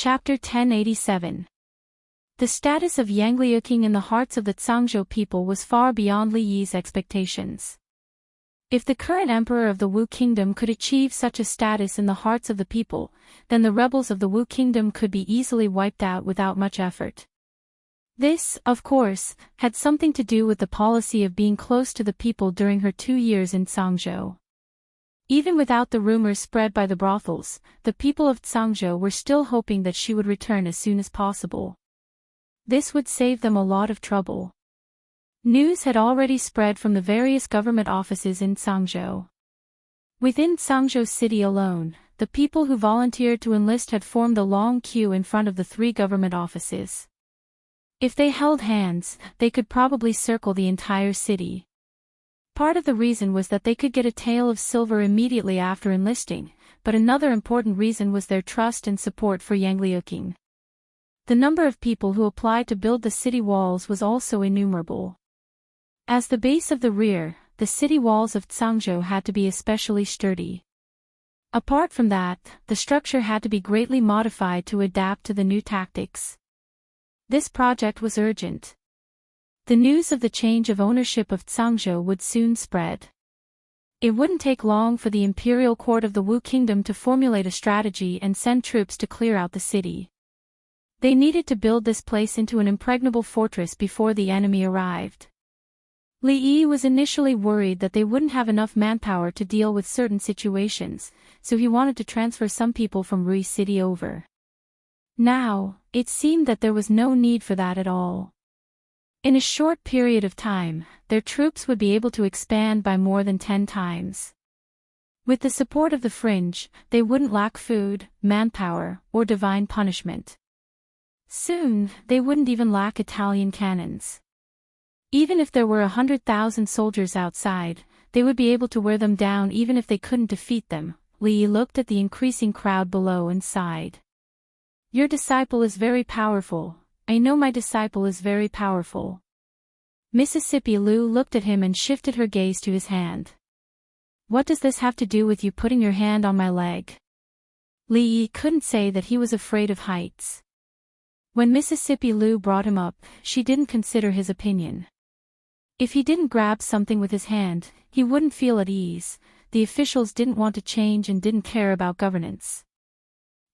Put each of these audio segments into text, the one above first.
Chapter 1087. The status of Yang Liuqing in the hearts of the Zhangzhou people was far beyond Li Yi's expectations. If the current emperor of the Wu kingdom could achieve such a status in the hearts of the people, then the rebels of the Wu kingdom could be easily wiped out without much effort. This, of course, had something to do with the policy of being close to the people during her 2 years in Zhangzhou. Even without the rumors spread by the brothels, the people of Zhangzhou were still hoping that she would return as soon as possible. This would save them a lot of trouble. News had already spread from the various government offices in Zhangzhou. Within Zhangzhou city alone, the people who volunteered to enlist had formed a long queue in front of the 3 government offices. If they held hands, they could probably circle the entire city. Part of the reason was that they could get a tael of silver immediately after enlisting, but another important reason was their trust and support for Yang Liuqing. The number of people who applied to build the city walls was also innumerable. As the base of the rear, the city walls of Zhangzhou had to be especially sturdy. Apart from that, the structure had to be greatly modified to adapt to the new tactics. This project was urgent. The news of the change of ownership of Zhangzhou would soon spread. It wouldn't take long for the imperial court of the Wu kingdom to formulate a strategy and send troops to clear out the city. They needed to build this place into an impregnable fortress before the enemy arrived. Li Yi was initially worried that they wouldn't have enough manpower to deal with certain situations, so he wanted to transfer some people from Rui City over. Now, it seemed that there was no need for that at all. In a short period of time, their troops would be able to expand by more than 10 times. With the support of the fringe, they wouldn't lack food, manpower, or divine punishment. Soon, they wouldn't even lack Italian cannons. Even if there were 100,000 soldiers outside, they would be able to wear them down even if they couldn't defeat them. Li Yi looked at the increasing crowd below and sighed. Your disciple is very powerful. I know my disciple is very powerful. Mississippi Lu looked at him and shifted her gaze to his hand. What does this have to do with you putting your hand on my leg? Li Yi couldn't say that he was afraid of heights. When Mississippi Lu brought him up, she didn't consider his opinion. If he didn't grab something with his hand, he wouldn't feel at ease. The officials didn't want to change and didn't care about governance.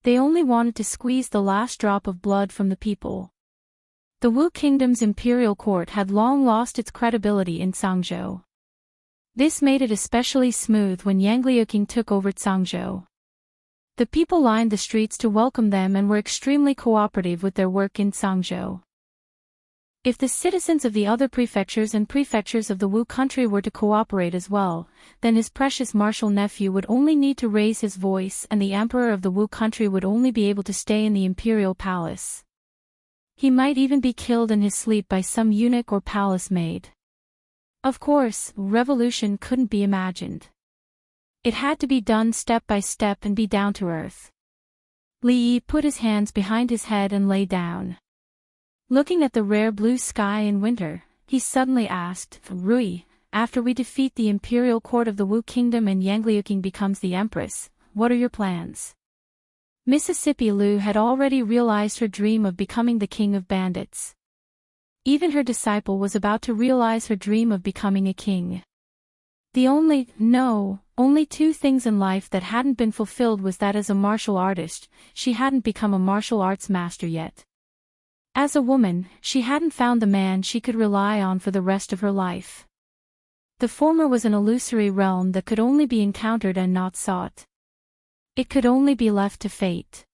They only wanted to squeeze the last drop of blood from the people. The Wu kingdom's imperial court had long lost its credibility in Zhangzhou. This made it especially smooth when Yang Liuqing took over Zhangzhou. The people lined the streets to welcome them and were extremely cooperative with their work in Zhangzhou. If the citizens of the other prefectures and prefectures of the Wu country were to cooperate as well, then his precious martial nephew would only need to raise his voice and the emperor of the Wu country would only be able to stay in the imperial palace. He might even be killed in his sleep by some eunuch or palace maid. Of course, revolution couldn't be imagined. It had to be done step by step and be down to earth. Li Yi put his hands behind his head and lay down. Looking at the rare blue sky in winter, he suddenly asked, Rui, after we defeat the imperial court of the Wu kingdom and Yang Liuqing becomes the empress, what are your plans? Mississippi Lu had already realized her dream of becoming the king of bandits. Even her disciple was about to realize her dream of becoming a king. The only 2 things in life that hadn't been fulfilled was that as a martial artist, she hadn't become a martial arts master yet. As a woman, she hadn't found the man she could rely on for the rest of her life. The former was an illusory realm that could only be encountered and not sought. It could only be left to fate.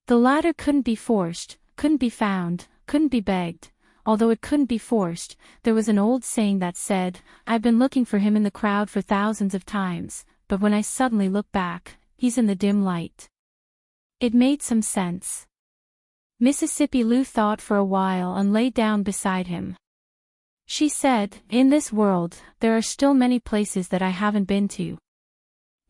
The latter couldn't be forced, couldn't be found, couldn't be begged. Although it couldn't be forced, there was an old saying that said, I've been looking for him in the crowd for thousands of times, but when I suddenly look back, he's in the dim light. It made some sense. Mississippi Lu thought for a while and lay down beside him. She said, in this world, there are still many places that I haven't been to.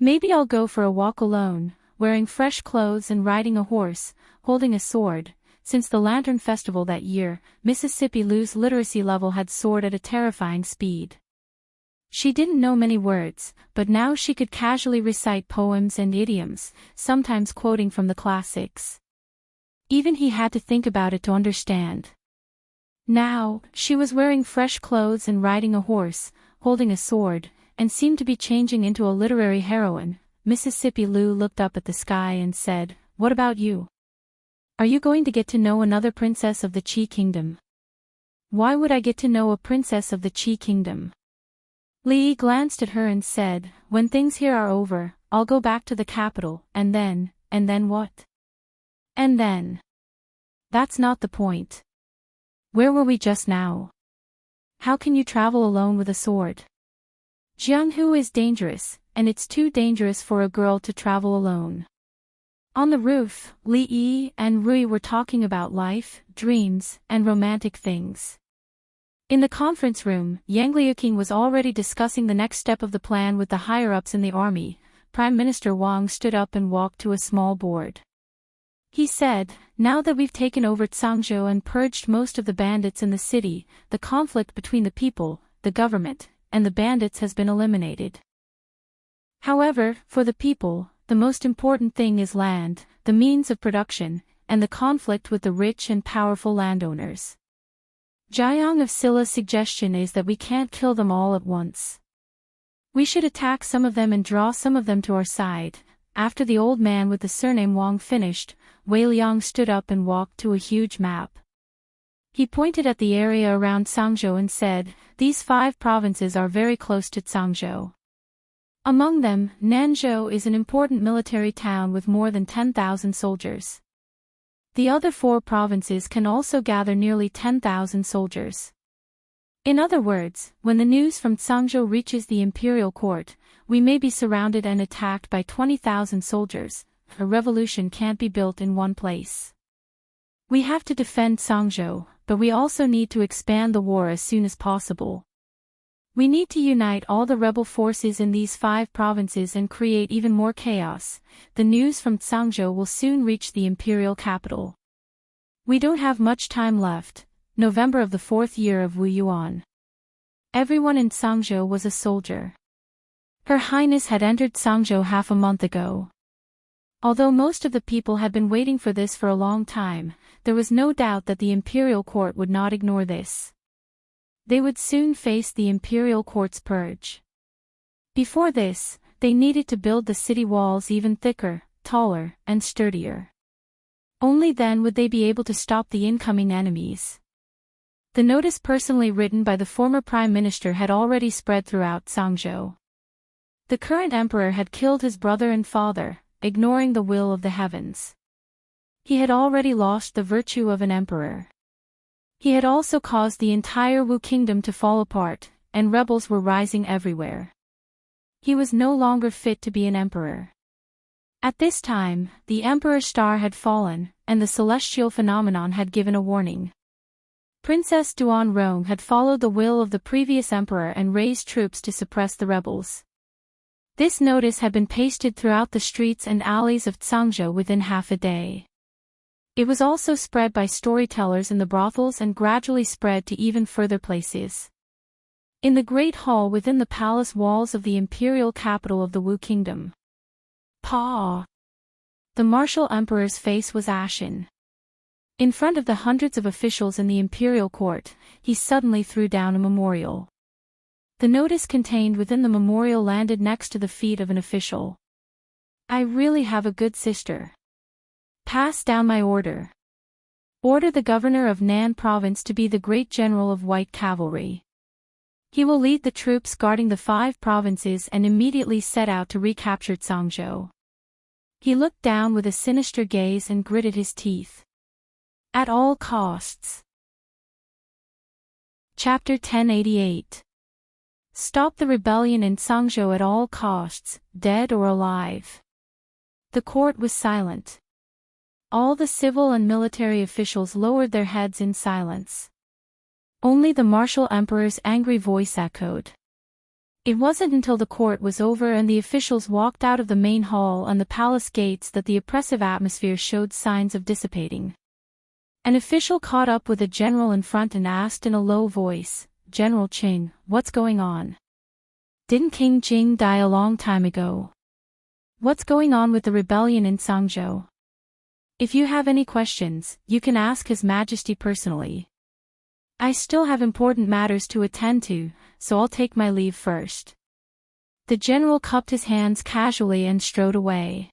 Maybe I'll go for a walk alone, wearing fresh clothes and riding a horse, holding a sword. Since the Lantern Festival that year, Mississippi Lu's literacy level had soared at a terrifying speed. She didn't know many words, but now she could casually recite poems and idioms, sometimes quoting from the classics. Even he had to think about it to understand. Now, she was wearing fresh clothes and riding a horse, holding a sword, and seemed to be changing into a literary heroine. Mississippi Lou looked up at the sky and said, "What about you? Are you going to get to know another princess of the Chi Kingdom?" "Why would I get to know a princess of the Chi Kingdom?" Li glanced at her and said, "When things here are over, I'll go back to the capital, and then what? And then? That's not the point. Where were we just now? How can you travel alone with a sword? Jianghu is dangerous, and it's too dangerous for a girl to travel alone." On the roof, Li Yi and Rui were talking about life, dreams, and romantic things. In the conference room, Yang Liuqing was already discussing the next step of the plan with the higher-ups in the army. Prime Minister Wang stood up and walked to a small board. He said, "Now that we've taken over Tsangzhou and purged most of the bandits in the city, the conflict between the people, the government, and the bandits has been eliminated. However, for the people, the most important thing is land, the means of production, and the conflict with the rich and powerful landowners. Jiang of Silla's suggestion is that we can't kill them all at once. We should attack some of them and draw some of them to our side." After the old man with the surname Wang finished, Wei Liang stood up and walked to a huge map. He pointed at the area around Tsangzhou and said, "These 5 provinces are very close to Tsangzhou. Among them, Nanzhou is an important military town with more than 10,000 soldiers. The other 4 provinces can also gather nearly 10,000 soldiers. In other words, when the news from Tsangzhou reaches the imperial court, we may be surrounded and attacked by 20,000 soldiers. A revolution can't be built in one place. We have to defend Tsangzhou, but we also need to expand the war as soon as possible. We need to unite all the rebel forces in these 5 provinces and create even more chaos. The news from Tsangzhou will soon reach the imperial capital. We don't have much time left." November of the 4th year of Wu Yuan. Everyone in Tsangzhou was a soldier. Her Highness had entered Tsangzhou half a month ago. Although most of the people had been waiting for this for a long time, there was no doubt that the imperial court would not ignore this. They would soon face the imperial court's purge. Before this, they needed to build the city walls even thicker, taller, and sturdier. Only then would they be able to stop the incoming enemies. The notice personally written by the former prime minister had already spread throughout Tsangzhou. The current emperor had killed his brother and father, ignoring the will of the heavens. He had already lost the virtue of an emperor. He had also caused the entire Wu kingdom to fall apart, and rebels were rising everywhere. He was no longer fit to be an emperor. At this time, the emperor's star had fallen, and the celestial phenomenon had given a warning. Princess Duan Rong had followed the will of the previous emperor and raised troops to suppress the rebels. This notice had been pasted throughout the streets and alleys of Tsangzhou within half a day. It was also spread by storytellers in the brothels and gradually spread to even further places. In the great hall within the palace walls of the imperial capital of the Wu kingdom. Pa! The martial emperor's face was ashen. In front of the hundreds of officials in the imperial court, he suddenly threw down a memorial. The notice contained within the memorial landed next to the feet of an official. "I really have a good sister. Pass down my order. Order the governor of Nan province to be the great general of white cavalry. He will lead the troops guarding the 5 provinces and immediately set out to recapture Tsangzhou." He looked down with a sinister gaze and gritted his teeth. At all costs. Chapter 1088. Stop the rebellion in Tsangzhou at all costs, dead or alive. The court was silent. All the civil and military officials lowered their heads in silence. Only the martial emperor's angry voice echoed. It wasn't until the court was over and the officials walked out of the main hall and the palace gates that the oppressive atmosphere showed signs of dissipating. An official caught up with a general in front and asked in a low voice, "General Qing, what's going on? Didn't King Jing die a long time ago? What's going on with the rebellion in Tsangzhou?" If you have any questions, you can ask His Majesty personally. I still have important matters to attend to, so I'll take my leave first." The general cupped his hands casually and strode away.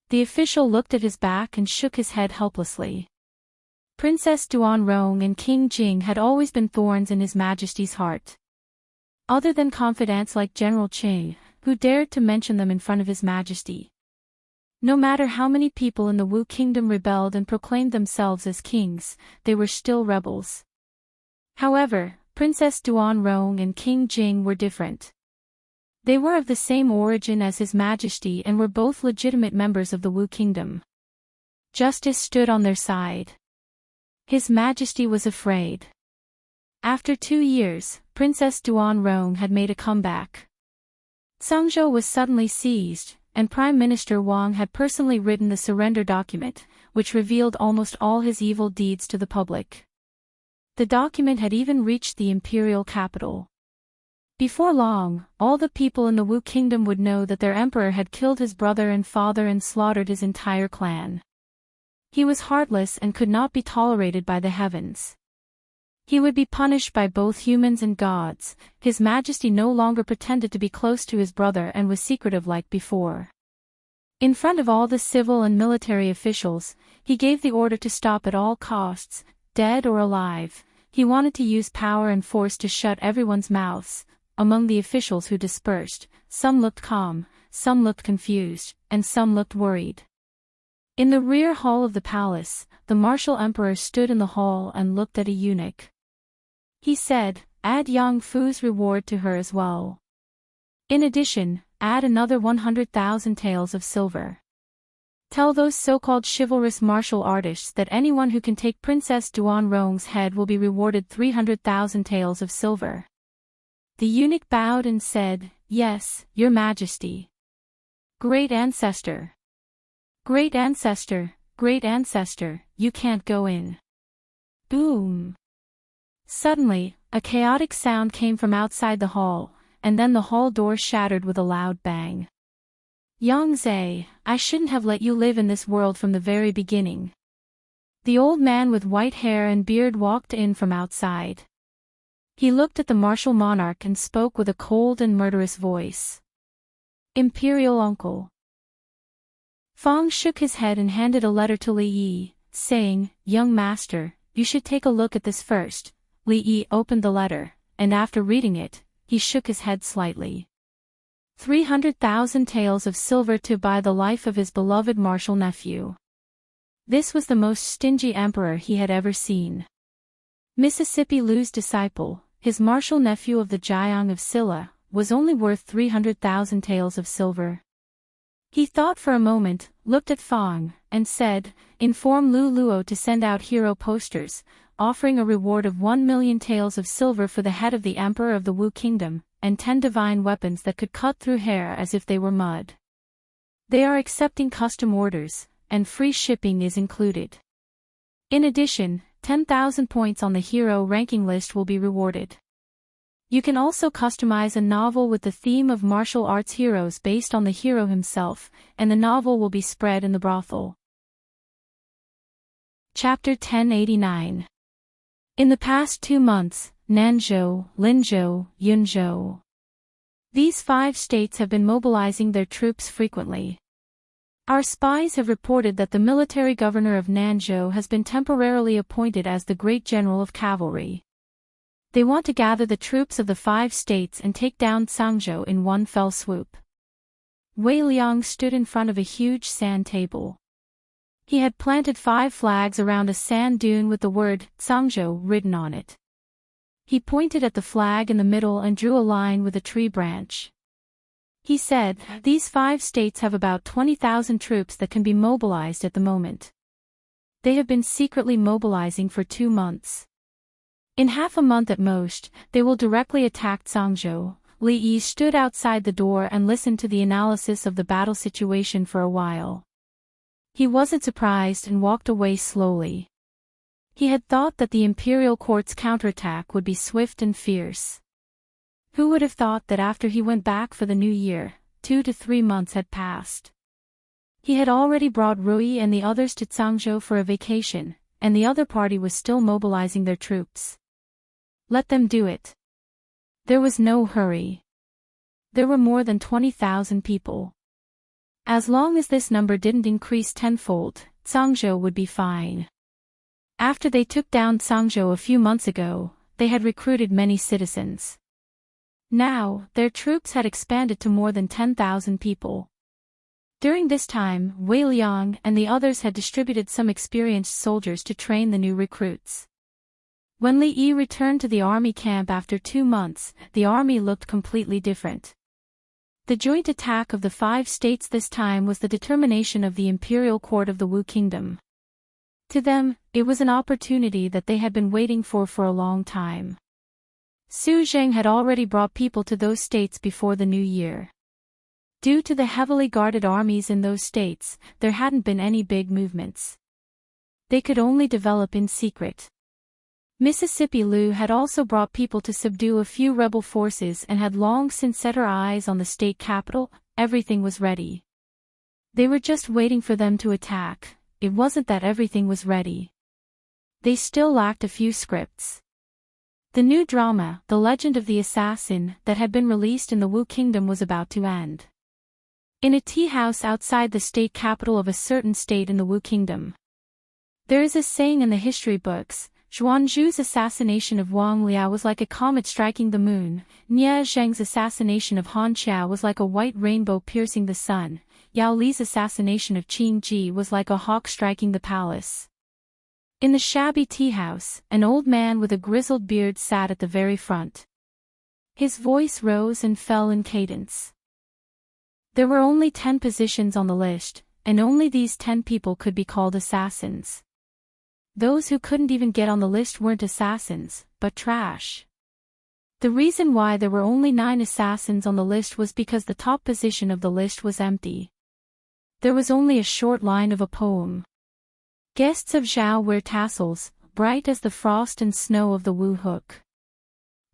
The official looked at his back and shook his head helplessly. Princess Duanrong and King Jing had always been thorns in His Majesty's heart. Other than confidants like General Qing, who dared to mention them in front of His Majesty. No matter how many people in the Wu Kingdom rebelled and proclaimed themselves as kings, they were still rebels. However, Princess Duanrong and King Jing were different. They were of the same origin as His Majesty and were both legitimate members of the Wu Kingdom. Justice stood on their side. His Majesty was afraid. After 2 years, Princess Duanrong had made a comeback. Sangzhou was suddenly seized, and Prime Minister Wang had personally written the surrender document, which revealed almost all his evil deeds to the public. The document had even reached the imperial capital. Before long, all the people in the Wu Kingdom would know that their emperor had killed his brother and father and slaughtered his entire clan. He was heartless and could not be tolerated by the heavens. He would be punished by both humans and gods. His Majesty no longer pretended to be close to his brother and was secretive like before. In front of all the civil and military officials, he gave the order to stop at all costs, dead or alive. He wanted to use power and force to shut everyone's mouths. Among the officials who dispersed, some looked calm, some looked confused, and some looked worried. In the rear hall of the palace, the martial emperor stood in the hall and looked at a eunuch. He said, "Add Yang Fu's reward to her as well. In addition, add another 100,000 taels of silver. Tell those so-called chivalrous martial artists that anyone who can take Princess Duanrong's head will be rewarded 300,000 taels of silver." The eunuch bowed and said, "Yes, Your Majesty." "Great ancestor. Great ancestor, great ancestor, you can't go in." Boom. Suddenly, a chaotic sound came from outside the hall, and then the hall door shattered with a loud bang. "Yang Zhe, I shouldn't have let you live in this world from the very beginning." The old man with white hair and beard walked in from outside. He looked at the martial monarch and spoke with a cold and murderous voice. "Imperial uncle." Fang shook his head and handed a letter to Li Yi, saying, "Young master, you should take a look at this first." Li Yi opened the letter, and after reading it, he shook his head slightly. 300,000 taels of silver to buy the life of his beloved martial nephew. This was the most stingy emperor he had ever seen. Mississippi Lu's disciple, his martial nephew of the Jiang of Silla, was only worth 300,000 taels of silver. He thought for a moment, looked at Fang, and said, "Inform Lu Luo to send out hero posters, offering a reward of 1 million taels of silver for the head of the Emperor of the Wu Kingdom, and 10 divine weapons that could cut through hair as if they were mud. They are accepting custom orders, and free shipping is included. In addition, 10,000 points on the hero ranking list will be rewarded. You can also customize a novel with the theme of martial arts heroes based on the hero himself, and the novel will be spread in the brothel." Chapter 1089. In the past 2 months, Nanzhou, Linzhou, Yunzhou. These 5 states have been mobilizing their troops frequently. Our spies have reported that the military governor of Nanzhou has been temporarily appointed as the great general of cavalry. They want to gather the troops of the 5 states and take down Sangzhou in one fell swoop. Wei Liang stood in front of a huge sand table. He had planted 5 flags around a sand dune with the word Sangzhou written on it. He pointed at the flag in the middle and drew a line with a tree branch. He said, "These 5 states have about 20,000 troops that can be mobilized at the moment. They have been secretly mobilizing for 2 months. In half a month at most, they will directly attack Sangzhou." Li Yi stood outside the door and listened to the analysis of the battle situation for a while. He wasn't surprised and walked away slowly. He had thought that the imperial court's counterattack would be swift and fierce. Who would have thought that after he went back for the new year, 2 to 3 months had passed? He had already brought Rui and the others to Zhangzhou for a vacation, and the other party was still mobilizing their troops. Let them do it. There was no hurry. There were more than 20,000 people. As long as this number didn't increase tenfold, Zhangzhou would be fine. After they took down Zhangzhou a few months ago, they had recruited many citizens. Now, their troops had expanded to more than 10,000 people. During this time, Wei Liang and the others had distributed some experienced soldiers to train the new recruits. When Li Yi returned to the army camp after 2 months, the army looked completely different. The joint attack of the 5 states this time was the determination of the imperial court of the Wu Kingdom. To them, it was an opportunity that they had been waiting for a long time. Su Zheng had already brought people to those states before the new year. Due to the heavily guarded armies in those states, there hadn't been any big movements. They could only develop in secret. Mississippi Liu had also brought people to subdue a few rebel forces and had long since set her eyes on the state capital. Everything was ready. They were just waiting for them to attack. It wasn't that everything was ready. They still lacked a few scripts. The new drama, The Legend of the Assassin, that had been released in the Wu Kingdom was about to end. In a tea house outside the state capital of a certain state in the Wu Kingdom. There is a saying in the history books, Zhuangzhu's assassination of Wang Liao was like a comet striking the moon, Nie Zheng's assassination of Han Qiao was like a white rainbow piercing the sun, Yao Li's assassination of Qing Ji was like a hawk striking the palace. In the shabby tea house, an old man with a grizzled beard sat at the very front. His voice rose and fell in cadence. There were only 10 positions on the list, and only these 10 people could be called assassins. Those who couldn't even get on the list weren't assassins, but trash. The reason why there were only 9 assassins on the list was because the top position of the list was empty. There was only a short line of a poem. Guests of Zhao wear tassels, bright as the frost and snow of the Wu Hook.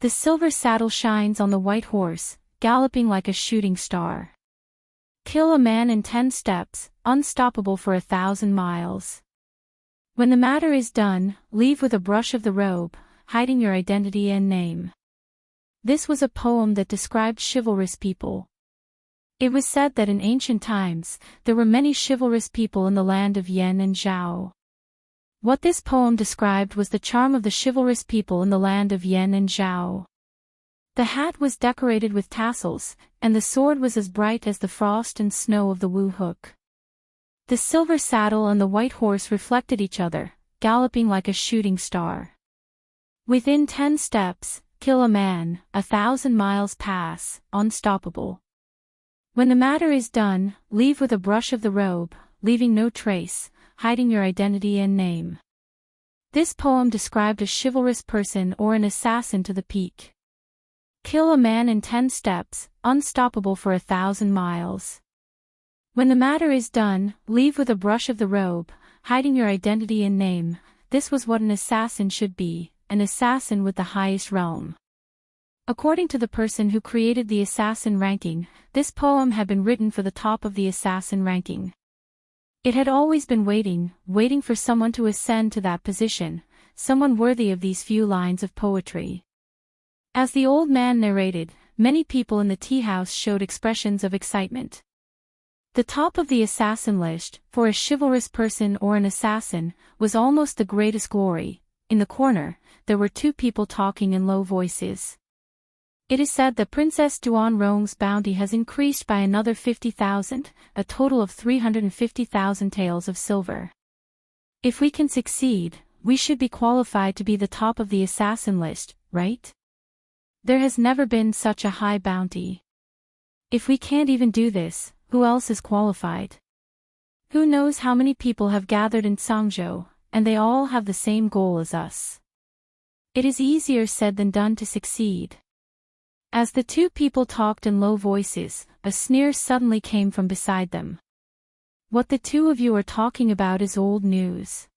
The silver saddle shines on the white horse, galloping like a shooting star. Kill a man in 10 steps, unstoppable for 1,000 miles. When the matter is done, leave with a brush of the robe, hiding your identity and name. This was a poem that described chivalrous people. It was said that in ancient times, there were many chivalrous people in the land of Yan and Zhao. What this poem described was the charm of the chivalrous people in the land of Yan and Zhao. The hat was decorated with tassels, and the sword was as bright as the frost and snow of the Wu Hook. The silver saddle and the white horse reflected each other, galloping like a shooting star. Within 10 steps, kill a man, 1,000 miles pass, unstoppable. When the matter is done, leave with a brush of the robe, leaving no trace, hiding your identity and name. This poem described a chivalrous person or an assassin to the peak. Kill a man in 10 steps, unstoppable for 1,000 miles. When the matter is done, leave with a brush of the robe, hiding your identity and name. This was what an assassin should be, an assassin with the highest realm. According to the person who created the assassin ranking, this poem had been written for the top of the assassin ranking. It had always been waiting for someone to ascend to that position, someone worthy of these few lines of poetry. As the old man narrated, many people in the tea house showed expressions of excitement. The top of the assassin list, for a chivalrous person or an assassin, was almost the greatest glory. In the corner, there were 2 people talking in low voices. It is said that Princess Duanrong's bounty has increased by another 50,000, a total of 350,000 taels of silver. If we can succeed, we should be qualified to be the top of the assassin list, right? There has never been such a high bounty. If we can't even do this, who else is qualified? Who knows how many people have gathered in Zhangzhou, and they all have the same goal as us. It is easier said than done to succeed. As the 2 people talked in low voices, a sneer suddenly came from beside them. What the 2 of you are talking about is old news.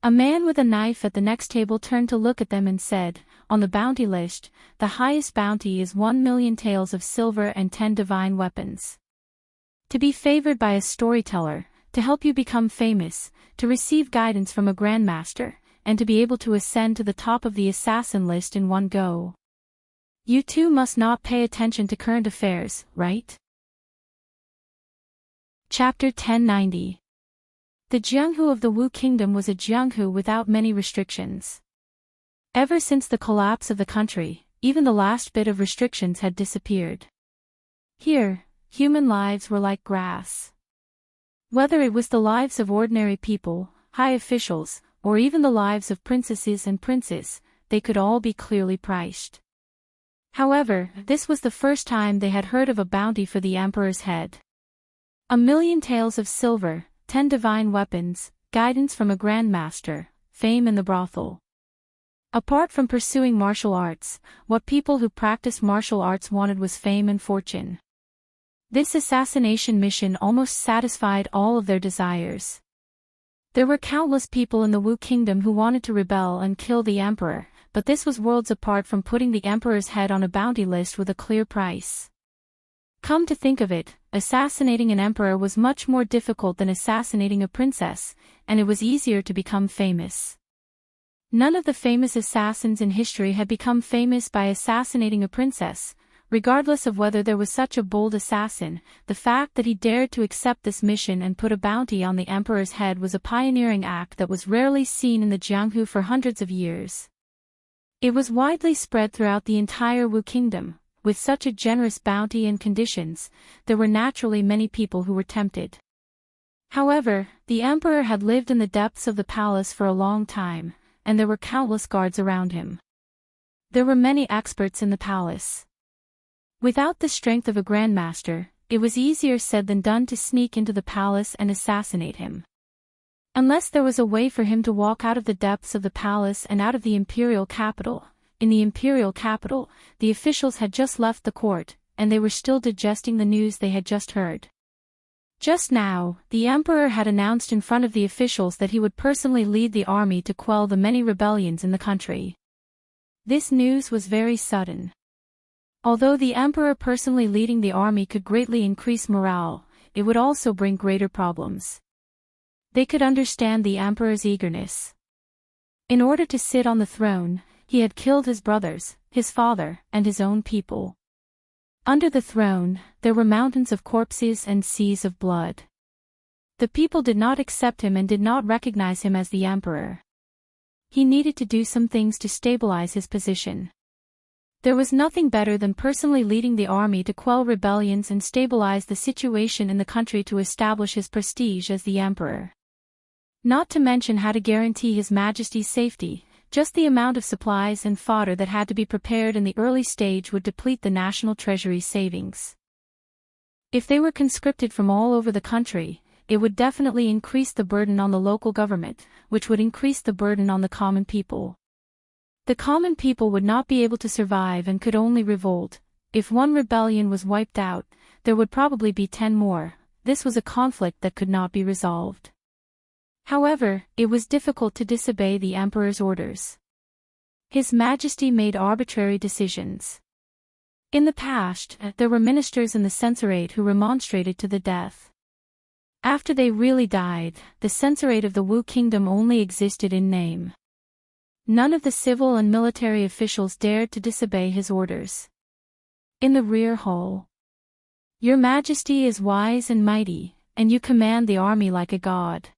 A man with a knife at the next table turned to look at them and said, on the bounty list, the highest bounty is 1,000,000 taels of silver and 10 divine weapons. To be favored by a storyteller, to help you become famous, to receive guidance from a grandmaster, and to be able to ascend to the top of the assassin list in one go. You too must not pay attention to current affairs, right? Chapter 1090. The Jianghu of the Wu Kingdom was a Jianghu without many restrictions. Ever since the collapse of the country, even the last bit of restrictions had disappeared. Here, human lives were like grass. Whether it was the lives of ordinary people, high officials, or even the lives of princesses and princes, they could all be clearly priced. However, this was the first time they had heard of a bounty for the emperor's head. 1,000,000 taels of silver, 10 divine weapons, guidance from a grandmaster, fame in the brothel. Apart from pursuing martial arts, what people who practiced martial arts wanted was fame and fortune. This assassination mission almost satisfied all of their desires. There were countless people in the Wu Kingdom who wanted to rebel and kill the emperor, but this was worlds apart from putting the emperor's head on a bounty list with a clear price. Come to think of it, assassinating an emperor was much more difficult than assassinating a princess, and it was easier to become famous. None of the famous assassins in history had become famous by assassinating a princess. Regardless of whether there was such a bold assassin, the fact that he dared to accept this mission and put a bounty on the emperor's head was a pioneering act that was rarely seen in the Jianghu for hundreds of years. It was widely spread throughout the entire Wu Kingdom. With such a generous bounty and conditions, there were naturally many people who were tempted. However, the emperor had lived in the depths of the palace for a long time, and there were countless guards around him. There were many experts in the palace. Without the strength of a grandmaster, it was easier said than done to sneak into the palace and assassinate him. Unless there was a way for him to walk out of the depths of the palace and out of the imperial capital. In the imperial capital, the officials had just left the court, and they were still digesting the news they had just heard. Just now, the emperor had announced in front of the officials that he would personally lead the army to quell the many rebellions in the country. This news was very sudden. Although the emperor personally leading the army could greatly increase morale, it would also bring greater problems. They could understand the emperor's eagerness. In order to sit on the throne, he had killed his brothers, his father, and his own people. Under the throne, there were mountains of corpses and seas of blood. The people did not accept him and did not recognize him as the emperor. He needed to do some things to stabilize his position. There was nothing better than personally leading the army to quell rebellions and stabilize the situation in the country to establish his prestige as the emperor. Not to mention how to guarantee His Majesty's safety, just the amount of supplies and fodder that had to be prepared in the early stage would deplete the national treasury's savings. If they were conscripted from all over the country, it would definitely increase the burden on the local government, which would increase the burden on the common people. The common people would not be able to survive and could only revolt. If one rebellion was wiped out, there would probably be 10 more. This was a conflict that could not be resolved. However, it was difficult to disobey the emperor's orders. His Majesty made arbitrary decisions. In the past, there were ministers in the censorate who remonstrated to the death. After they really died, the censorate of the Wu Kingdom only existed in name. None of the civil and military officials dared to disobey his orders. In the rear hall. Your Majesty is wise and mighty, and you command the army like a god.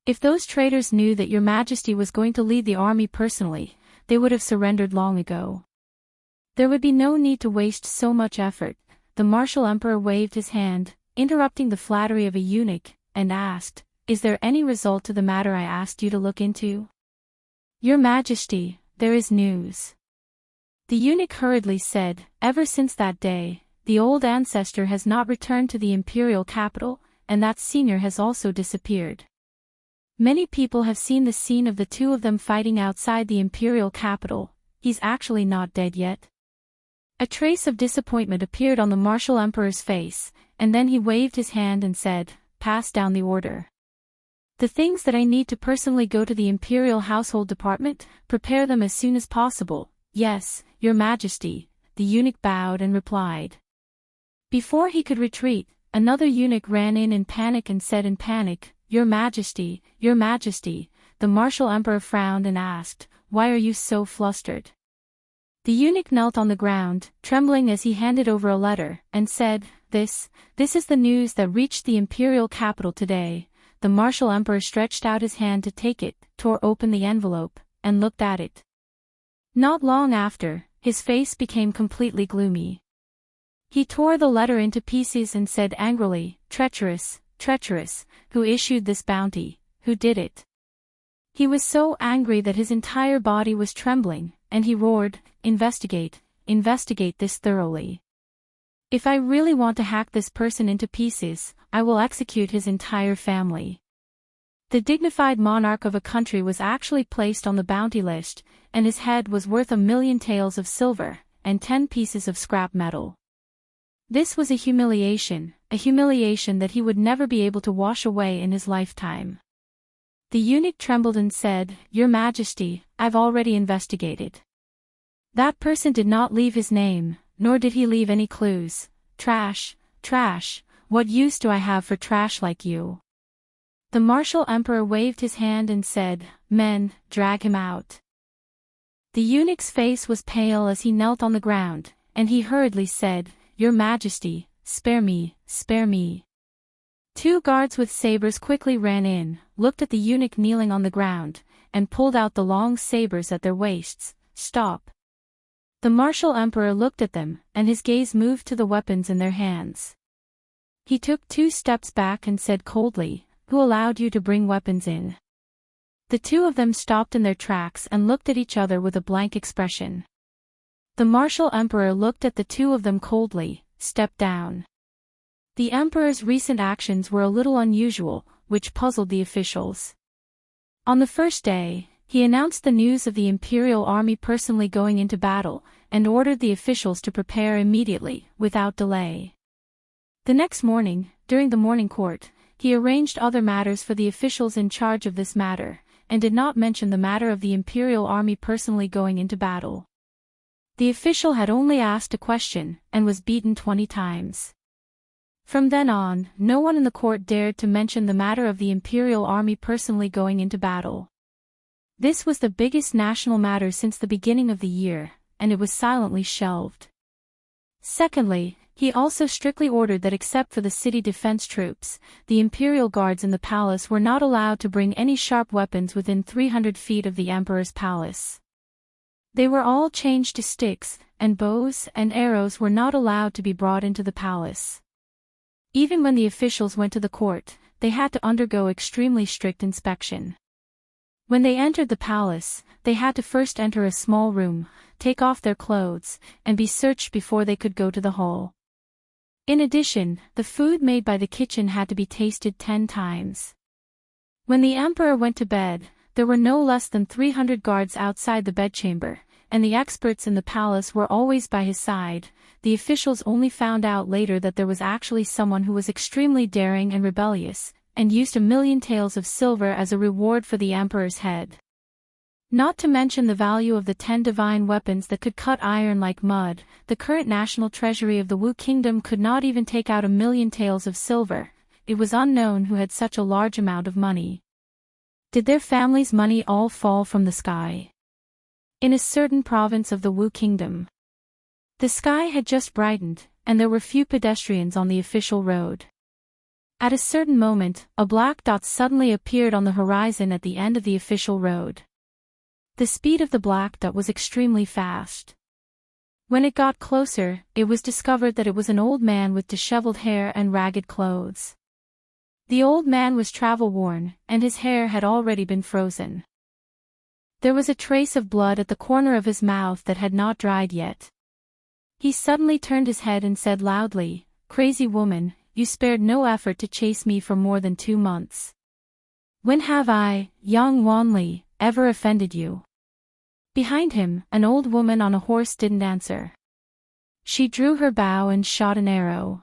If those traitors knew that Your Majesty was going to lead the army personally, they would have surrendered long ago. There would be no need to waste so much effort. The martial emperor waved his hand, interrupting the flattery of a eunuch, and asked, "Is there any result to the matter I asked you to look into?" "Your Majesty, there is news." The eunuch hurriedly said, "Ever since that day, the old ancestor has not returned to the imperial capital, and that senior has also disappeared. Many people have seen the scene of the two of them fighting outside the imperial capital. He's actually not dead yet." A trace of disappointment appeared on the martial emperor's face, and then he waved his hand and said, "Pass down the order. The things that I need to personally go to the Imperial Household Department, prepare them as soon as possible." "Yes, Your Majesty," the eunuch bowed and replied. Before he could retreat, another eunuch ran in panic and said in panic, Your Majesty, Your Majesty. The martial emperor frowned and asked, Why are you so flustered? The eunuch knelt on the ground, trembling as he handed over a letter, and said, This is the news that reached the imperial capital today. The martial emperor stretched out his hand to take it, tore open the envelope, and looked at it. Not long after, his face became completely gloomy. He tore the letter into pieces and said angrily, Treacherous, treacherous, who issued this bounty, who did it? He was so angry that his entire body was trembling, and he roared, Investigate, investigate this thoroughly. If I really want to hack this person into pieces, I will execute his entire family. The dignified monarch of a country was actually placed on the bounty list, and his head was worth 1,000,000 taels of silver, and 10 pieces of scrap metal. This was a humiliation that he would never be able to wash away in his lifetime. The eunuch trembled and said, Your Majesty, I've already investigated. That person did not leave his name, nor did he leave any clues. Trash, trash, what use do I have for trash like you? The martial emperor waved his hand and said, Men, drag him out. The eunuch's face was pale as he knelt on the ground, and he hurriedly said, Your Majesty, spare me, spare me. 2 guards with sabers quickly ran in, looked at the eunuch kneeling on the ground, and pulled out the long sabers at their waists. Stop. The martial emperor looked at them, and his gaze moved to the weapons in their hands. He took 2 steps back and said coldly, Who allowed you to bring weapons in? The 2 of them stopped in their tracks and looked at each other with a blank expression. The martial emperor looked at the 2 of them coldly, stepped down. The emperor's recent actions were a little unusual, which puzzled the officials. On the first day, he announced the news of the imperial army personally going into battle, and ordered the officials to prepare immediately, without delay. The next morning, during the morning court, he arranged other matters for the officials in charge of this matter, and did not mention the matter of the imperial army personally going into battle. The official had only asked a question, and was beaten 20 times. From then on, no one in the court dared to mention the matter of the imperial army personally going into battle. This was the biggest national matter since the beginning of the year, and it was silently shelved. Secondly, he also strictly ordered that except for the city defense troops, the imperial guards in the palace were not allowed to bring any sharp weapons within 300 feet of the emperor's palace. They were all changed to sticks, and bows and arrows were not allowed to be brought into the palace. Even when the officials went to the court, they had to undergo extremely strict inspection. When they entered the palace, they had to first enter a small room, take off their clothes, and be searched before they could go to the hall. In addition, the food made by the kitchen had to be tasted 10 times. When the emperor went to bed, there were no less than 300 guards outside the bedchamber, and the experts in the palace were always by his side. The officials only found out later that there was actually someone who was extremely daring and rebellious, and used 1,000,000 taels of silver as a reward for the emperor's head. Not to mention the value of the 10 divine weapons that could cut iron like mud, the current national treasury of the Wu Kingdom could not even take out 1,000,000 taels of silver. It was unknown who had such a large amount of money. Did their family's money all fall from the sky? In a certain province of the Wu Kingdom, the sky had just brightened, and there were few pedestrians on the official road. At a certain moment, a black dot suddenly appeared on the horizon at the end of the official road. The speed of the black dot was extremely fast. When it got closer, it was discovered that it was an old man with disheveled hair and ragged clothes. The old man was travel-worn, and his hair had already been frozen. There was a trace of blood at the corner of his mouth that had not dried yet. He suddenly turned his head and said loudly, "Crazy woman, you spared no effort to chase me for more than 2 months. When have I, young Wanli, ever offended you?" Behind him, an old woman on a horse didn't answer. She drew her bow and shot an arrow.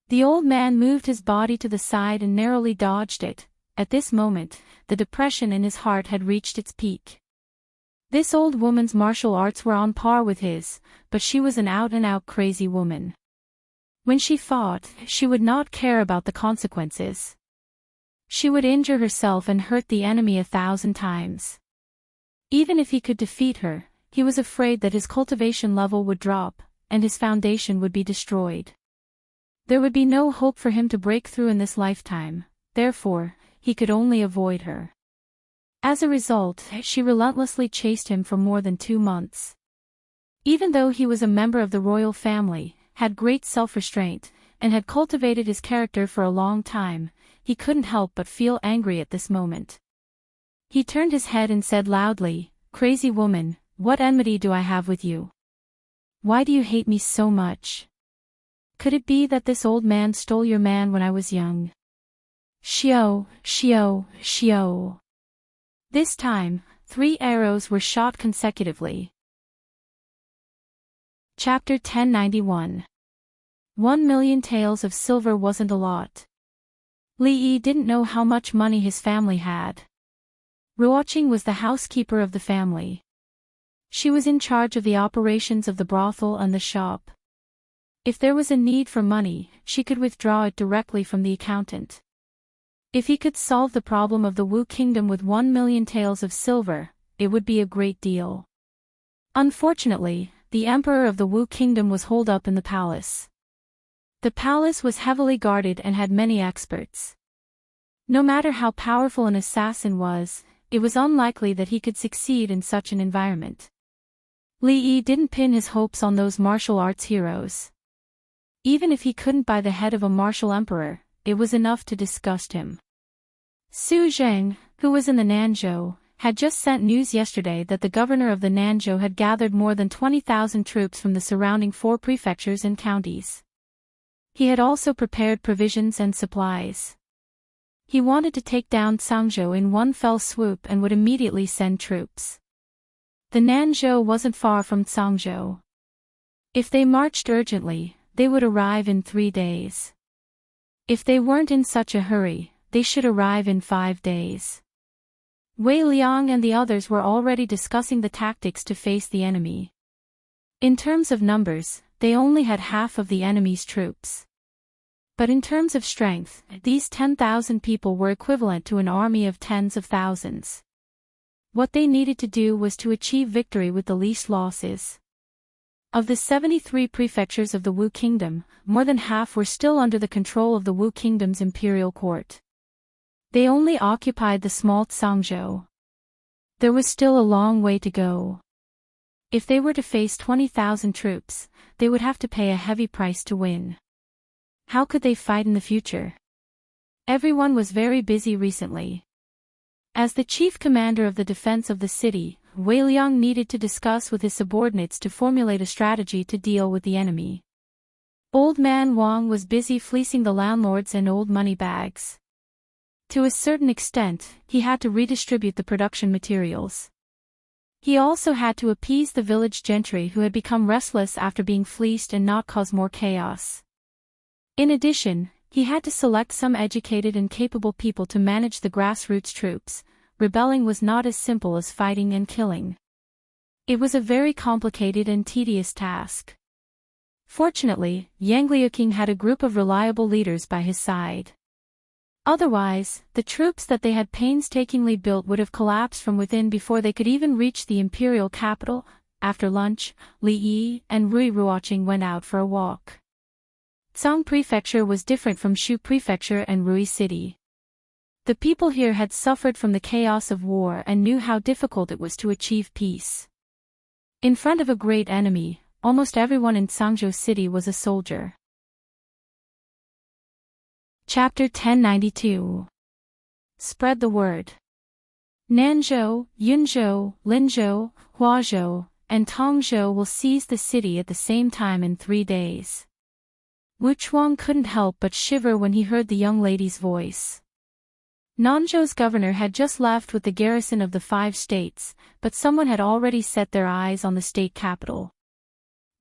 The old man moved his body to the side and narrowly dodged it. At this moment, the depression in his heart had reached its peak. This old woman's martial arts were on par with his, but she was an out-and-out crazy woman. When she fought, she would not care about the consequences. She would injure herself and hurt the enemy 1,000 times. Even if he could defeat her, he was afraid that his cultivation level would drop, and his foundation would be destroyed. There would be no hope for him to break through in this lifetime, therefore, he could only avoid her. As a result, she relentlessly chased him for more than 2 months. Even though he was a member of the royal family, had great self-restraint, and had cultivated his character for a long time, he couldn't help but feel angry at this moment. He turned his head and said loudly, "Crazy woman, what enmity do I have with you? Why do you hate me so much? Could it be that this old man stole your man when I was young? Shio, shio, shio." This time, 3 arrows were shot consecutively. Chapter 1091. 1,000,000 taels of silver wasn't a lot. Li Yi didn't know how much money his family had. Ruoqing was the housekeeper of the family. She was in charge of the operations of the brothel and the shop. If there was a need for money, she could withdraw it directly from the accountant. If he could solve the problem of the Wu Kingdom with 1,000,000 taels of silver, it would be a great deal. Unfortunately, the emperor of the Wu Kingdom was holed up in the palace. The palace was heavily guarded and had many experts. No matter how powerful an assassin was, it was unlikely that he could succeed in such an environment. Li Yi didn't pin his hopes on those martial arts heroes. Even if he couldn't buy the head of a martial emperor, it was enough to disgust him. Su Zheng, who was in the Nanzhou, had just sent news yesterday that the governor of the Nanzhou had gathered more than 20,000 troops from the surrounding 4 prefectures and counties. He had also prepared provisions and supplies. He wanted to take down Cangzhou in one fell swoop and would immediately send troops. The Nanzhou wasn't far from Cangzhou. If they marched urgently, they would arrive in 3 days. If they weren't in such a hurry, they should arrive in 5 days. Wei Liang and the others were already discussing the tactics to face the enemy. In terms of numbers, they only had half of the enemy's troops. But in terms of strength, these 10,000 people were equivalent to an army of tens of thousands. What they needed to do was to achieve victory with the least losses. Of the 73 prefectures of the Wu Kingdom, more than half were still under the control of the Wu Kingdom's imperial court. They only occupied the small Cangzhou. There was still a long way to go. If they were to face 20,000 troops, they would have to pay a heavy price to win. How could they fight in the future? Everyone was very busy recently. As the chief commander of the defense of the city, Wei Liang needed to discuss with his subordinates to formulate a strategy to deal with the enemy. Old man Wang was busy fleecing the landlords and old money bags. To a certain extent, he had to redistribute the production materials. He also had to appease the village gentry who had become restless after being fleeced and not cause more chaos. In addition, he had to select some educated and capable people to manage the grassroots troops. Rebelling was not as simple as fighting and killing. It was a very complicated and tedious task. Fortunately, Yang Liuqing had a group of reliable leaders by his side. Otherwise, the troops that they had painstakingly built would have collapsed from within before they could even reach the imperial capital. After lunch, Li Yi and Rui Ruoqing went out for a walk. Cang Prefecture was different from Shu Prefecture and Rui City. The people here had suffered from the chaos of war and knew how difficult it was to achieve peace. In front of a great enemy, almost everyone in Cangzhou City was a soldier. Chapter 1092. Spread the word. Nanzhou, Yunzhou, Linzhou, Huazhou, and Tongzhou will seize the city at the same time in 3 days. Wu Chuang couldn't help but shiver when he heard the young lady's voice. Nanzhou's governor had just left with the garrison of the 5 states, but someone had already set their eyes on the state capital.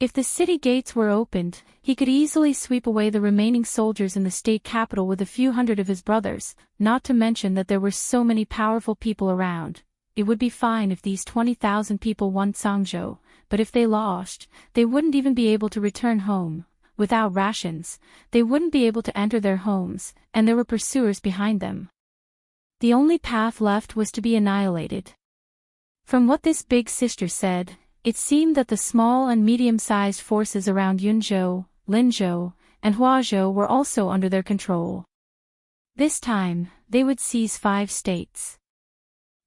If the city gates were opened, he could easily sweep away the remaining soldiers in the state capital with a few hundred of his brothers, not to mention that there were so many powerful people around. It would be fine if these 20,000 people won Cangzhou, but if they lost, they wouldn't even be able to return home. without rations, they wouldn't be able to enter their homes, and there were pursuers behind them. The only path left was to be annihilated. From what this big sister said, it seemed that the small and medium-sized forces around Yunzhou, Linzhou, and Huazhou were also under their control. This time, they would seize 5 states.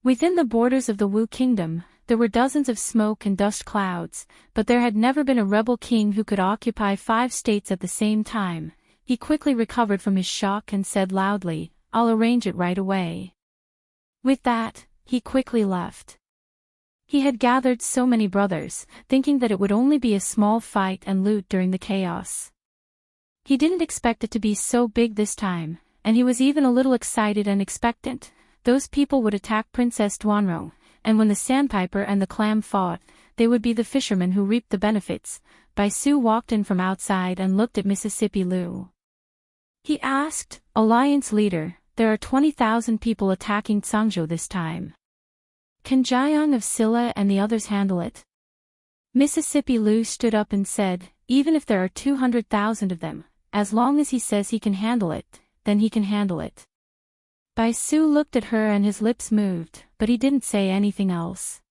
Within the borders of the Wu Kingdom, there were dozens of smoke and dust clouds, but there had never been a rebel king who could occupy 5 states at the same time. He quickly recovered from his shock and said loudly, "I'll arrange it right away." With that, he quickly left. He had gathered so many brothers, thinking that it would only be a small fight and loot during the chaos. He didn't expect it to be so big this time, and he was even a little excited and expectant. Those people would attack Princess Duanrong, and when the sandpiper and the clam fought, they would be the fishermen who reaped the benefits. Bai Su walked in from outside and looked at Mississippi Liu. He asked, "Alliance leader, there are 20,000 people attacking Zhangzhou this time. Can Jiang of Silla and the others handle it?" Mississippi Liu stood up and said, "Even if there are 200,000 of them, as long as he says he can handle it, then he can handle it." Bai Su looked at her and his lips moved, but he didn't say anything else.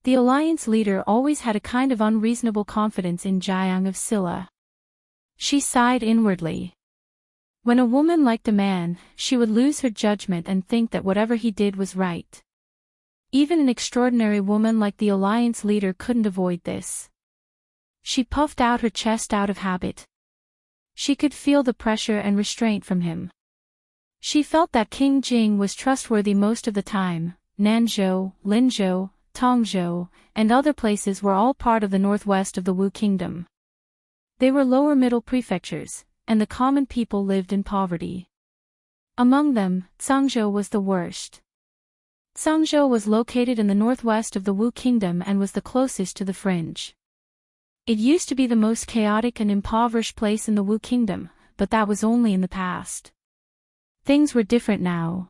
The alliance leader always had a kind of unreasonable confidence in Jiang of Silla. She sighed inwardly. When a woman liked a man, she would lose her judgment and think that whatever he did was right. Even an extraordinary woman like the alliance leader couldn't avoid this. She puffed out her chest out of habit. She could feel the pressure and restraint from him. She felt that King Jing was trustworthy most of the time. Nanzhou, Linzhou, Tongzhou, and other places were all part of the northwest of the Wu Kingdom. They were lower-middle prefectures, and the common people lived in poverty. Among them, Zhangzhou was the worst. Zhangzhou was located in the northwest of the Wu Kingdom and was the closest to the fringe. It used to be the most chaotic and impoverished place in the Wu Kingdom, but that was only in the past. Things were different now.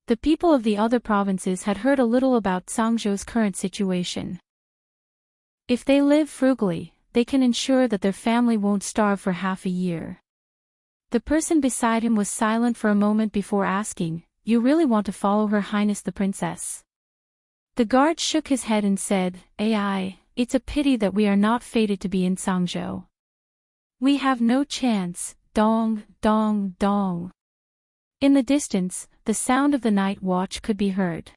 The people of the other provinces had heard a little about Zhangzhou's current situation. If they live frugally, they can ensure that their family won't starve for half a year. The person beside him was silent for a moment before asking, "You really want to follow Her Highness the Princess?" The guard shook his head and said, "Ai, it's a pity that we are not fated to be in Zhangzhou. We have no chance." Dong, dong, dong. In the distance, the sound of the night watch could be heard.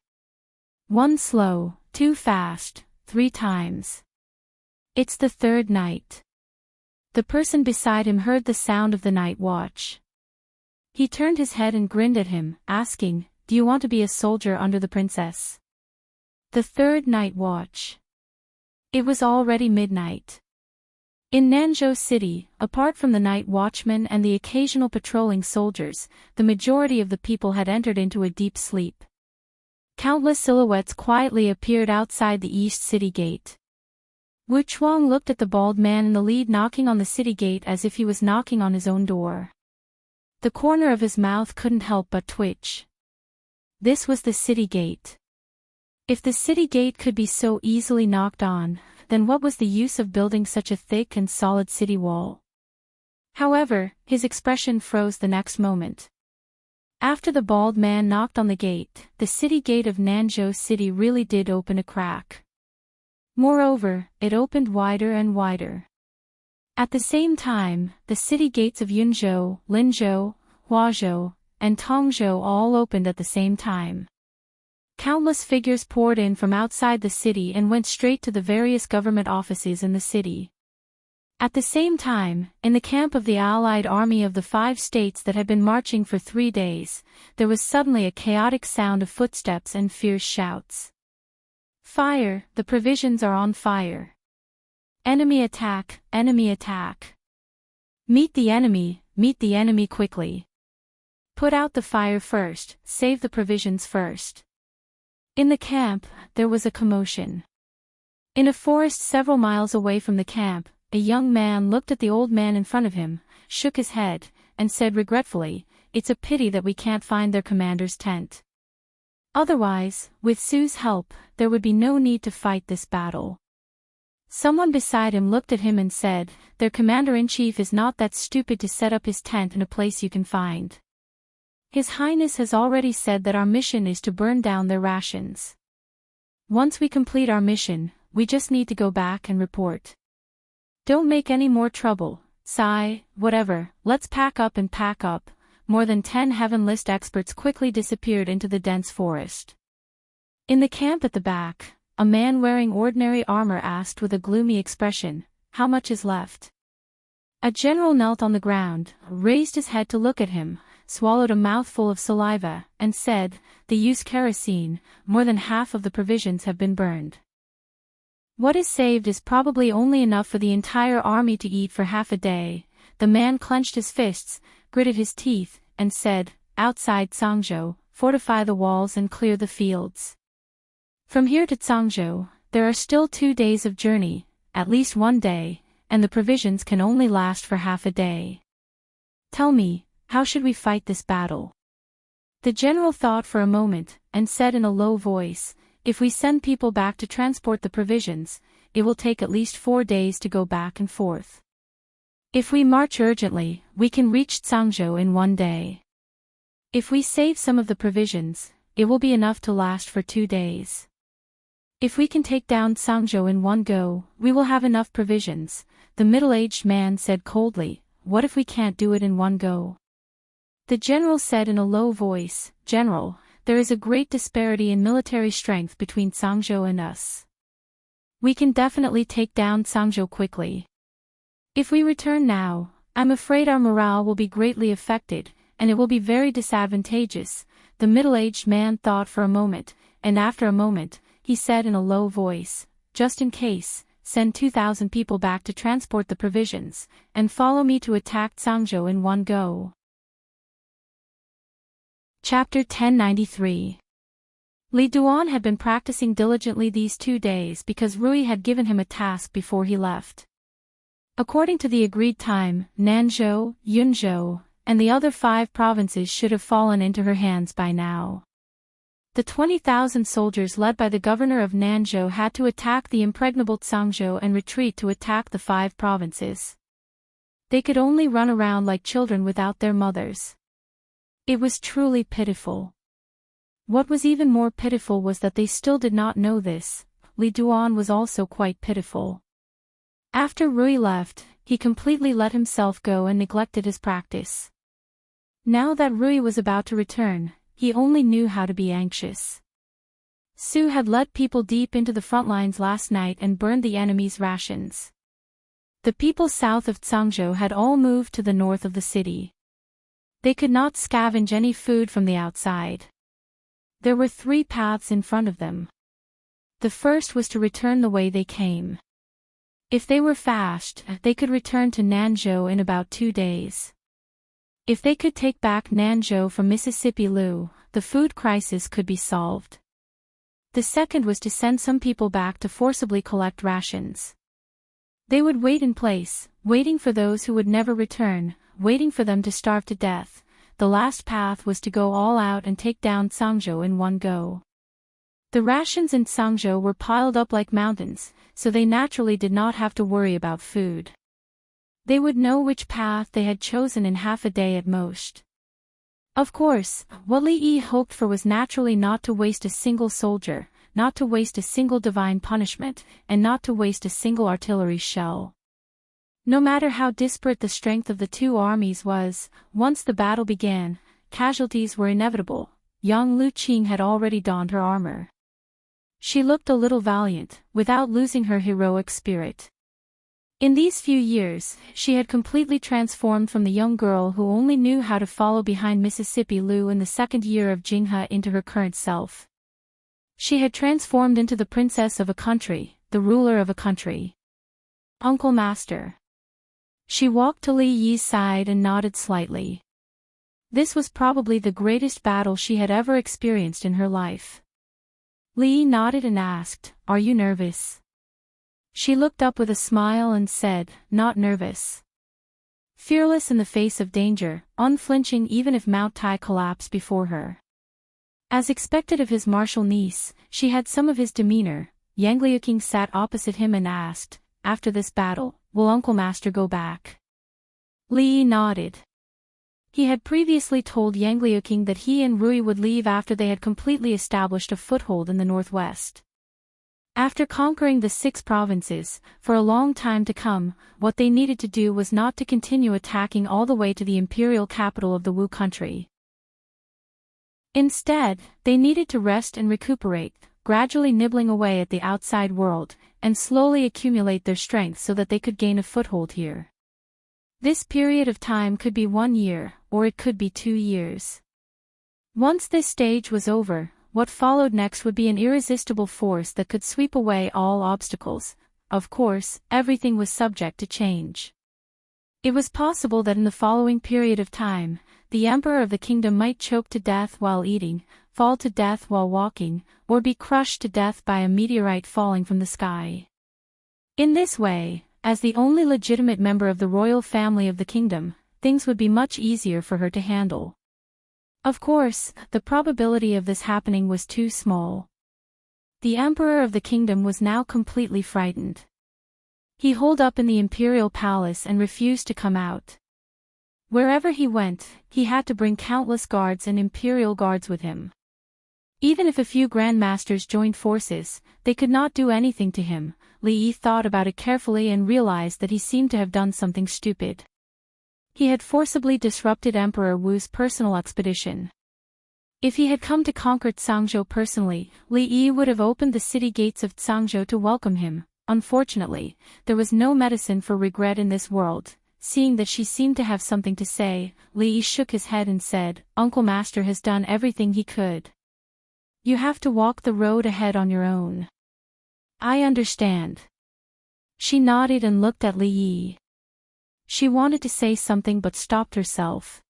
1 slow, 2 fast, 3 times. It's the 3rd night. The person beside him heard the sound of the night watch. He turned his head and grinned at him, asking, "Do you want to be a soldier under the princess?" The 3rd night watch. It was already midnight. In Nanzhou City, apart from the night watchmen and the occasional patrolling soldiers, the majority of the people had entered into a deep sleep. Countless silhouettes quietly appeared outside the East City Gate. Wu Chuang looked at the bald man in the lead knocking on the city gate as if he was knocking on his own door. The corner of his mouth couldn't help but twitch. This was the city gate. If the city gate could be so easily knocked on, then what was the use of building such a thick and solid city wall? However, his expression froze the next moment. After the bald man knocked on the gate, the city gate of Nanzhou City really did open a crack. Moreover, it opened wider and wider. At the same time, the city gates of Yunzhou, Linzhou, Huazhou, and Tongzhou all opened at the same time. Countless figures poured in from outside the city and went straight to the various government offices in the city. At the same time, in the camp of the allied army of the 5 states that had been marching for 3 days, there was suddenly a chaotic sound of footsteps and fierce shouts. "Fire, the provisions are on fire. Enemy attack, enemy attack. Meet the enemy quickly. Put out the fire first, save the provisions first." In the camp, there was a commotion. In a forest several miles away from the camp, a young man looked at the old man in front of him, shook his head, and said regretfully, "It's a pity that we can't find their commander's tent. Otherwise, with Su's help, there would be no need to fight this battle." Someone beside him looked at him and said, "Their commander-in-chief is not that stupid to set up his tent in a place you can find. His Highness has already said that our mission is to burn down their rations. Once we complete our mission, we just need to go back and report. Don't make any more trouble, sigh, whatever, let's pack up and pack up." More than 10 heaven-list experts quickly disappeared into the dense forest. In the camp at the back, a man wearing ordinary armor asked with a gloomy expression, "How much is left?" A general knelt on the ground, raised his head to look at him, swallowed a mouthful of saliva, and said, "They use kerosene, more than half of the provisions have been burned. What is saved is probably only enough for the entire army to eat for half a day." The man clenched his fists, gritted his teeth, and said, "Outside Tsangzhou, fortify the walls and clear the fields. From here to Tsangzhou, there are still 2 days of journey, at least 1 day, and the provisions can only last for half a day. Tell me, how should we fight this battle?" The general thought for a moment, and said in a low voice, "If we send people back to transport the provisions, it will take at least 4 days to go back and forth. If we march urgently, we can reach Tsangzhou in 1 day. If we save some of the provisions, it will be enough to last for 2 days. If we can take down Tsangzhou in 1 go, we will have enough provisions." The middle-aged man said coldly, "What if we can't do it in 1 go?" The general said in a low voice, "General, there is a great disparity in military strength between Tsangzhou and us. We can definitely take down Tsangzhou quickly. If we return now, I'm afraid our morale will be greatly affected, and it will be very disadvantageous." The middle-aged man thought for a moment, and after a moment, he said in a low voice, "Just in case, send 2,000 people back to transport the provisions, and follow me to attack Tsangzhou in 1 go. Chapter 1093. Li Duan had been practicing diligently these 2 days because Rui had given him a task before he left. According to the agreed time, Nanzhou, Yunzhou, and the other 5 provinces should have fallen into her hands by now. The 20,000 soldiers led by the governor of Nanzhou had to attack the impregnable Tsangzhou and retreat to attack the 5 provinces. They could only run around like children without their mothers. It was truly pitiful. What was even more pitiful was that they still did not know this. Li Duan was also quite pitiful. After Rui left, he completely let himself go and neglected his practice. Now that Rui was about to return, he only knew how to be anxious. Su had led people deep into the front lines last night and burned the enemy's rations. The people south of Tsangzhou had all moved to the north of the city. They could not scavenge any food from the outside. There were 3 paths in front of them. The first was to return the way they came. If they were fast, they could return to Nanzhou in about 2 days. If they could take back Nanzhou from Mississippi Lu, the food crisis could be solved. The second was to send some people back to forcibly collect rations. They would wait in place, waiting for those who would never return, waiting for them to starve to death. The last path was to go all out and take down Tsangzhou in 1 go. The rations in Tsangzhou were piled up like mountains, so they naturally did not have to worry about food. They would know which path they had chosen in half a day at most. Of course, what Li Yi hoped for was naturally not to waste a single soldier, not to waste a single divine punishment, and not to waste a single artillery shell. No matter how disparate the strength of the 2 armies was, once the battle began, casualties were inevitable. Young Lu Qing had already donned her armor. She looked a little valiant, without losing her heroic spirit. In these few years, she had completely transformed from the young girl who only knew how to follow behind Mississippi Lu in the 2nd year of Jinghe into her current self. She had transformed into the princess of a country, the ruler of a country. "Uncle Master." She walked to Li Yi's side and nodded slightly. This was probably the greatest battle she had ever experienced in her life. Li Yi nodded and asked, "Are you nervous?" She looked up with a smile and said, "Not nervous." Fearless in the face of danger, unflinching even if Mount Tai collapsed before her. As expected of his martial niece, she had some of his demeanor, Yangliuking sat opposite him and asked, "After this battle, will Uncle Master go back?" Li Yi nodded. He had previously told Yangliuking that he and Rui would leave after they had completely established a foothold in the northwest. After conquering the 6 provinces, for a long time to come, what they needed to do was not to continue attacking all the way to the imperial capital of the Wu country. Instead, they needed to rest and recuperate, gradually nibbling away at the outside world, and slowly accumulate their strength so that they could gain a foothold here. This period of time could be 1 year, or it could be 2 years. Once this stage was over, what followed next would be an irresistible force that could sweep away all obstacles. Of course, everything was subject to change. It was possible that in the following period of time, the emperor of the kingdom might choke to death while eating, fall to death while walking, or be crushed to death by a meteorite falling from the sky. In this way, as the only legitimate member of the royal family of the kingdom, things would be much easier for her to handle. Of course, the probability of this happening was too small. The emperor of the kingdom was now completely frightened. He holed up in the imperial palace and refused to come out. Wherever he went, he had to bring countless guards and imperial guards with him. Even if a few grandmasters joined forces, they could not do anything to him. Li Yi thought about it carefully and realized that he seemed to have done something stupid. He had forcibly disrupted Emperor Wu's personal expedition. If he had come to conquer Cangzhou personally, Li Yi would have opened the city gates of Cangzhou to welcome him. Unfortunately, there was no medicine for regret in this world. Seeing that she seemed to have something to say, Li Yi shook his head and said, "Uncle Master has done everything he could. You have to walk the road ahead on your own." "I understand." She nodded and looked at Li Yi. She wanted to say something but stopped herself.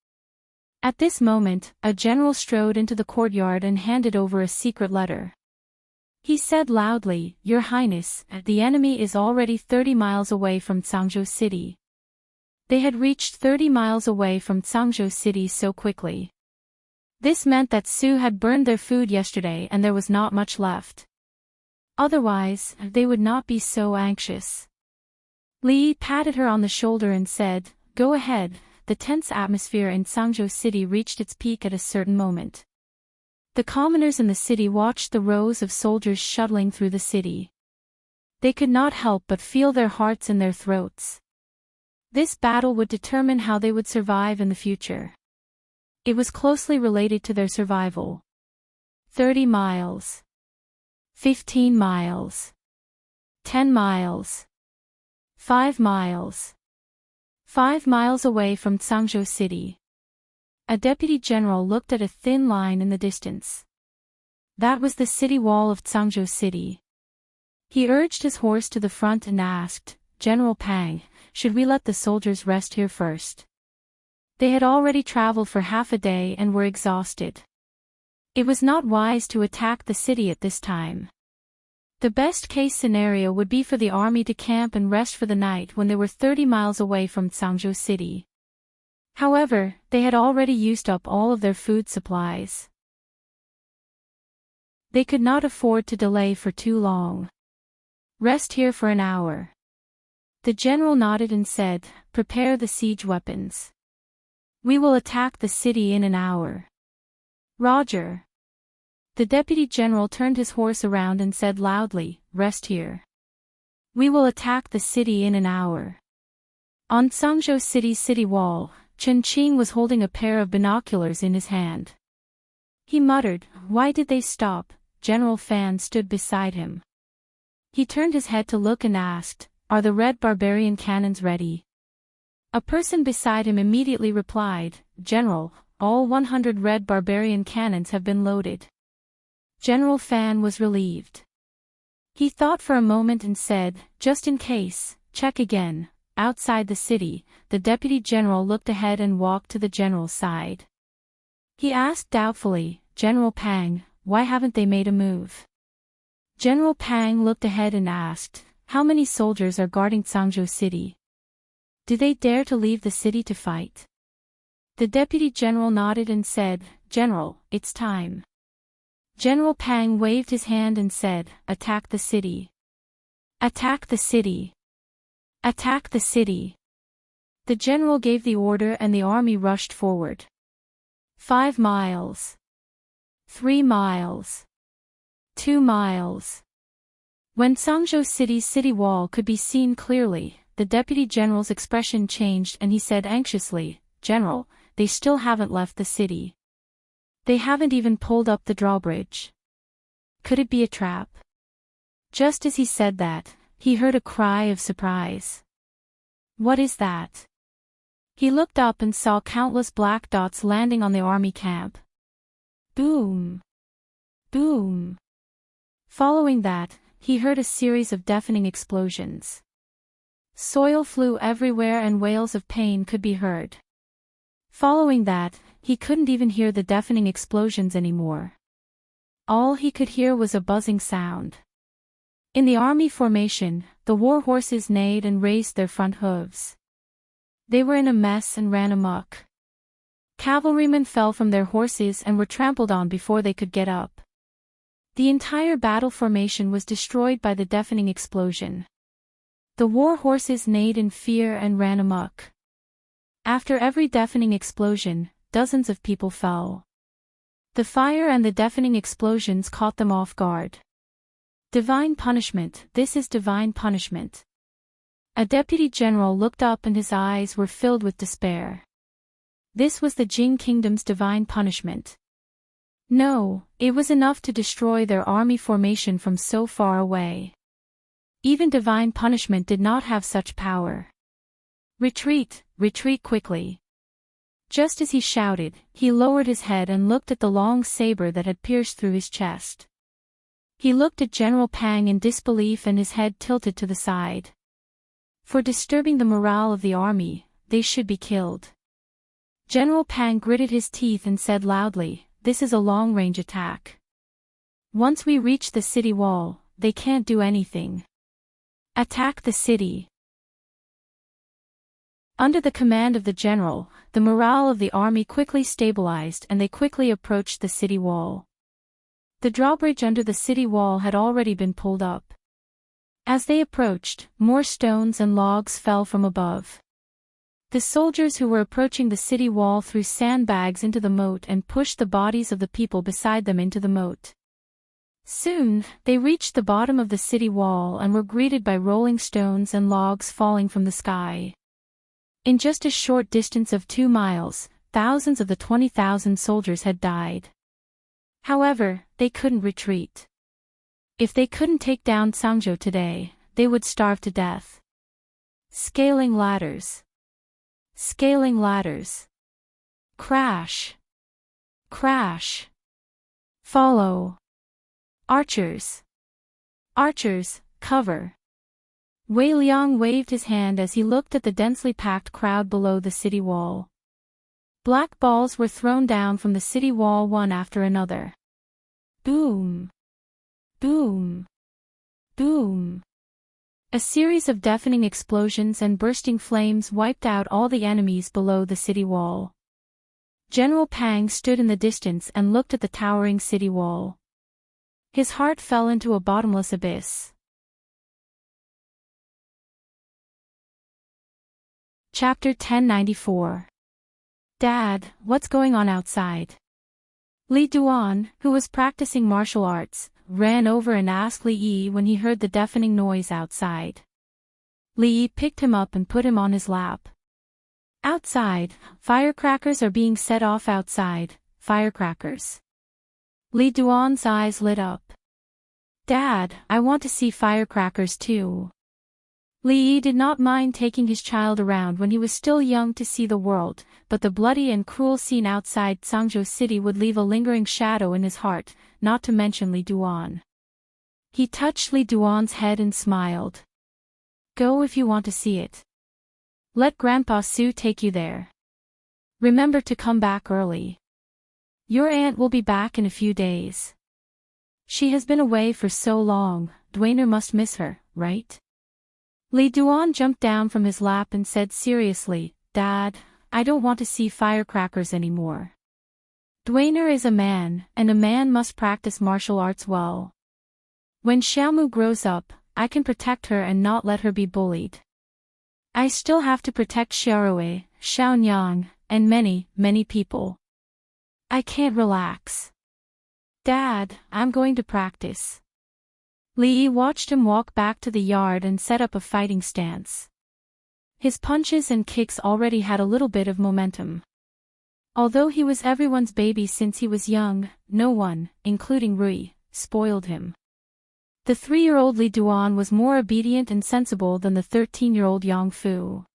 At this moment, a general strode into the courtyard and handed over a secret letter. He said loudly, "Your Highness, the enemy is already 30 miles away from Cangzhou City." They had reached 30 miles away from Cangzhou City so quickly. This meant that Su had burned their food yesterday and there was not much left. Otherwise, they would not be so anxious. Li Yi patted her on the shoulder and said, "Go ahead." The tense atmosphere in Cangzhou City reached its peak at a certain moment. The commoners in the city watched the rows of soldiers shuttling through the city. They could not help but feel their hearts in their throats. This battle would determine how they would survive in the future. It was closely related to their survival. 30 miles. 15 miles. 10 miles. 5 miles. 5 miles away from Cangzhou City. A deputy general looked at a thin line in the distance. That was the city wall of Cangzhou City. He urged his horse to the front and asked, "General Pang, should we let the soldiers rest here first?" They had already traveled for half a day and were exhausted. It was not wise to attack the city at this time. The best-case scenario would be for the army to camp and rest for the night when they were 30 miles away from Cangzhou City. However, they had already used up all of their food supplies. They could not afford to delay for too long. "Rest here for an hour." The general nodded and said, "Prepare the siege weapons. We will attack the city in an hour." "Roger." The deputy general turned his horse around and said loudly, "Rest here. We will attack the city in an hour." On Cangzhou City's city wall, Chen Qing was holding a pair of binoculars in his hand. He muttered, "Why did they stop?" General Fan stood beside him. He turned his head to look and asked, "Are the red barbarian cannons ready?" A person beside him immediately replied, "General, all 100 red barbarian cannons have been loaded." General Fan was relieved. He thought for a moment and said, "Just in case, check again." Outside the city, the deputy general looked ahead and walked to the general's side. He asked doubtfully, "General Pang, why haven't they made a move?" General Pang looked ahead and asked, "How many soldiers are guarding Cangzhou City? Do they dare to leave the city to fight?" The deputy general nodded and said, "General, it's time." General Pang waved his hand and said, "Attack the city. Attack the city. Attack the city." The general gave the order and the army rushed forward. 5 miles. 3 miles. 2 miles. When Sangzhou City's city wall could be seen clearly, the deputy general's expression changed and he said anxiously, "General, they still haven't left the city. They haven't even pulled up the drawbridge. Could it be a trap?" Just as he said that, he heard a cry of surprise. "What is that?" He looked up and saw countless black dots landing on the army camp. Boom! Boom! Following that, he heard a series of deafening explosions. Soil flew everywhere and wails of pain could be heard. Following that, he couldn't even hear the deafening explosions anymore. All he could hear was a buzzing sound. In the army formation, the war horses neighed and raised their front hooves. They were in a mess and ran amok. Cavalrymen fell from their horses and were trampled on before they could get up. The entire battle formation was destroyed by the deafening explosion. The war horses neighed in fear and ran amok. After every deafening explosion, dozens of people fell. The fire and the deafening explosions caught them off guard. Divine punishment, this is divine punishment. A deputy general looked up and his eyes were filled with despair. This was the Jing Kingdom's divine punishment. No, it was enough to destroy their army formation from so far away. Even divine punishment did not have such power. "Retreat, retreat quickly." Just as he shouted, he lowered his head and looked at the long saber that had pierced through his chest. He looked at General Pang in disbelief and his head tilted to the side. For disturbing the morale of the army, they should be killed. General Pang gritted his teeth and said loudly, "This is a long-range attack. Once we reach the city wall, they can't do anything. Attack the city." Under the command of the general, the morale of the army quickly stabilized and they quickly approached the city wall. The drawbridge under the city wall had already been pulled up. As they approached, more stones and logs fell from above. The soldiers who were approaching the city wall threw sandbags into the moat and pushed the bodies of the people beside them into the moat. Soon, they reached the bottom of the city wall and were greeted by rolling stones and logs falling from the sky. In just a short distance of 2 miles, thousands of the 20,000 soldiers had died. However, they couldn't retreat. If they couldn't take down Sangzhou today, they would starve to death. Scaling ladders. Scaling ladders. Crash. Crash. Follow. Archers. Archers, cover. Wei Liang waved his hand as he looked at the densely packed crowd below the city wall. Black balls were thrown down from the city wall one after another. Boom. Boom. Boom. A series of deafening explosions and bursting flames wiped out all the enemies below the city wall. General Pang stood in the distance and looked at the towering city wall. His heart fell into a bottomless abyss. Chapter 1094. Dad, what's going on outside? Li Duan, who was practicing martial arts, ran over and asked Li Yi when he heard the deafening noise outside. Li Yi picked him up and put him on his lap. Outside, firecrackers are being set off outside, firecrackers. Li Duan's eyes lit up. Dad, I want to see firecrackers too. Li Yi did not mind taking his child around when he was still young to see the world, but the bloody and cruel scene outside Sangzhou City would leave a lingering shadow in his heart, not to mention Li Duan. He touched Li Duan's head and smiled. Go if you want to see it. Let Grandpa Su take you there. Remember to come back early. Your aunt will be back in a few days. She has been away for so long, Dwainer must miss her, right? Li Duan jumped down from his lap and said seriously, Dad, I don't want to see firecrackers anymore. Dwayner is a man, and a man must practice martial arts well. When Xiaomu grows up, I can protect her and not let her be bullied. I still have to protect Xiaorui, Xiaonyang, and many, many people. I can't relax. Dad, I'm going to practice. Li Yi watched him walk back to the yard and set up a fighting stance. His punches and kicks already had a little bit of momentum. Although he was everyone's baby since he was young, no one, including Rui, spoiled him. The 3-year-old Li Duan was more obedient and sensible than the 13-year-old Yang Fu.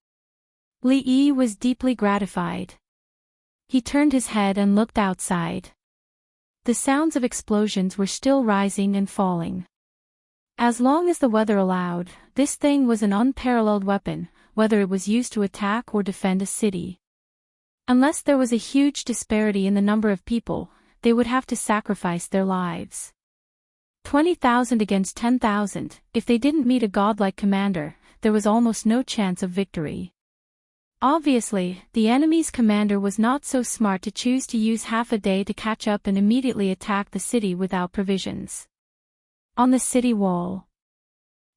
Li Yi was deeply gratified. He turned his head and looked outside. The sounds of explosions were still rising and falling. As long as the weather allowed, this thing was an unparalleled weapon, whether it was used to attack or defend a city. Unless there was a huge disparity in the number of people, they would have to sacrifice their lives. 20,000 against 10,000, if they didn't meet a godlike commander, there was almost no chance of victory. Obviously, the enemy's commander was not so smart to choose to use half a day to catch up and immediately attack the city without provisions. On the city wall,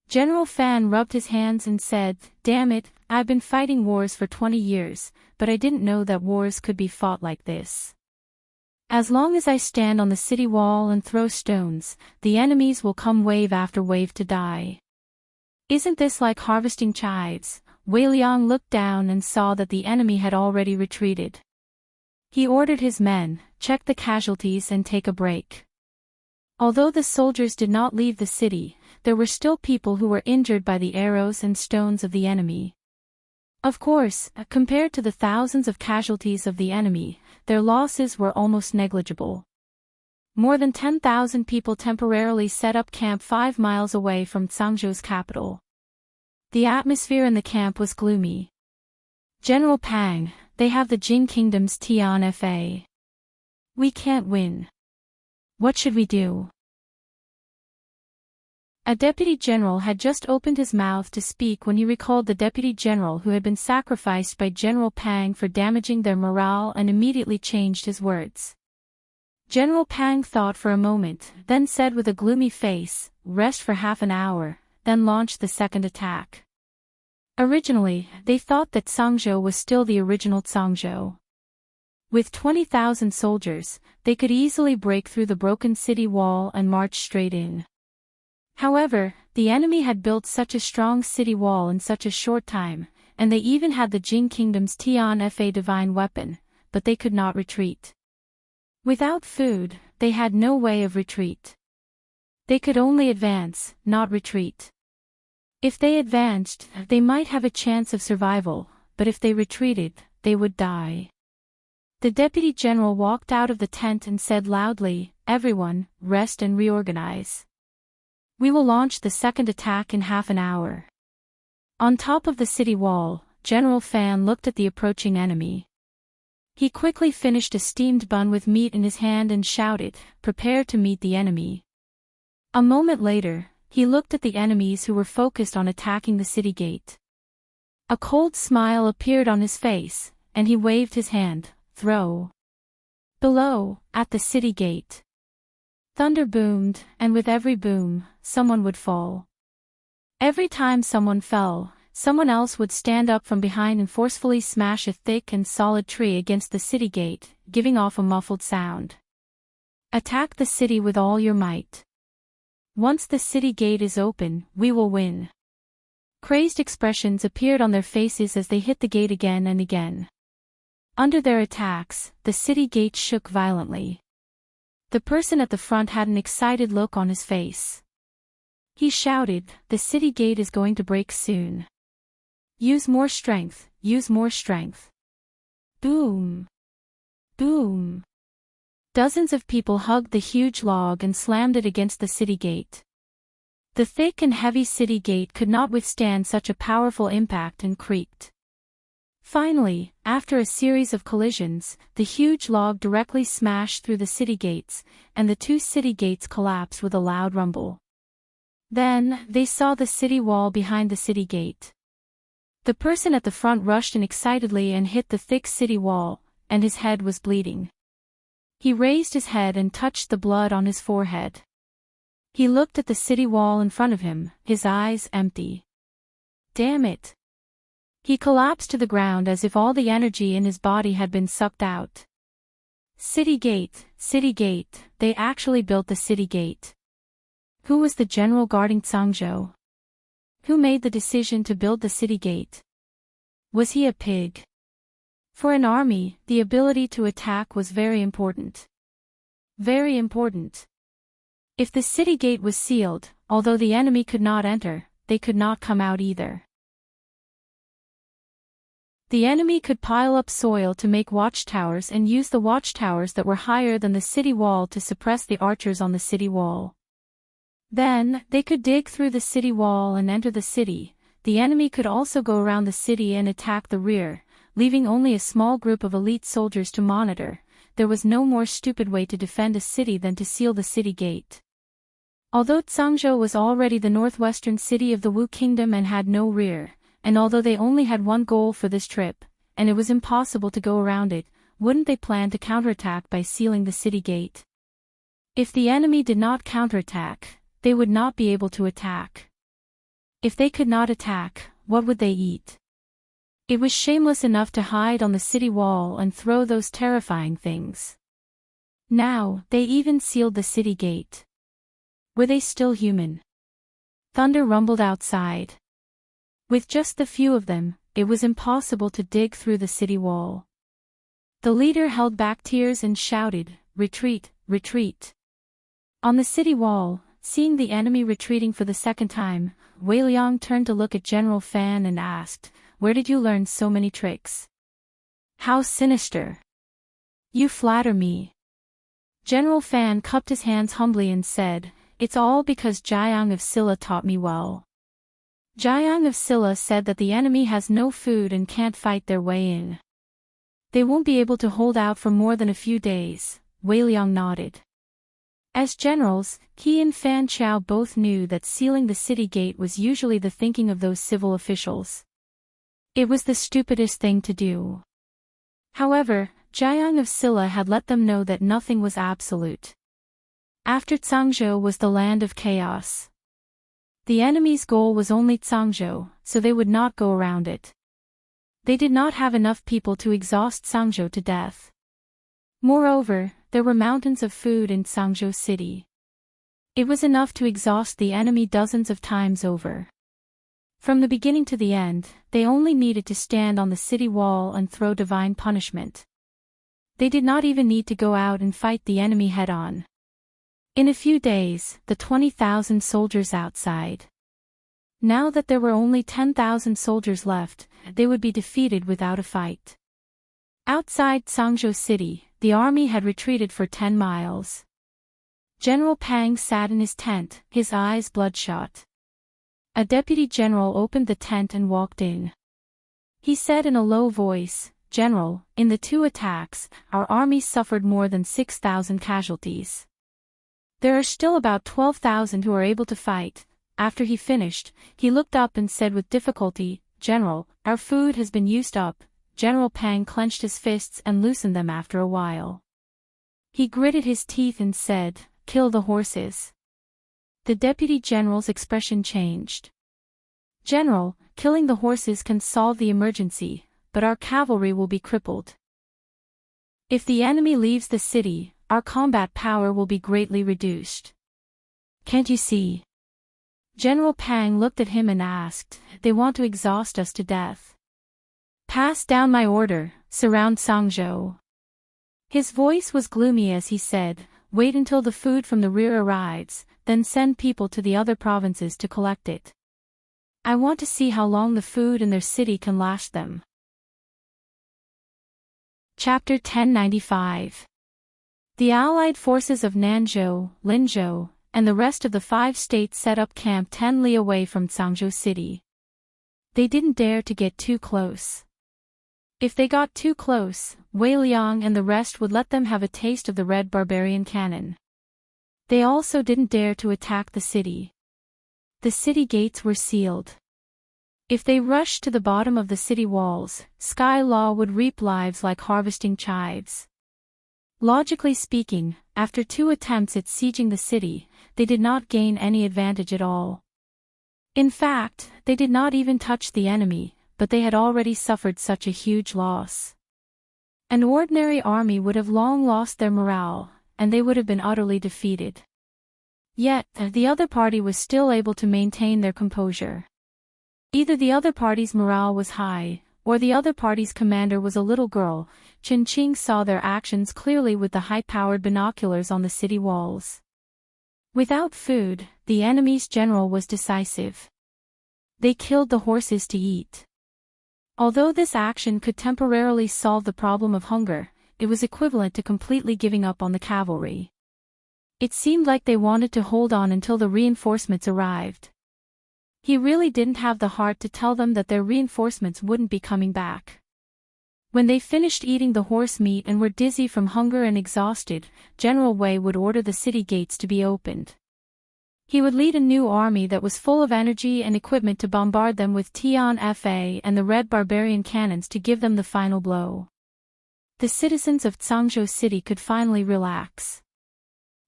General Fan rubbed his hands and said, "Damn it, I've been fighting wars for 20 years, but I didn't know that wars could be fought like this. As long as I stand on the city wall and throw stones, the enemies will come wave after wave to die. Isn't this like harvesting chives?" Wei Liang looked down and saw that the enemy had already retreated. He ordered his men, check the casualties and take a break. Although the soldiers did not leave the city, there were still people who were injured by the arrows and stones of the enemy. Of course, compared to the thousands of casualties of the enemy, their losses were almost negligible. More than 10,000 people temporarily set up camp 5 miles away from Zhangzhou's capital. The atmosphere in the camp was gloomy. "General Pang, they have the Jin Kingdom's Tian Fa. We can't win. What should we do?" A deputy general had just opened his mouth to speak when he recalled the deputy general who had been sacrificed by General Pang for damaging their morale and immediately changed his words. General Pang thought for a moment, then said with a gloomy face, "Rest for half an hour, then launch the second attack." Originally, they thought that Zhangzhou was still the original Zhangzhou. With 20,000 soldiers, they could easily break through the broken city wall and march straight in. However, the enemy had built such a strong city wall in such a short time, and they even had the Jin Kingdom's Tian Fa divine weapon, but they could not retreat. Without food, they had no way of retreat. They could only advance, not retreat. If they advanced, they might have a chance of survival, but if they retreated, they would die. The deputy general walked out of the tent and said loudly, "Everyone, rest and reorganize. We will launch the second attack in half an hour." On top of the city wall, General Fan looked at the approaching enemy. He quickly finished a steamed bun with meat in his hand and shouted, "Prepare to meet the enemy." A moment later, he looked at the enemies who were focused on attacking the city gate. A cold smile appeared on his face, and he waved his hand, "Throw." Below, at the city gate, thunder boomed, and with every boom, someone would fall. Every time someone fell, someone else would stand up from behind and forcefully smash a thick and solid tree against the city gate, giving off a muffled sound. Attack the city with all your might. Once the city gate is open, we will win. Crazed expressions appeared on their faces as they hit the gate again and again. Under their attacks, the city gate shook violently. The person at the front had an excited look on his face. He shouted, "The city gate is going to break soon. Use more strength, use more strength." Boom! Boom! Dozens of people hugged the huge log and slammed it against the city gate. The thick and heavy city gate could not withstand such a powerful impact and creaked. Finally, after a series of collisions, the huge log directly smashed through the city gates, and the 2 city gates collapsed with a loud rumble. Then, they saw the city wall behind the city gate. The person at the front rushed in excitedly and hit the thick city wall, and his head was bleeding. He raised his head and touched the blood on his forehead. He looked at the city wall in front of him, his eyes empty. Damn it! He collapsed to the ground as if all the energy in his body had been sucked out. City gate, they actually built the city gate. Who was the general guarding Tsangzhou? Who made the decision to build the city gate? Was he a pig? For an army, the ability to attack was very important. Very important. If the city gate was sealed, although the enemy could not enter, they could not come out either. The enemy could pile up soil to make watchtowers and use the watchtowers that were higher than the city wall to suppress the archers on the city wall. Then, they could dig through the city wall and enter the city. The enemy could also go around the city and attack the rear, leaving only a small group of elite soldiers to monitor. There was no more stupid way to defend a city than to seal the city gate. Although Tsangzhou was already the northwestern city of the Wu Kingdom and had no rear, and although they only had one goal for this trip, and it was impossible to go around it, wouldn't they plan to counterattack by sealing the city gate? If the enemy did not counterattack, they would not be able to attack. If they could not attack, what would they eat? It was shameless enough to hide on the city wall and throw those terrifying things. Now, they even sealed the city gate. Were they still human? Thunder rumbled outside. With just the few of them, it was impossible to dig through the city wall. The leader held back tears and shouted, "Retreat, retreat." On the city wall, seeing the enemy retreating for the second time, Wei Liang turned to look at General Fan and asked, "Where did you learn so many tricks? How sinister! You flatter me." General Fan cupped his hands humbly and said, "It's all because Jiang of Silla taught me well." Jiang of Silla said that the enemy has no food and can't fight their way in. They won't be able to hold out for more than a few days. Wei Liang nodded. As generals, he and Fan Chao both knew that sealing the city gate was usually the thinking of those civil officials. It was the stupidest thing to do. However, Jiang of Silla had let them know that nothing was absolute. After Tsangzhou was the land of chaos. The enemy's goal was only Tsangzhou, so they would not go around it. They did not have enough people to exhaust Tsangzhou to death. Moreover, there were mountains of food in Tsangzhou city. It was enough to exhaust the enemy dozens of times over. From the beginning to the end, they only needed to stand on the city wall and throw divine punishment. They did not even need to go out and fight the enemy head-on. In a few days, the 20,000 soldiers outside. Now that there were only 10,000 soldiers left, they would be defeated without a fight. Outside Tsangzhou city, the army had retreated for 10 miles. General Pang sat in his tent, his eyes bloodshot. A deputy general opened the tent and walked in. He said in a low voice, "General, in the 2 attacks, our army suffered more than 6,000 casualties. There are still about 12,000 who are able to fight." After he finished, he looked up and said with difficulty, "General, our food has been used up." General Pang clenched his fists and loosened them after a while. He gritted his teeth and said, "Kill the horses." The deputy general's expression changed. "General, killing the horses can solve the emergency, but our cavalry will be crippled. If the enemy leaves the city, our combat power will be greatly reduced. Can't you see?" General Pang looked at him and asked, "They want to exhaust us to death. Pass down my order, surround Tsangzhou." His voice was gloomy as he said, "Wait until the food from the rear arrives, then send people to the other provinces to collect it. I want to see how long the food in their city can last them." Chapter 1095. The allied forces of Nanzhou, Linzhou, and the rest of the 5 states set up camp 10 li away from Tsangzhou city. They didn't dare to get too close. If they got too close, Wei Liang and the rest would let them have a taste of the red barbarian cannon. They also didn't dare to attack the city. The city gates were sealed. If they rushed to the bottom of the city walls, Sky Law would reap lives like harvesting chives. Logically speaking, after 2 attempts at sieging the city, they did not gain any advantage at all. In fact, they did not even touch the enemy, but they had already suffered such a huge loss. An ordinary army would have long lost their morale, and they would have been utterly defeated. Yet, the other party was still able to maintain their composure. Either the other party's morale was high, or the other party's commander was a little girl. Chen Qing saw their actions clearly with the high-powered binoculars on the city walls. Without food, the enemy's general was decisive. They killed the horses to eat. Although this action could temporarily solve the problem of hunger, it was equivalent to completely giving up on the cavalry. It seemed like they wanted to hold on until the reinforcements arrived. He really didn't have the heart to tell them that their reinforcements wouldn't be coming back. When they finished eating the horse meat and were dizzy from hunger and exhausted, General Wei would order the city gates to be opened. He would lead a new army that was full of energy and equipment to bombard them with Tian Fa and the Red Barbarian cannons to give them the final blow. The citizens of Zhangzhou City could finally relax.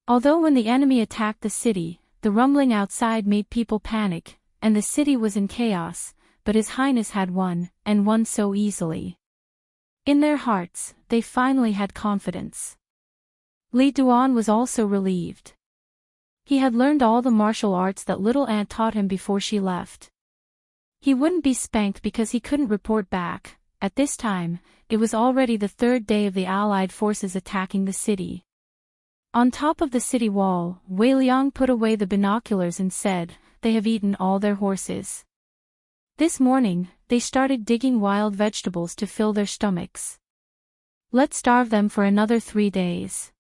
Although when the enemy attacked the city, the rumbling outside made people panic, and the city was in chaos, but His Highness had won, and won so easily. In their hearts, they finally had confidence. Li Duan was also relieved. He had learned all the martial arts that little aunt taught him before she left. He wouldn't be spanked because he couldn't report back. At this time, it was already the 3rd day of the Allied forces attacking the city. On top of the city wall, Wei Liang put away the binoculars and said, "They have eaten all their horses. This morning, they started digging wild vegetables to fill their stomachs. Let's starve them for another 3 days.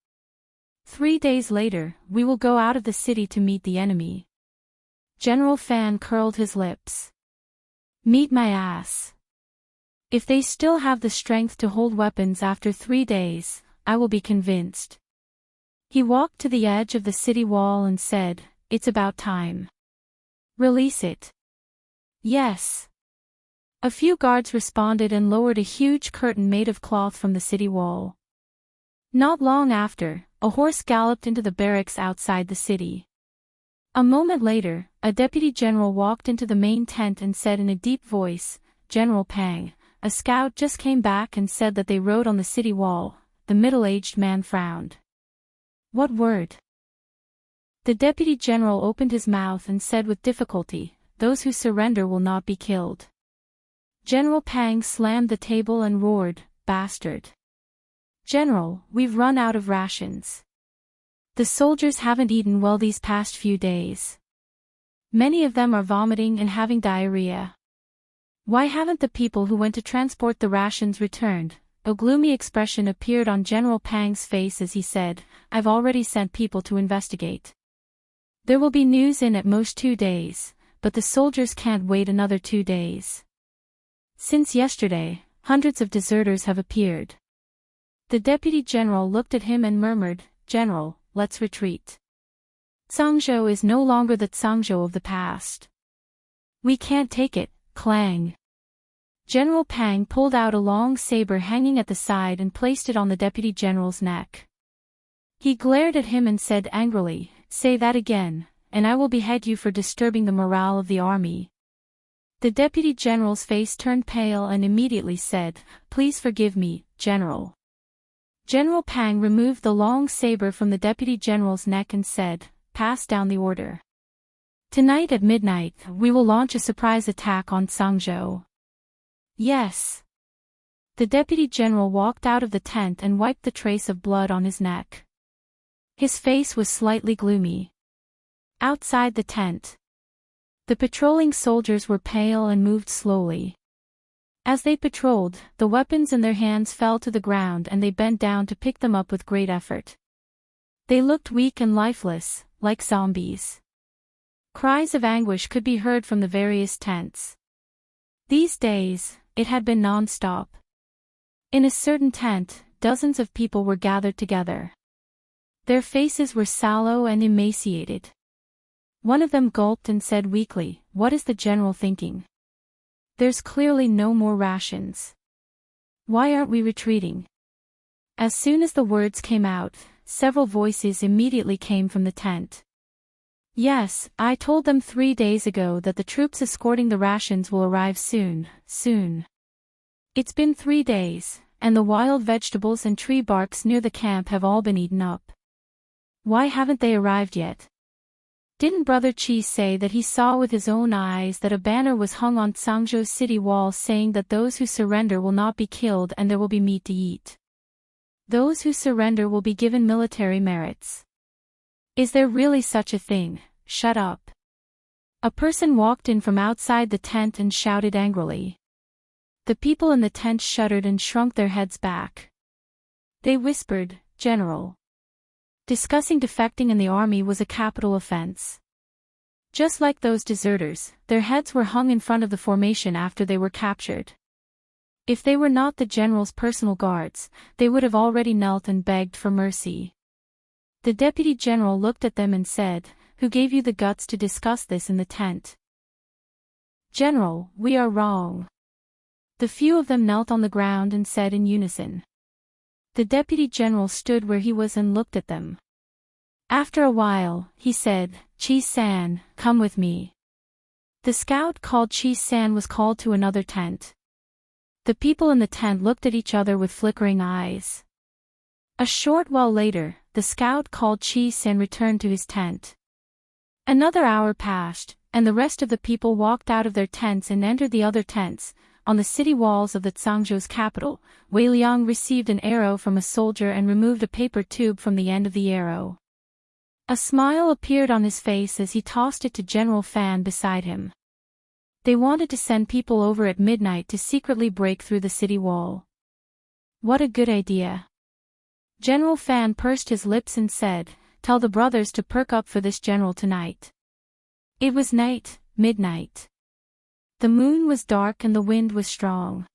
3 days later, we will go out of the city to meet the enemy." General Fan curled his lips. "Meet my ass. If they still have the strength to hold weapons after 3 days, I will be convinced." He walked to the edge of the city wall and said, "It's about time. Release it." "Yes." A few guards responded and lowered a huge curtain made of cloth from the city wall. Not long after, a horse galloped into the barracks outside the city. A moment later, a deputy general walked into the main tent and said in a deep voice, "General Pang, a scout just came back and said that they rode on the city wall." The middle-aged man frowned. "What word?" The deputy general opened his mouth and said with difficulty, "Those who surrender will not be killed." General Pang slammed the table and roared, "Bastard! General, we've run out of rations. The soldiers haven't eaten well these past few days. Many of them are vomiting and having diarrhea. Why haven't the people who went to transport the rations returned?" A gloomy expression appeared on General Pang's face as he said, "I've already sent people to investigate. There will be news in at most 2 days, but the soldiers can't wait another 2 days. Since yesterday, hundreds of deserters have appeared." The deputy general looked at him and murmured, "General, let's retreat. Zhangzhou is no longer the Zhangzhou of the past. We can't take it." Clang. General Pang pulled out a long saber hanging at the side and placed it on the deputy general's neck. He glared at him and said angrily, "Say that again, and I will behead you for disturbing the morale of the army." The deputy general's face turned pale and immediately said, "Please forgive me, General." General Pang removed the long saber from the deputy general's neck and said, "Pass down the order. Tonight at midnight, we will launch a surprise attack on Zhangzhou." "Yes." The deputy general walked out of the tent and wiped the trace of blood on his neck. His face was slightly gloomy. Outside the tent, the patrolling soldiers were pale and moved slowly. As they patrolled, the weapons in their hands fell to the ground and they bent down to pick them up with great effort. They looked weak and lifeless, like zombies. Cries of anguish could be heard from the various tents. These days, it had been non-stop. In a certain tent, dozens of people were gathered together. Their faces were sallow and emaciated. One of them gulped and said weakly, "What is the general thinking? There's clearly no more rations. Why aren't we retreating?" As soon as the words came out, several voices immediately came from the tent. Yes, I told them 3 days ago that the troops escorting the rations will arrive soon, soon. It's been 3 days, and the wild vegetables and tree barks near the camp have all been eaten up. Why haven't they arrived yet? Didn't Brother Chi say that he saw with his own eyes that a banner was hung on Tsangzhou's city wall saying that those who surrender will not be killed and there will be meat to eat? Those who surrender will be given military merits. Is there really such a thing? Shut up. A person walked in from outside the tent and shouted angrily. The people in the tent shuddered and shrunk their heads back. They whispered, "General." Discussing defecting in the army was a capital offense. Just like those deserters, their heads were hung in front of the formation after they were captured. If they were not the general's personal guards, they would have already knelt and begged for mercy. The deputy general looked at them and said, "Who gave you the guts to discuss this in the tent?" "General, we are wrong." The few of them knelt on the ground and said in unison. The deputy general stood where he was and looked at them. After a while, he said, "Chi-san, come with me." The scout called Chi-san was called to another tent. The people in the tent looked at each other with flickering eyes. A short while later, the scout called Chi-san returned to his tent. Another hour passed, and the rest of the people walked out of their tents and entered the other tents. On the city walls of the Tsangzhou's capital, Wei Liang received an arrow from a soldier and removed a paper tube from the end of the arrow. A smile appeared on his face as he tossed it to General Fan beside him. They wanted to send people over at midnight to secretly break through the city wall. What a good idea. General Fan pursed his lips and said, "Tell the brothers to perk up for this general tonight." It was night, midnight. The moon was dark and the wind was strong.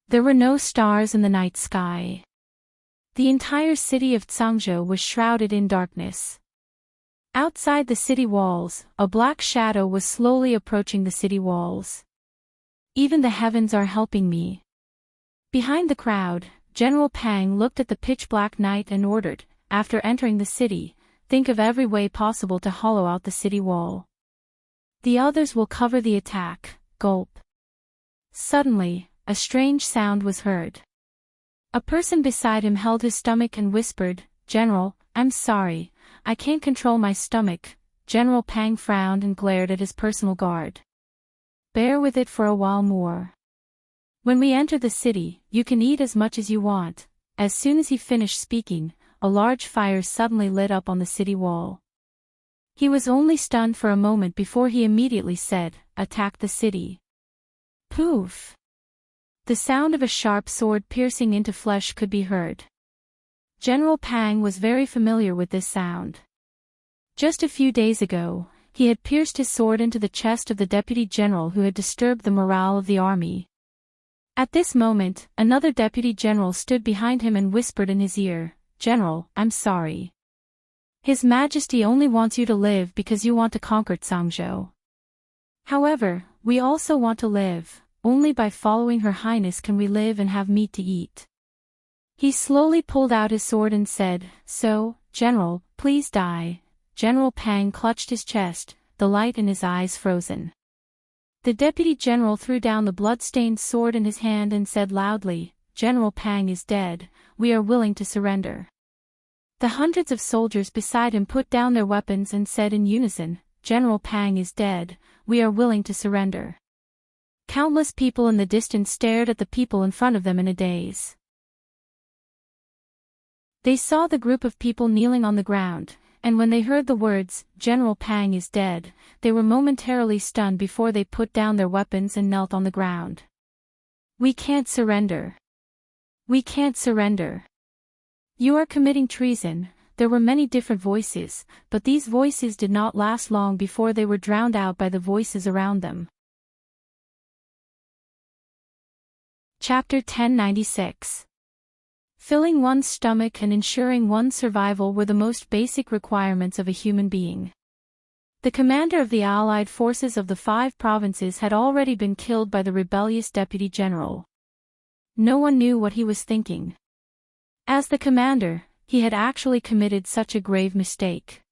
There were no stars in the night sky. The entire city of Tsangzhou was shrouded in darkness. Outside the city walls, a black shadow was slowly approaching the city walls. Even the heavens are helping me. Behind the crowd, General Pang looked at the pitch-black night and ordered, after entering the city, think of every way possible to hollow out the city wall. The others will cover the attack. Gulp. Suddenly, a strange sound was heard. A person beside him held his stomach and whispered, "General, I'm sorry, I can't control my stomach." General Pang frowned and glared at his personal guard. "Bear with it for a while more. When we enter the city, you can eat as much as you want." As soon as he finished speaking, a large fire suddenly lit up on the city wall. He was only stunned for a moment before he immediately said, "Attack the city." Poof! The sound of a sharp sword piercing into flesh could be heard. General Pang was very familiar with this sound. Just a few days ago, he had pierced his sword into the chest of the deputy general who had disturbed the morale of the army. At this moment, another deputy general stood behind him and whispered in his ear, "General, I'm sorry. His Majesty only wants you to live because you want to conquer Tsangzhou. However, we also want to live. Only by following Her Highness can we live and have meat to eat." He slowly pulled out his sword and said, "So, General, please die." General Pang clutched his chest, the light in his eyes frozen. The deputy general threw down the blood-stained sword in his hand and said loudly, "General Pang is dead, we are willing to surrender." The hundreds of soldiers beside him put down their weapons and said in unison, "General Pang is dead, we are willing to surrender." Countless people in the distance stared at the people in front of them in a daze. They saw the group of people kneeling on the ground, and when they heard the words, "General Pang is dead," they were momentarily stunned before they put down their weapons and knelt on the ground. "We can't surrender. We can't surrender. You are committing treason." There were many different voices, but these voices did not last long before they were drowned out by the voices around them. Chapter 1096. Filling one's stomach and ensuring one's survival were the most basic requirements of a human being. The commander of the Allied forces of the 5 provinces had already been killed by the rebellious deputy general. No one knew what he was thinking. As the commander, he had actually committed such a grave mistake.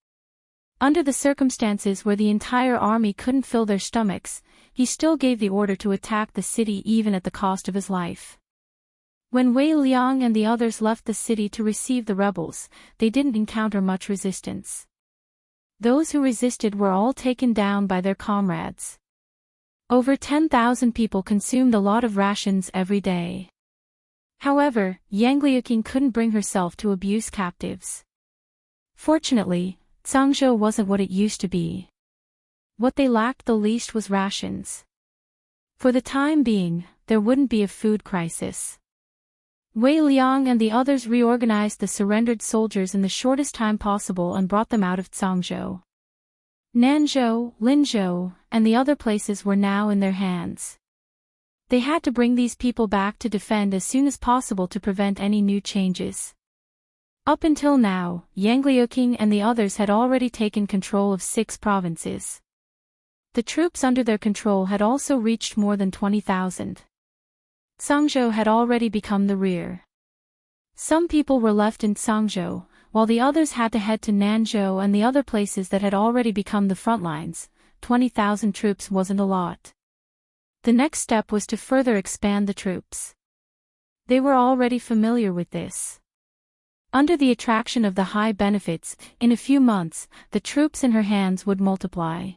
Under the circumstances where the entire army couldn't fill their stomachs, he still gave the order to attack the city even at the cost of his life. When Wei Liang and the others left the city to receive the rebels, they didn't encounter much resistance. Those who resisted were all taken down by their comrades. Over 10,000 people consumed a lot of rations every day. However, Yang Liuqing couldn't bring herself to abuse captives. Fortunately, Zhangzhou wasn't what it used to be. What they lacked the least was rations. For the time being, there wouldn't be a food crisis. Wei Liang and the others reorganized the surrendered soldiers in the shortest time possible and brought them out of Zhangzhou. Nanzhou, Linzhou, and the other places were now in their hands. They had to bring these people back to defend as soon as possible to prevent any new changes. Up until now, Yang Liuqing and the others had already taken control of 6 provinces. The troops under their control had also reached more than 20,000. Zhangzhou had already become the rear. Some people were left in Zhangzhou, while the others had to head to Nanzhou and the other places that had already become the front lines. 20,000 troops wasn't a lot. The next step was to further expand the troops. They were already familiar with this. Under the attraction of the high benefits, in a few months, the troops in her hands would multiply.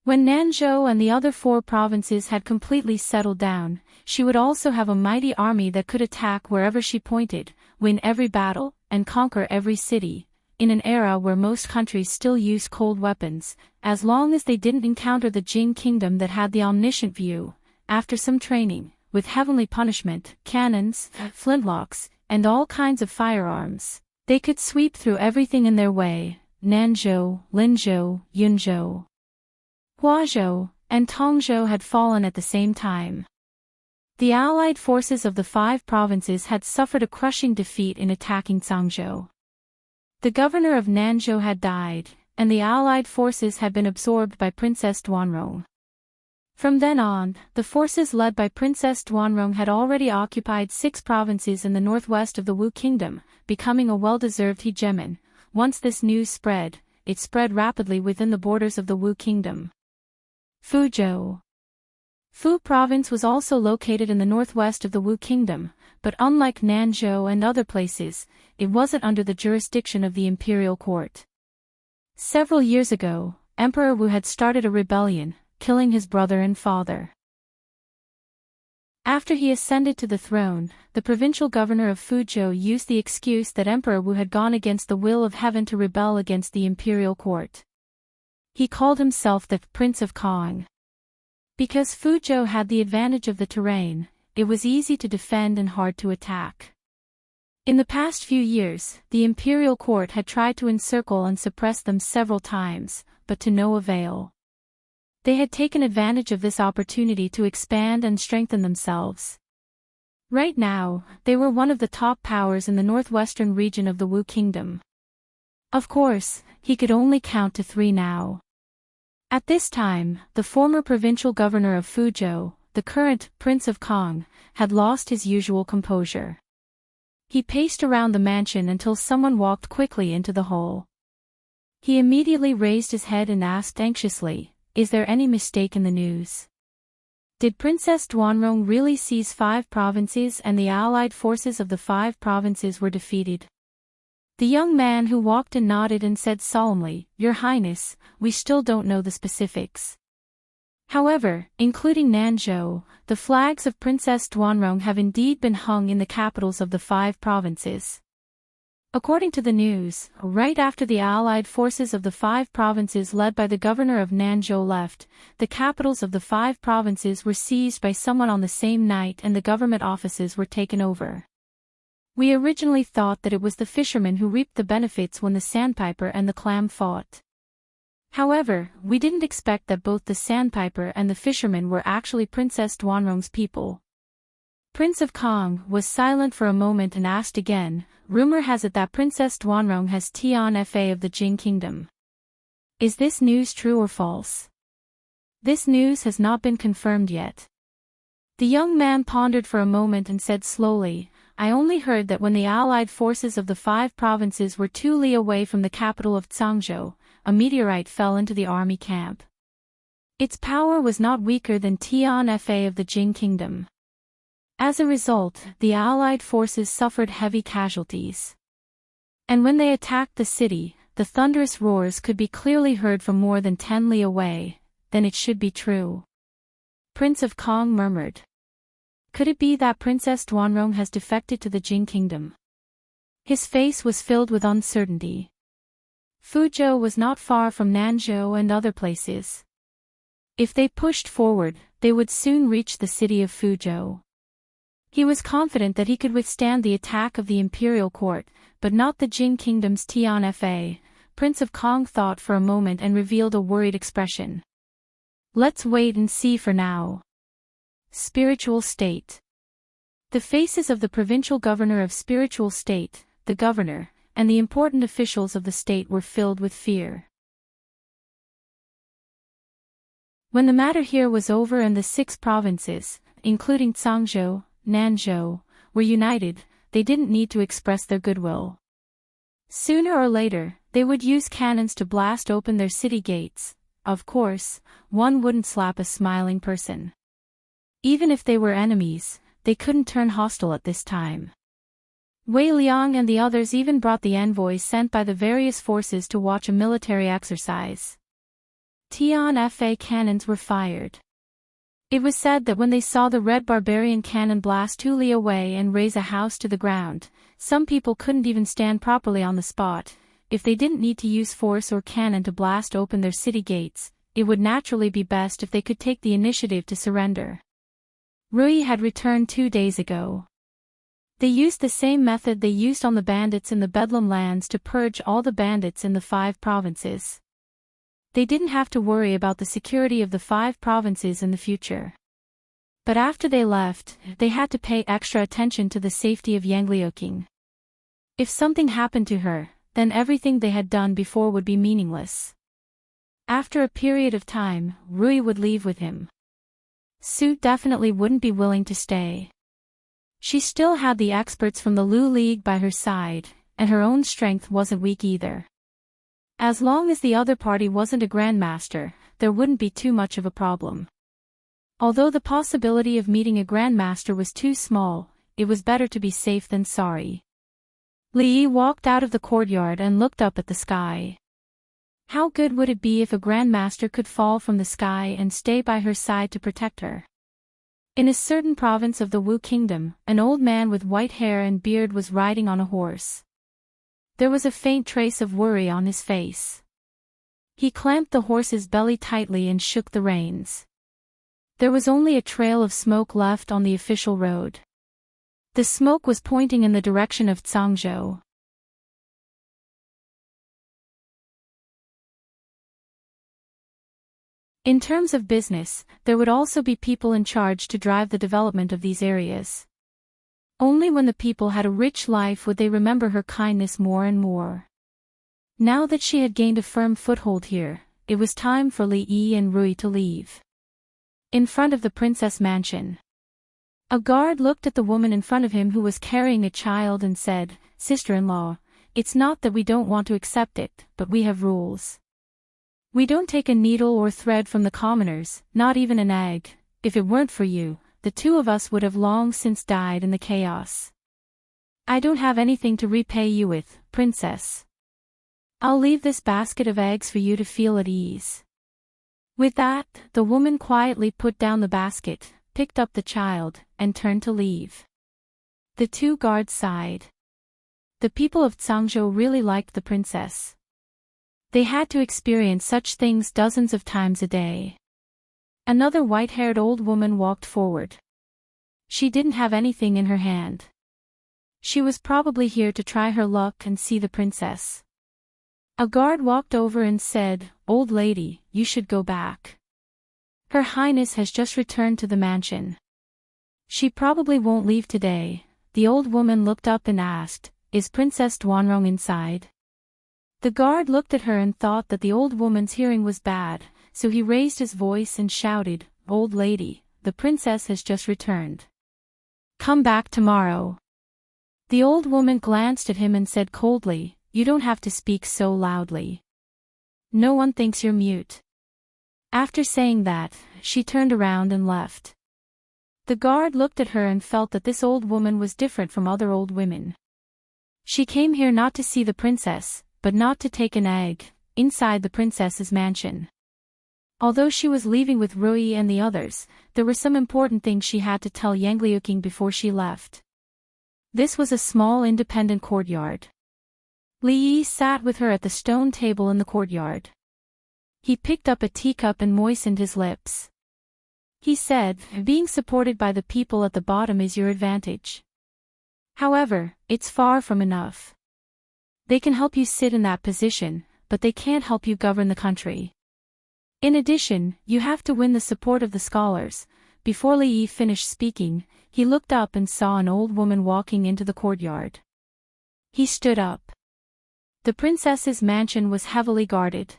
When Nanzhou and the other 4 provinces had completely settled down, she would also have a mighty army that could attack wherever she pointed, win every battle, and conquer every city, in an era where most countries still used cold weapons, as long as they didn't encounter the Jing kingdom that had the omniscient view. After some training, with heavenly punishment, cannons, flintlocks, and all kinds of firearms, they could sweep through everything in their way. Nanzhou, Linzhou, Yunzhou, Huazhou, and Tongzhou had fallen at the same time. The allied forces of the 5 provinces had suffered a crushing defeat in attacking Zhangzhou. The governor of Nanzhou had died, and the allied forces had been absorbed by Princess Duanrong. From then on, the forces led by Princess Duanrong had already occupied 6 provinces in the northwest of the Wu Kingdom, becoming a well-deserved hegemon. Once this news spread, it spread rapidly within the borders of the Wu Kingdom. Fuzhou. Fu province was also located in the northwest of the Wu Kingdom, but unlike Nanzhou and other places, it wasn't under the jurisdiction of the imperial court. Several years ago, Emperor Wu had started a rebellion, killing his brother and father. After he ascended to the throne, the provincial governor of Fuzhou used the excuse that Emperor Wu had gone against the will of heaven to rebel against the imperial court. He called himself the Prince of Kong. Because Fuzhou had the advantage of the terrain, it was easy to defend and hard to attack. In the past few years, the imperial court had tried to encircle and suppress them several times, but to no avail. They had taken advantage of this opportunity to expand and strengthen themselves. Right now, they were one of the top powers in the northwestern region of the Wu Kingdom. Of course, he could only count to 3 now. At this time, the former provincial governor of Fuzhou, the current Prince of Kong, had lost his usual composure. He paced around the mansion until someone walked quickly into the hall. He immediately raised his head and asked anxiously, "Is there any mistake in the news? Did Princess Duanrong really seize 5 provinces and the allied forces of the 5 provinces were defeated?" The young man who walked in nodded and said solemnly, "Your Highness, we still don't know the specifics. However, including Nanzhou, the flags of Princess Duanrong have indeed been hung in the capitals of the 5 provinces." According to the news, right after the allied forces of the 5 provinces led by the governor of Nanzhou left, the capitals of the 5 provinces were seized by someone on the same night and the government offices were taken over. We originally thought that it was the fishermen who reaped the benefits when the sandpiper and the clam fought. However, we didn't expect that both the sandpiper and the fishermen were actually Princess Duanrong's people. Prince of Kong was silent for a moment and asked again, "Rumor has it that Princess Duanrong has Tian Fa of the Jing Kingdom. Is this news true or false?" "This news has not been confirmed yet." The young man pondered for a moment and said slowly, I only heard that when the allied forces of the 5 provinces were 2 li away from the capital of Zhangzhou, a meteorite fell into the army camp. Its power was not weaker than Tianfa of the Jing kingdom. As a result, the allied forces suffered heavy casualties. And when they attacked the city, the thunderous roars could be clearly heard from more than 10 li away. Then it should be true. Prince of Kong murmured. Could it be that Princess Duanrong has defected to the Jing kingdom? His face was filled with uncertainty. Fuzhou was not far from Nanzhou and other places. If they pushed forward, they would soon reach the city of Fuzhou. He was confident that he could withstand the attack of the imperial court, but not the Jing kingdom's Tianfa. Prince of Kong thought for a moment and revealed a worried expression. Let's wait and see for now. Spiritual state. The faces of the provincial governor of spiritual state, the governor, and the important officials of the state were filled with fear. When the matter here was over and the 6 provinces, including Zhangzhou, Nanzhou, were united, they didn't need to express their goodwill. Sooner or later, they would use cannons to blast open their city gates. Of course, one wouldn't slap a smiling person. Even if they were enemies, they couldn't turn hostile at this time. Wei Liang and the others even brought the envoys sent by the various forces to watch a military exercise. Tianfa cannons were fired. It was said that when they saw the red barbarian cannon blast 2 li away and raze a house to the ground, some people couldn't even stand properly on the spot. If they didn't need to use force or cannon to blast open their city gates, it would naturally be best if they could take the initiative to surrender. Rui had returned 2 days ago. They used the same method they used on the bandits in the Bedlam lands to purge all the bandits in the 5 provinces. They didn't have to worry about the security of the 5 provinces in the future. But after they left, they had to pay extra attention to the safety of Yangliuking. If something happened to her, then everything they had done before would be meaningless. After a period of time, Rui would leave with him. Su definitely wouldn't be willing to stay. She still had the experts from the Lu League by her side, and her own strength wasn't weak either. As long as the other party wasn't a grandmaster, there wouldn't be too much of a problem. Although the possibility of meeting a grandmaster was too small, it was better to be safe than sorry. Li Yi walked out of the courtyard and looked up at the sky. How good would it be if a grandmaster could fall from the sky and stay by her side to protect her? In a certain province of the Wu kingdom, an old man with white hair and beard was riding on a horse. There was a faint trace of worry on his face. He clamped the horse's belly tightly and shook the reins. There was only a trail of smoke left on the official road. The smoke was pointing in the direction of Zhangzhou. In terms of business, there would also be people in charge to drive the development of these areas. Only when the people had a rich life would they remember her kindness more and more. Now that she had gained a firm foothold here, it was time for Li Yi and Rui to leave. In front of the princess mansion, a guard looked at the woman in front of him who was carrying a child and said, "Sister-in-law, it's not that we don't want to accept it, but we have rules. We don't take a needle or thread from the commoners, not even an egg. If it weren't for you, the 2 of us would have long since died in the chaos. I don't have anything to repay you with, princess. I'll leave this basket of eggs for you to feel at ease." With that, the woman quietly put down the basket, picked up the child, and turned to leave. The 2 guards sighed. The people of Zhangzhou really liked the princess. They had to experience such things dozens of times a day. Another white-haired old woman walked forward. She didn't have anything in her hand. She was probably here to try her luck and see the princess. A guard walked over and said, "Old lady, you should go back. Her Highness has just returned to the mansion. She probably won't leave today." The old woman looked up and asked, "Is Princess Duanrong inside?" The guard looked at her and thought that the old woman's hearing was bad, so he raised his voice and shouted, "Old lady, the princess has just returned. Come back tomorrow." The old woman glanced at him and said coldly, "You don't have to speak so loudly. No one thinks you're mute." After saying that, she turned around and left. The guard looked at her and felt that this old woman was different from other old women. She came here not to see the princess, but not to take an egg inside the princess's mansion. Although she was leaving with Rui and the others, there were some important things she had to tell Yang Liuqing before she left. This was a small independent courtyard. Li Yi sat with her at the stone table in the courtyard. He picked up a teacup and moistened his lips. He said, "Being supported by the people at the bottom is your advantage. However, it's far from enough. They can help you sit in that position, but they can't help you govern the country. In addition, you have to win the support of the scholars." Before Li Yi finished speaking, he looked up and saw an old woman walking into the courtyard. He stood up. The princess's mansion was heavily guarded.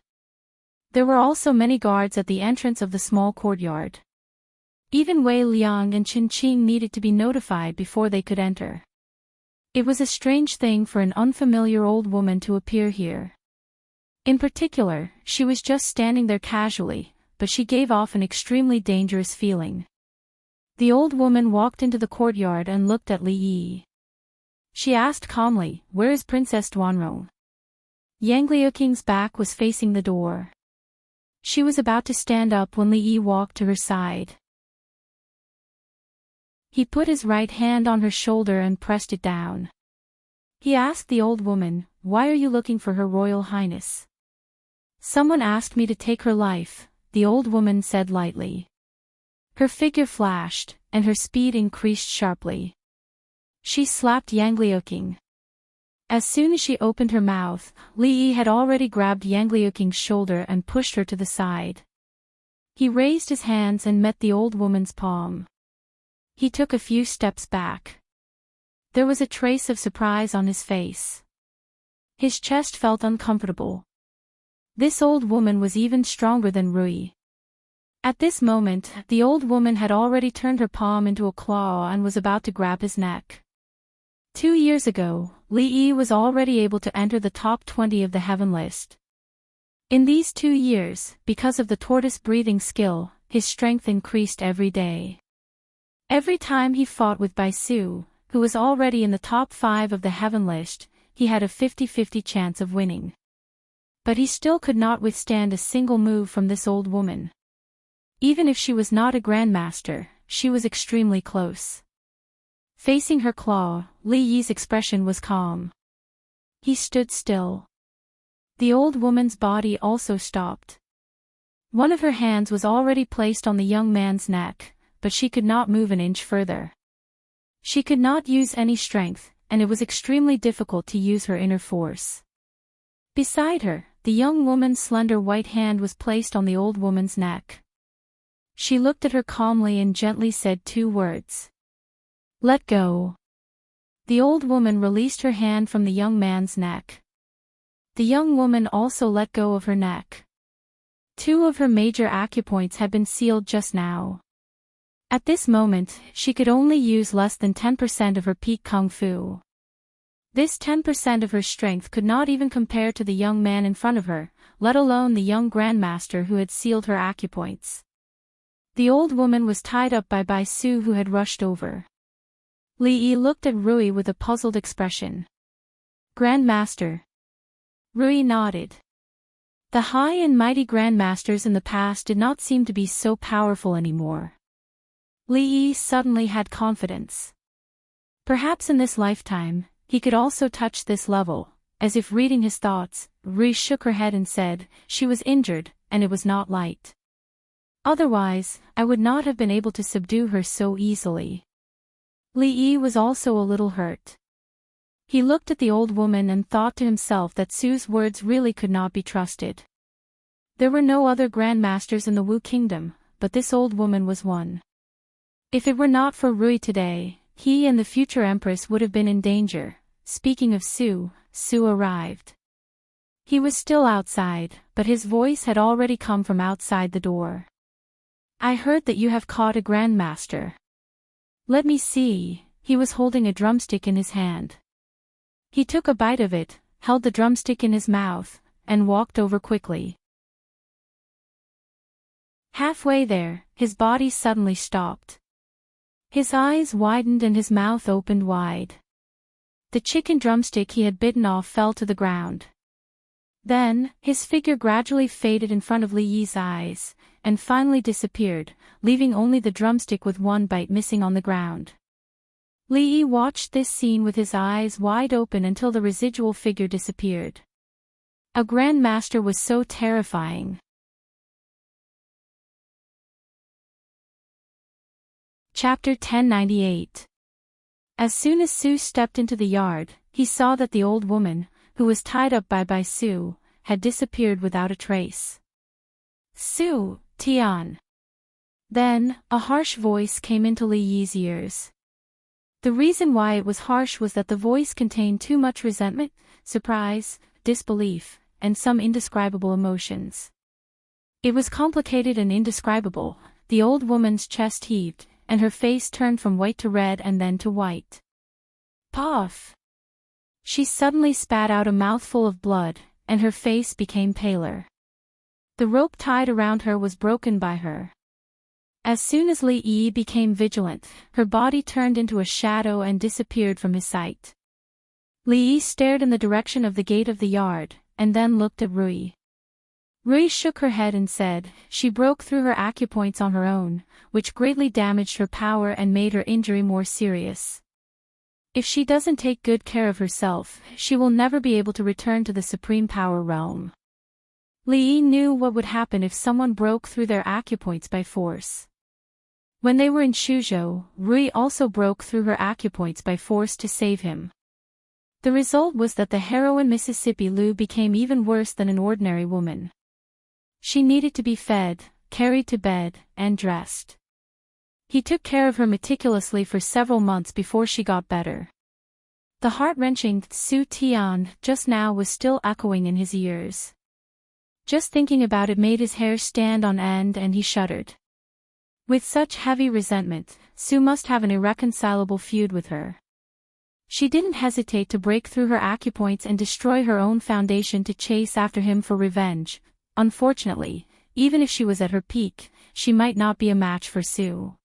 There were also many guards at the entrance of the small courtyard. Even Wei Liang and Qin Qing needed to be notified before they could enter. It was a strange thing for an unfamiliar old woman to appear here. In particular, she was just standing there casually, but she gave off an extremely dangerous feeling. The old woman walked into the courtyard and looked at Li Yi. She asked calmly, "Where is Princess Duanrong?" Yang Liuqing's back was facing the door. She was about to stand up when Li Yi walked to her side. He put his right hand on her shoulder and pressed it down. He asked the old woman, "Why are you looking for Her Royal Highness?" "Someone asked me to take her life," the old woman said lightly. Her figure flashed, and her speed increased sharply. She slapped Yang Liuqing. As soon as she opened her mouth, Li Yi had already grabbed Yang Liuqing's shoulder and pushed her to the side. He raised his hands and met the old woman's palm. He took a few steps back. There was a trace of surprise on his face. His chest felt uncomfortable. This old woman was even stronger than Rui. At this moment, the old woman had already turned her palm into a claw and was about to grab his neck. 2 years ago, Li Yi was already able to enter the top 20 of the heaven list. In these 2 years, because of the tortoise breathing skill, his strength increased every day. Every time he fought with Bai Su, who was already in the top 5 of the heaven list, he had a 50-50 chance of winning. But he still could not withstand a single move from this old woman. Even if she was not a grandmaster, she was extremely close. Facing her claw, Li Yi's expression was calm. He stood still. The old woman's body also stopped. One of her hands was already placed on the young man's neck, but she could not move an inch further. She could not use any strength, and it was extremely difficult to use her inner force. Beside her, the young woman's slender white hand was placed on the old woman's neck. She looked at her calmly and gently said 2 words. "Let go." The old woman released her hand from the young man's neck. The young woman also let go of her neck. 2 of her major acupoints had been sealed just now. At this moment, she could only use less than 10% of her peak kung fu. This 10% of her strength could not even compare to the young man in front of her, let alone the young grandmaster who had sealed her acupoints. The old woman was tied up by Bai Su, who had rushed over. Li Yi looked at Rui with a puzzled expression. "Grandmaster." Rui nodded. The high and mighty grandmasters in the past did not seem to be so powerful anymore. Li Yi suddenly had confidence. Perhaps in this lifetime, he could also touch this level. As if reading his thoughts, Rui shook her head and said, "She was injured, and it was not light. Otherwise, I would not have been able to subdue her so easily." Li Yi was also a little hurt. He looked at the old woman and thought to himself that Su's words really could not be trusted. There were no other grandmasters in the Wu Kingdom, but this old woman was one. If it were not for Rui today, he and the future empress would have been in danger. Speaking of Su arrived. He was still outside, but his voice had already come from outside the door. "I heard that you have caught a grandmaster." "Let me see." He was holding a drumstick in his hand. He took a bite of it, held the drumstick in his mouth, and walked over quickly. Halfway there, his body suddenly stopped. His eyes widened and his mouth opened wide. The chicken drumstick he had bitten off fell to the ground. Then, his figure gradually faded in front of Li Yi's eyes, and finally disappeared, leaving only the drumstick with one bite missing on the ground. Li Yi watched this scene with his eyes wide open until the residual figure disappeared. A Grand Master was so terrifying. Chapter 1098. As soon as Su stepped into the yard, he saw that the old woman, who was tied up by Su, had disappeared without a trace. Su, Tian. Then, a harsh voice came into Li Yi's ears. The reason why it was harsh was that the voice contained too much resentment, surprise, disbelief, and some indescribable emotions. It was complicated and indescribable. The old woman's chest heaved, and her face turned from white to red and then to white. Puff! She suddenly spat out a mouthful of blood, and her face became paler. The rope tied around her was broken by her. As soon as Li Yi became vigilant, her body turned into a shadow and disappeared from his sight. Li Yi stared in the direction of the gate of the yard, and then looked at Rui. Rui shook her head and said, she broke through her acupoints on her own, which greatly damaged her power and made her injury more serious. If she doesn't take good care of herself, she will never be able to return to the Supreme Power realm. Li Yi knew what would happen if someone broke through their acupoints by force. When they were in Shuzhou, Rui also broke through her acupoints by force to save him. The result was that the heroine Mississippi Lu became even worse than an ordinary woman. She needed to be fed, carried to bed, and dressed. He took care of her meticulously for several months before she got better. The heart-wrenching Su Tian just now was still echoing in his ears. Just thinking about it made his hair stand on end and he shuddered. With such heavy resentment, Su must have an irreconcilable feud with her. She didn't hesitate to break through her acupoints and destroy her own foundation to chase after him for revenge. Unfortunately, even if she was at her peak, she might not be a match for Su.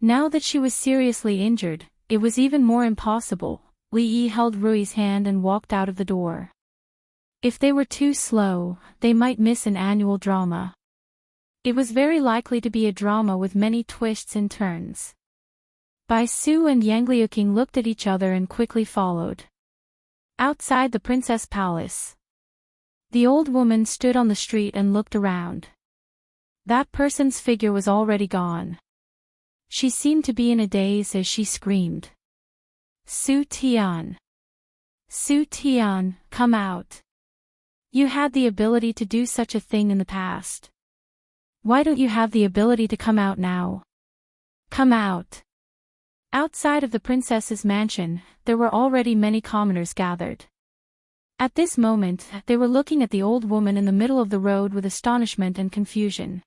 Now that she was seriously injured, it was even more impossible. Li Yi held Rui's hand and walked out of the door. If they were too slow, they might miss an annual drama. It was very likely to be a drama with many twists and turns. Bai Su and Yang Liuqing looked at each other and quickly followed. Outside the princess palace, the old woman stood on the street and looked around. That person's figure was already gone. She seemed to be in a daze as she screamed. Su Tian! Su Tian, come out! You had the ability to do such a thing in the past. Why don't you have the ability to come out now? Come out! Outside of the princess's mansion, there were already many commoners gathered. At this moment, they were looking at the old woman in the middle of the road with astonishment and confusion.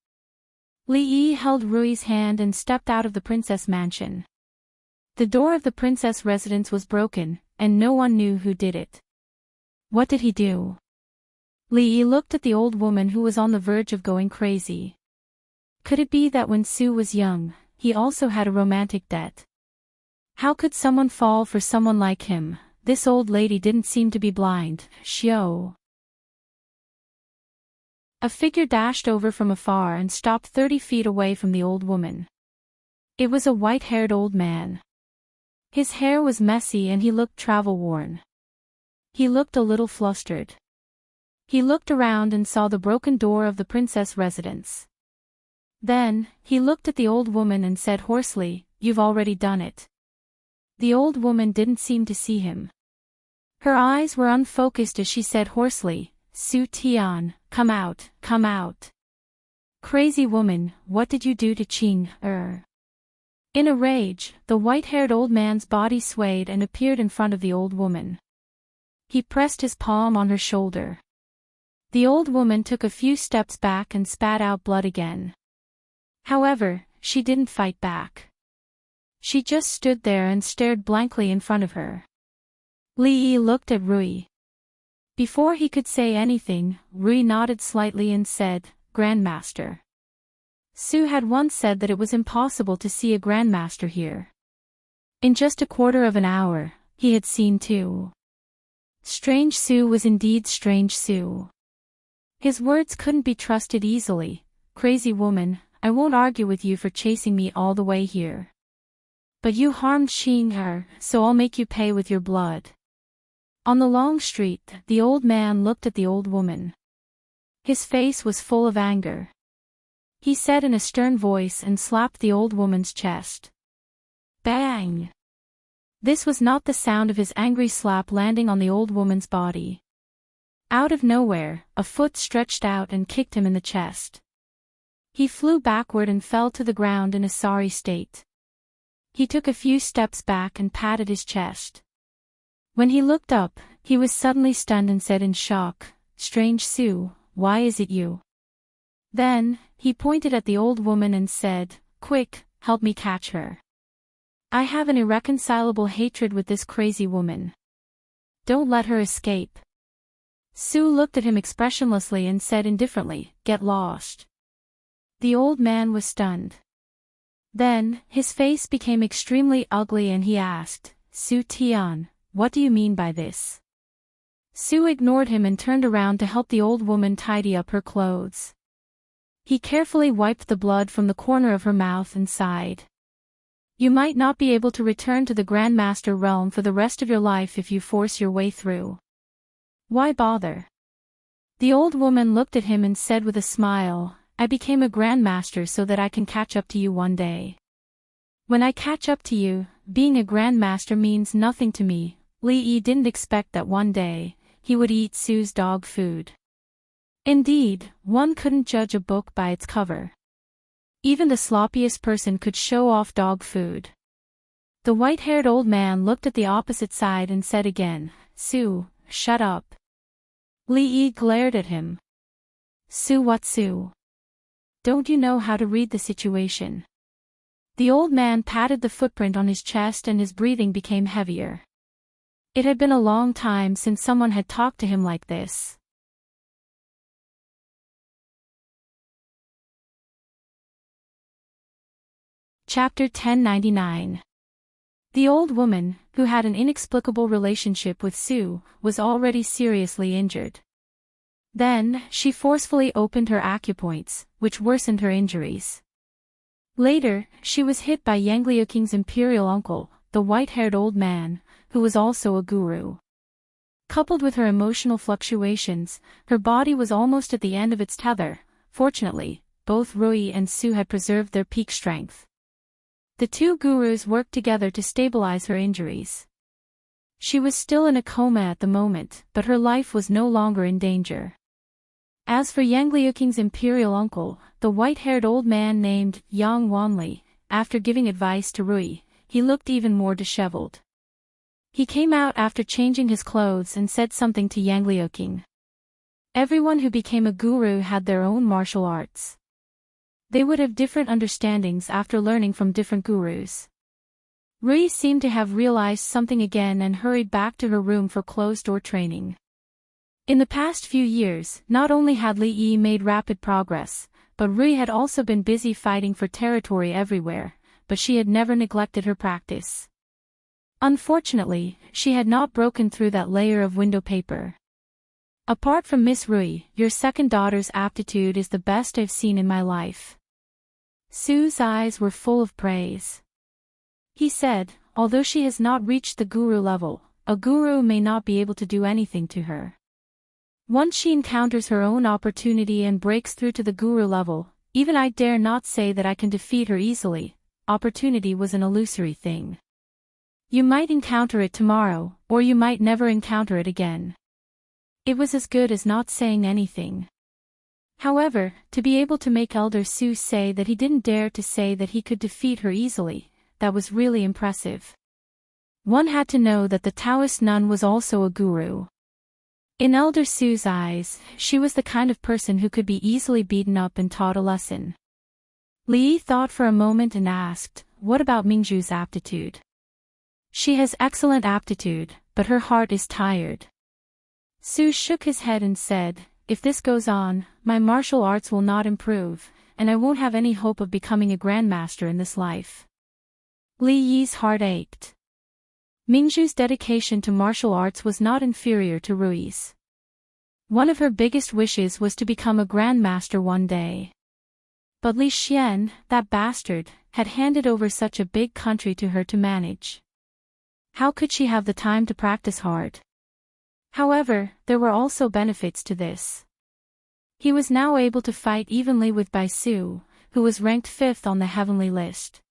Li Yi held Rui's hand and stepped out of the princess mansion. The door of the princess residence was broken, and no one knew who did it. What did he do? Li Yi looked at the old woman who was on the verge of going crazy. Could it be that when Su was young, he also had a romantic debt? How could someone fall for someone like him? This old lady didn't seem to be blind. Xiao. A figure dashed over from afar and stopped 30 feet away from the old woman. It was a white-haired old man. His hair was messy and he looked travel-worn. He looked a little flustered. He looked around and saw the broken door of the princess residence. Then, he looked at the old woman and said hoarsely, "You've already done it." The old woman didn't seem to see him. Her eyes were unfocused as she said hoarsely, "Su Tian, come out, come out." Crazy woman, what did you do to Qing, In a rage, the white-haired old man's body swayed and appeared in front of the old woman. He pressed his palm on her shoulder. The old woman took a few steps back and spat out blood again. However, she didn't fight back. She just stood there and stared blankly in front of her. Li Yi looked at Rui. Before he could say anything, Rui nodded slightly and said, Grandmaster. Su had once said that it was impossible to see a grandmaster here. In just a quarter of an hour, he had seen two. Strange Su was indeed Strange Su. His words couldn't be trusted easily. Crazy woman, I won't argue with you for chasing me all the way here. But you harmed Xing'er, so I'll make you pay with your blood. On the long street, the old man looked at the old woman. His face was full of anger. He said in a stern voice and slapped the old woman's chest. Bang! This was not the sound of his angry slap landing on the old woman's body. Out of nowhere, a foot stretched out and kicked him in the chest. He flew backward and fell to the ground in a sorry state. He took a few steps back and patted his chest. When he looked up, he was suddenly stunned and said in shock, Strange Su, why is it you? Then, he pointed at the old woman and said, Quick, help me catch her. I have an irreconcilable hatred with this crazy woman. Don't let her escape. Su looked at him expressionlessly and said indifferently, Get lost. The old man was stunned. Then, his face became extremely ugly and he asked, Su Tian, what do you mean by this? Su ignored him and turned around to help the old woman tidy up her clothes. He carefully wiped the blood from the corner of her mouth and sighed. You might not be able to return to the Grandmaster realm for the rest of your life if you force your way through. Why bother? The old woman looked at him and said with a smile, I became a Grandmaster so that I can catch up to you one day. When I catch up to you, being a Grandmaster means nothing to me. Li Yi didn't expect that one day, he would eat Su's dog food. Indeed, one couldn't judge a book by its cover. Even the sloppiest person could show off dog food. The white-haired old man looked at the opposite side and said again, Su, shut up. Li Yi glared at him. Su, what Su? Don't you know how to read the situation? The old man patted the footprint on his chest and his breathing became heavier. It had been a long time since someone had talked to him like this. Chapter 1099. The old woman, who had an inexplicable relationship with Su, was already seriously injured. Then, she forcefully opened her acupoints, which worsened her injuries. Later, she was hit by Yangliuking's imperial uncle, the white-haired old man, who was also a guru. Coupled with her emotional fluctuations, her body was almost at the end of its tether. Fortunately, both Rui and Su had preserved their peak strength. The two gurus worked together to stabilize her injuries. She was still in a coma at the moment, but her life was no longer in danger. As for Yangliuking's imperial uncle, the white-haired old man named Yang Wanli, after giving advice to Rui, he looked even more disheveled. He came out after changing his clothes and said something to Yangliuking. Everyone who became a guru had their own martial arts. They would have different understandings after learning from different gurus. Rui seemed to have realized something again and hurried back to her room for closed-door training. In the past few years, not only had Li Yi made rapid progress, but Rui had also been busy fighting for territory everywhere, but she had never neglected her practice. Unfortunately, she had not broken through that layer of window paper. Apart from Miss Rui, your second daughter's aptitude is the best I've seen in my life. Su's eyes were full of praise. He said, although she has not reached the guru level, a guru may not be able to do anything to her. Once she encounters her own opportunity and breaks through to the guru level, even I dare not say that I can defeat her easily. Opportunity was an illusory thing. You might encounter it tomorrow, or you might never encounter it again. It was as good as not saying anything. However, to be able to make Elder Su say that he didn't dare to say that he could defeat her easily, that was really impressive. One had to know that the Taoist nun was also a guru. In Elder Su's eyes, she was the kind of person who could be easily beaten up and taught a lesson. Li thought for a moment and asked, what about Mingzhu's aptitude? She has excellent aptitude, but her heart is tired. Su shook his head and said, if this goes on, my martial arts will not improve, and I won't have any hope of becoming a grandmaster in this life. Li Yi's heart ached. Mingzhu's dedication to martial arts was not inferior to Rui's. One of her biggest wishes was to become a grandmaster one day. But Li Xian, that bastard, had handed over such a big country to her to manage. How could she have the time to practice hard? However, there were also benefits to this. He was now able to fight evenly with Bai Su, who was ranked 5th on the heavenly list.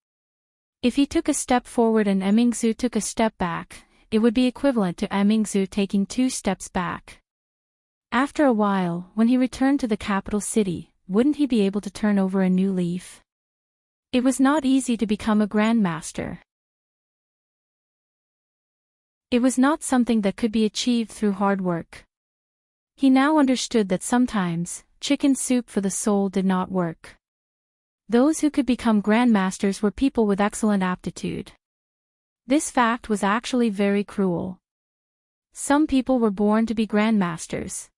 If he took a step forward and Mingzhu took a step back, it would be equivalent to Mingzhu taking 2 steps back. After a while, when he returned to the capital city, wouldn't he be able to turn over a new leaf? It was not easy to become a grandmaster. It was not something that could be achieved through hard work. He now understood that sometimes, chicken soup for the soul did not work. Those who could become grandmasters were people with excellent aptitude. This fact was actually very cruel. Some people were born to be grandmasters.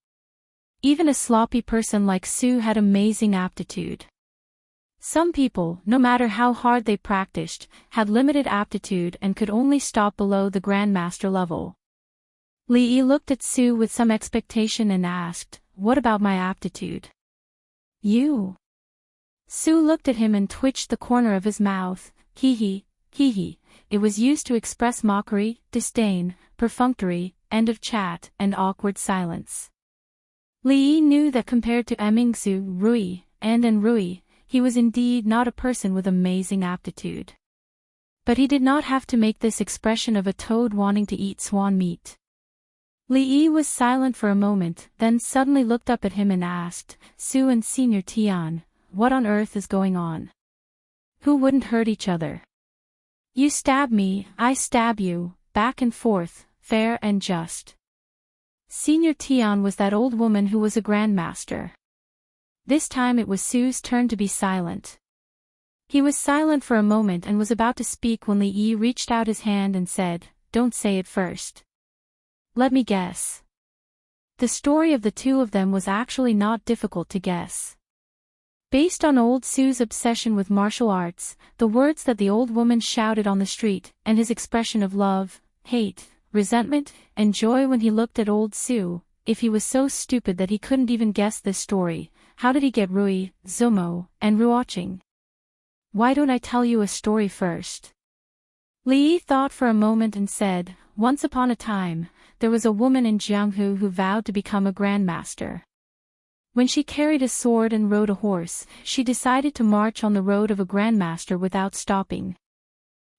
Even a sloppy person like Su had amazing aptitude. Some people, no matter how hard they practiced, had limited aptitude and could only stop below the grandmaster level. Li Yi looked at Su with some expectation and asked, what about my aptitude? You? Su looked at him and twitched the corner of his mouth. Hee hee. It was used to express mockery, disdain, perfunctory, end of chat, and awkward silence. Li Yi knew that compared to Mingzhu, Rui, and Rui, he was indeed not a person with amazing aptitude. But he did not have to make this expression of a toad wanting to eat swan meat. Li Yi was silent for a moment, then suddenly looked up at him and asked, Su and Senior Tian, what on earth is going on? Who wouldn't hurt each other? You stab me, I stab you, back and forth, fair and just. Senior Tian was that old woman who was a grandmaster. This time it was Su's turn to be silent. He was silent for a moment and was about to speak when Li Yi reached out his hand and said, don't say it first. Let me guess. The story of the two of them was actually not difficult to guess. Based on old Su's obsession with martial arts, the words that the old woman shouted on the street, and his expression of love, hate, resentment, and joy when he looked at old Su, if he was so stupid that he couldn't even guess this story, how did he get Rui, Zumo, and Ruoqing? Why don't I tell you a story first? Li Yi thought for a moment and said, once upon a time, there was a woman in Jianghu who vowed to become a grandmaster. When she carried a sword and rode a horse, she decided to march on the road of a grandmaster without stopping.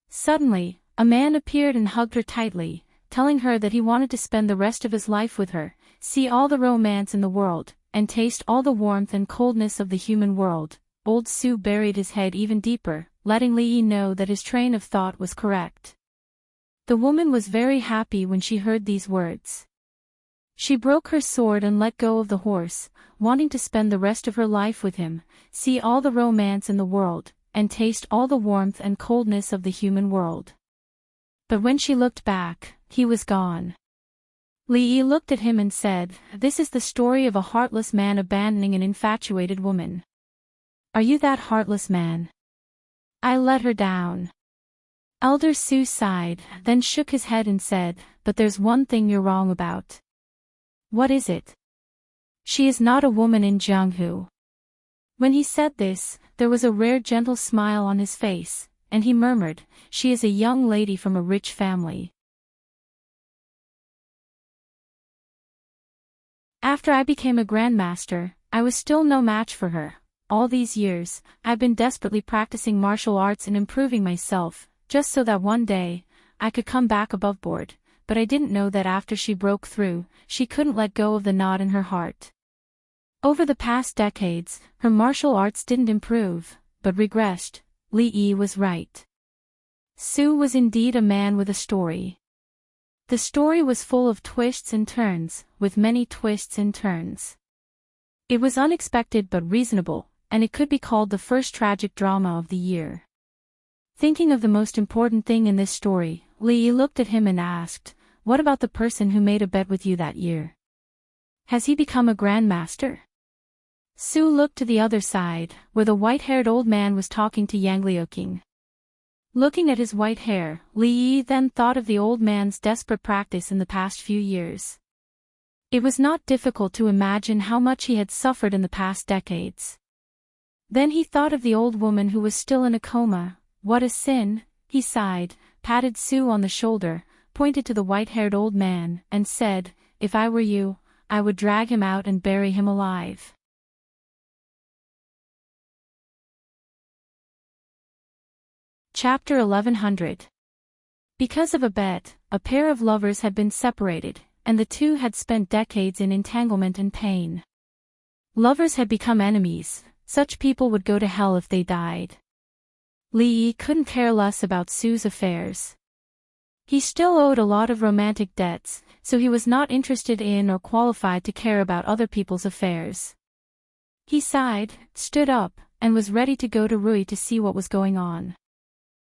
Suddenly, a man appeared and hugged her tightly, telling her that he wanted to spend the rest of his life with her, see all the romance in the world, and taste all the warmth and coldness of the human world. Old Su buried his head even deeper, letting Li Yi know that his train of thought was correct. The woman was very happy when she heard these words. She broke her sword and let go of the horse, wanting to spend the rest of her life with him, see all the romance in the world, and taste all the warmth and coldness of the human world. But when she looked back, he was gone. Li Yi looked at him and said, this is the story of a heartless man abandoning an infatuated woman. Are you that heartless man? I let her down. Elder Su sighed, then shook his head and said, but there's one thing you're wrong about. What is it? She is not a woman in Jianghu. When he said this, there was a rare gentle smile on his face, and he murmured, she is a young lady from a rich family. After I became a grandmaster, I was still no match for her. All these years, I've been desperately practicing martial arts and improving myself, just so that one day, I could come back above board, but I didn't know that after she broke through, she couldn't let go of the knot in her heart. Over the past decades, her martial arts didn't improve, but regressed. Li Yi was right. Su was indeed a man with a story. The story was full of twists and turns, with many twists and turns. It was unexpected but reasonable, and it could be called the first tragic drama of the year. Thinking of the most important thing in this story, Li Yi looked at him and asked, what about the person who made a bet with you that year? Has he become a grandmaster? Su looked to the other side, where the white-haired old man was talking to Yanglioking. Looking at his white hair, Li Yi then thought of the old man's desperate practice in the past few years. It was not difficult to imagine how much he had suffered in the past decades. Then he thought of the old woman who was still in a coma. What a sin, he sighed, patted Su on the shoulder, pointed to the white-haired old man, and said, "If I were you, I would drag him out and bury him alive." Chapter 1100. Because of a bet, a pair of lovers had been separated, and the two had spent decades in entanglement and pain. Lovers had become enemies. Such people would go to hell if they died. Li Yi couldn't care less about Su's affairs. He still owed a lot of romantic debts, so he was not interested in or qualified to care about other people's affairs. He sighed, stood up, and was ready to go to Rui to see what was going on.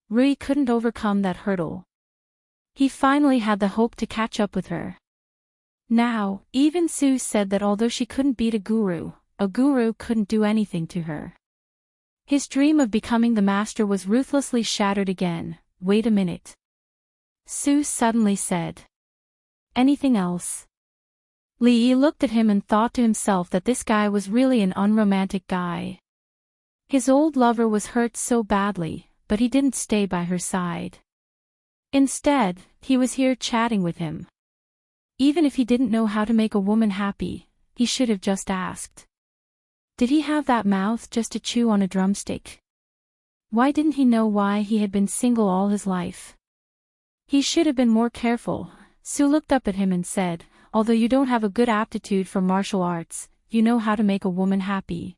Rui couldn't overcome that hurdle. He finally had the hope to catch up with her. Now, even Su said that although she couldn't beat a guru couldn't do anything to her. His dream of becoming the master was ruthlessly shattered again. Wait a minute. Su suddenly said. Anything else? Li Yi looked at him and thought to himself that this guy was really an unromantic guy. His old lover was hurt so badly, but he didn't stay by her side. Instead, he was here chatting with him. Even if he didn't know how to make a woman happy, he should have just asked. Did he have that mouth just to chew on a drumstick? Why didn't he know why he had been single all his life? He should have been more careful. Su looked up at him and said, "Although you don't have a good aptitude for martial arts, you know how to make a woman happy.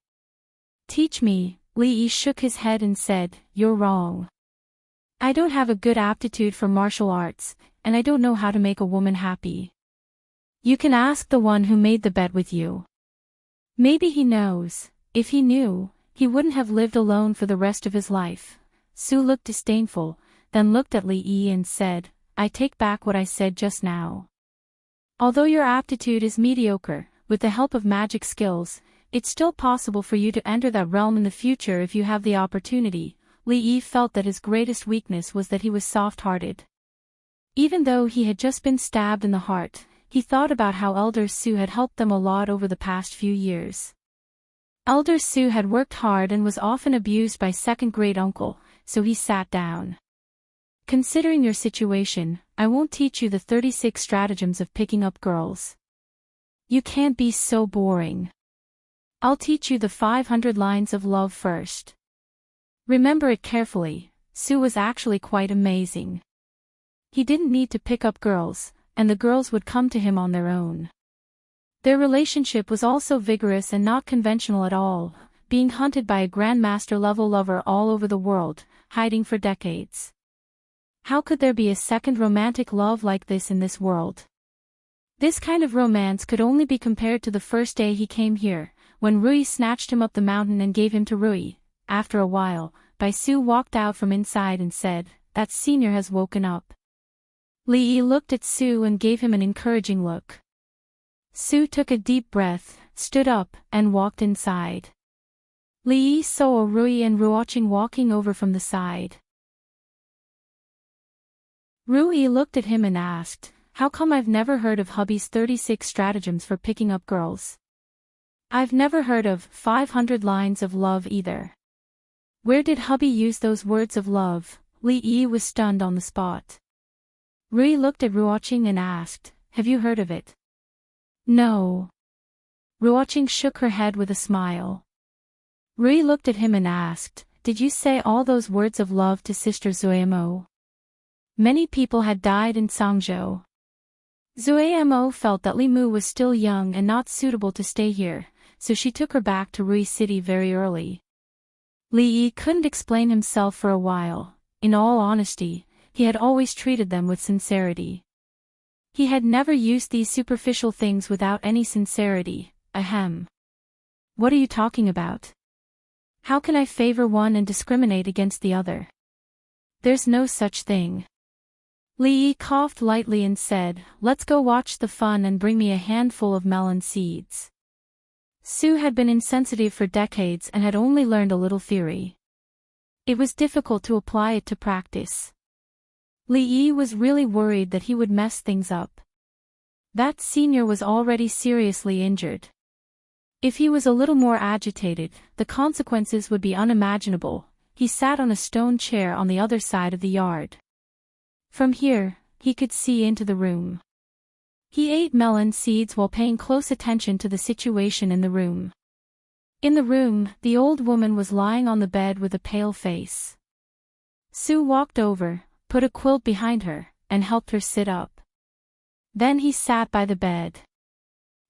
Teach me." Li Yi shook his head and said, "You're wrong. I don't have a good aptitude for martial arts, and I don't know how to make a woman happy. You can ask the one who made the bet with you. Maybe he knows. If he knew, he wouldn't have lived alone for the rest of his life." Su looked disdainful, then looked at Li Yi and said, "I take back what I said just now. Although your aptitude is mediocre, with the help of magic skills, it's still possible for you to enter that realm in the future if you have the opportunity." Li Yi felt that his greatest weakness was that he was soft-hearted. Even though he had just been stabbed in the heart, he thought about how Elder Su had helped them a lot over the past few years. Elder Su had worked hard and was often abused by second-grade uncle, so he sat down. "Considering your situation, I won't teach you the 36 stratagems of picking up girls. You can't be so boring. I'll teach you the 500 lines of love first. Remember it carefully." Su was actually quite amazing. He didn't need to pick up girls, and the girls would come to him on their own. Their relationship was also vigorous and not conventional at all, being hunted by a grandmaster-level lover all over the world, hiding for decades. How could there be a second romantic love like this in this world? This kind of romance could only be compared to the first day he came here, when Rui snatched him up the mountain and gave him to Rui. After a while, Su walked out from inside and said, "That senior has woken up." Li Yi looked at Su and gave him an encouraging look. Su took a deep breath, stood up, and walked inside. Li Yi saw Rui and Ruoqing walking over from the side. Rui looked at him and asked, "How come I've never heard of hubby's 36 stratagems for picking up girls? I've never heard of 500 lines of love either. Where did hubby use those words of love?" Li Yi was stunned on the spot. Rui looked at Ruoqing and asked, "Have you heard of it?" "No." Ruoqing shook her head with a smile. Rui looked at him and asked, "Did you say all those words of love to Sister Zuemo?" Many people had died in Sangzhou. Zuemo felt that Li Mu was still young and not suitable to stay here, so she took her back to Rui City very early. Li Yi couldn't explain himself for a while. In all honesty, he had always treated them with sincerity. He had never used these superficial things without any sincerity. Ahem. What are you talking about? How can I favor one and discriminate against the other? There's no such thing. Li Yi coughed lightly and said, "Let's go watch the fun and bring me a handful of melon seeds." Su had been insensitive for decades and had only learned a little theory. It was difficult to apply it to practice. Li Yi was really worried that he would mess things up. That senior was already seriously injured. If he was a little more agitated, the consequences would be unimaginable. He sat on a stone chair on the other side of the yard. From here, he could see into the room. He ate melon seeds while paying close attention to the situation in the room. In the room, the old woman was lying on the bed with a pale face. Su walked over, put a quilt behind her, and helped her sit up. Then he sat by the bed.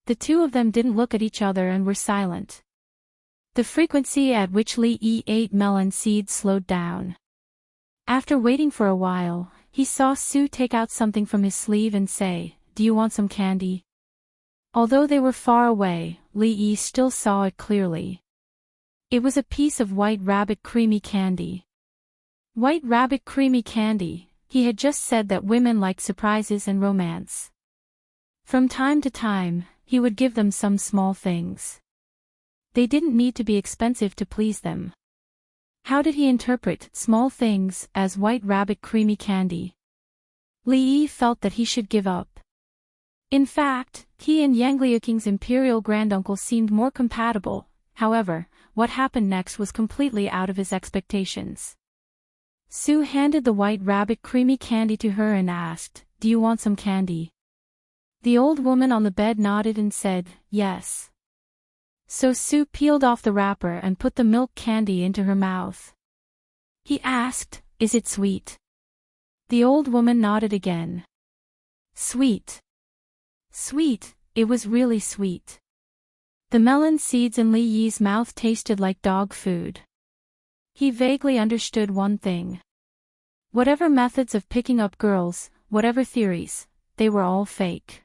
The two of them didn't look at each other and were silent. The frequency at which Li Yi ate melon seeds slowed down. After waiting for a while, he saw Su take out something from his sleeve and say, "Do you want some candy?" Although they were far away, Li Yi still saw it clearly. It was a piece of white rabbit creamy candy. White rabbit creamy candy. He had just said that women liked surprises and romance. From time to time, he would give them some small things. They didn't need to be expensive to please them. How did he interpret small things as white rabbit creamy candy? Li Yi felt that he should give up. In fact, he and Yang Liuking's imperial granduncle seemed more compatible. However, what happened next was completely out of his expectations. Su handed the white rabbit creamy candy to her and asked, "Do you want some candy?" The old woman on the bed nodded and said, "Yes." So Su peeled off the wrapper and put the milk candy into her mouth. He asked, "Is it sweet?" The old woman nodded again. "Sweet. Sweet." It was really sweet. The melon seeds in Li Yi's mouth tasted like dog food. He vaguely understood one thing. Whatever methods of picking up girls, whatever theories, they were all fake.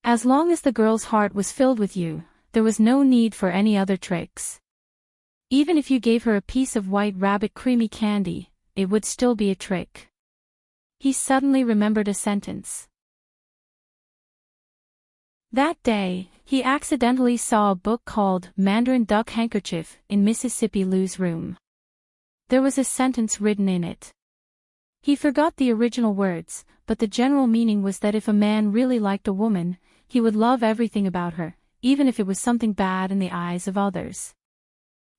As long as the girl's heart was filled with you, there was no need for any other tricks. Even if you gave her a piece of white rabbit creamy candy, it would still be a trick. He suddenly remembered a sentence. That day, he accidentally saw a book called Mandarin Duck Handkerchief in Mississippi Lou's room. There was a sentence written in it. He forgot the original words, but the general meaning was that if a man really liked a woman, he would love everything about her, even if it was something bad in the eyes of others.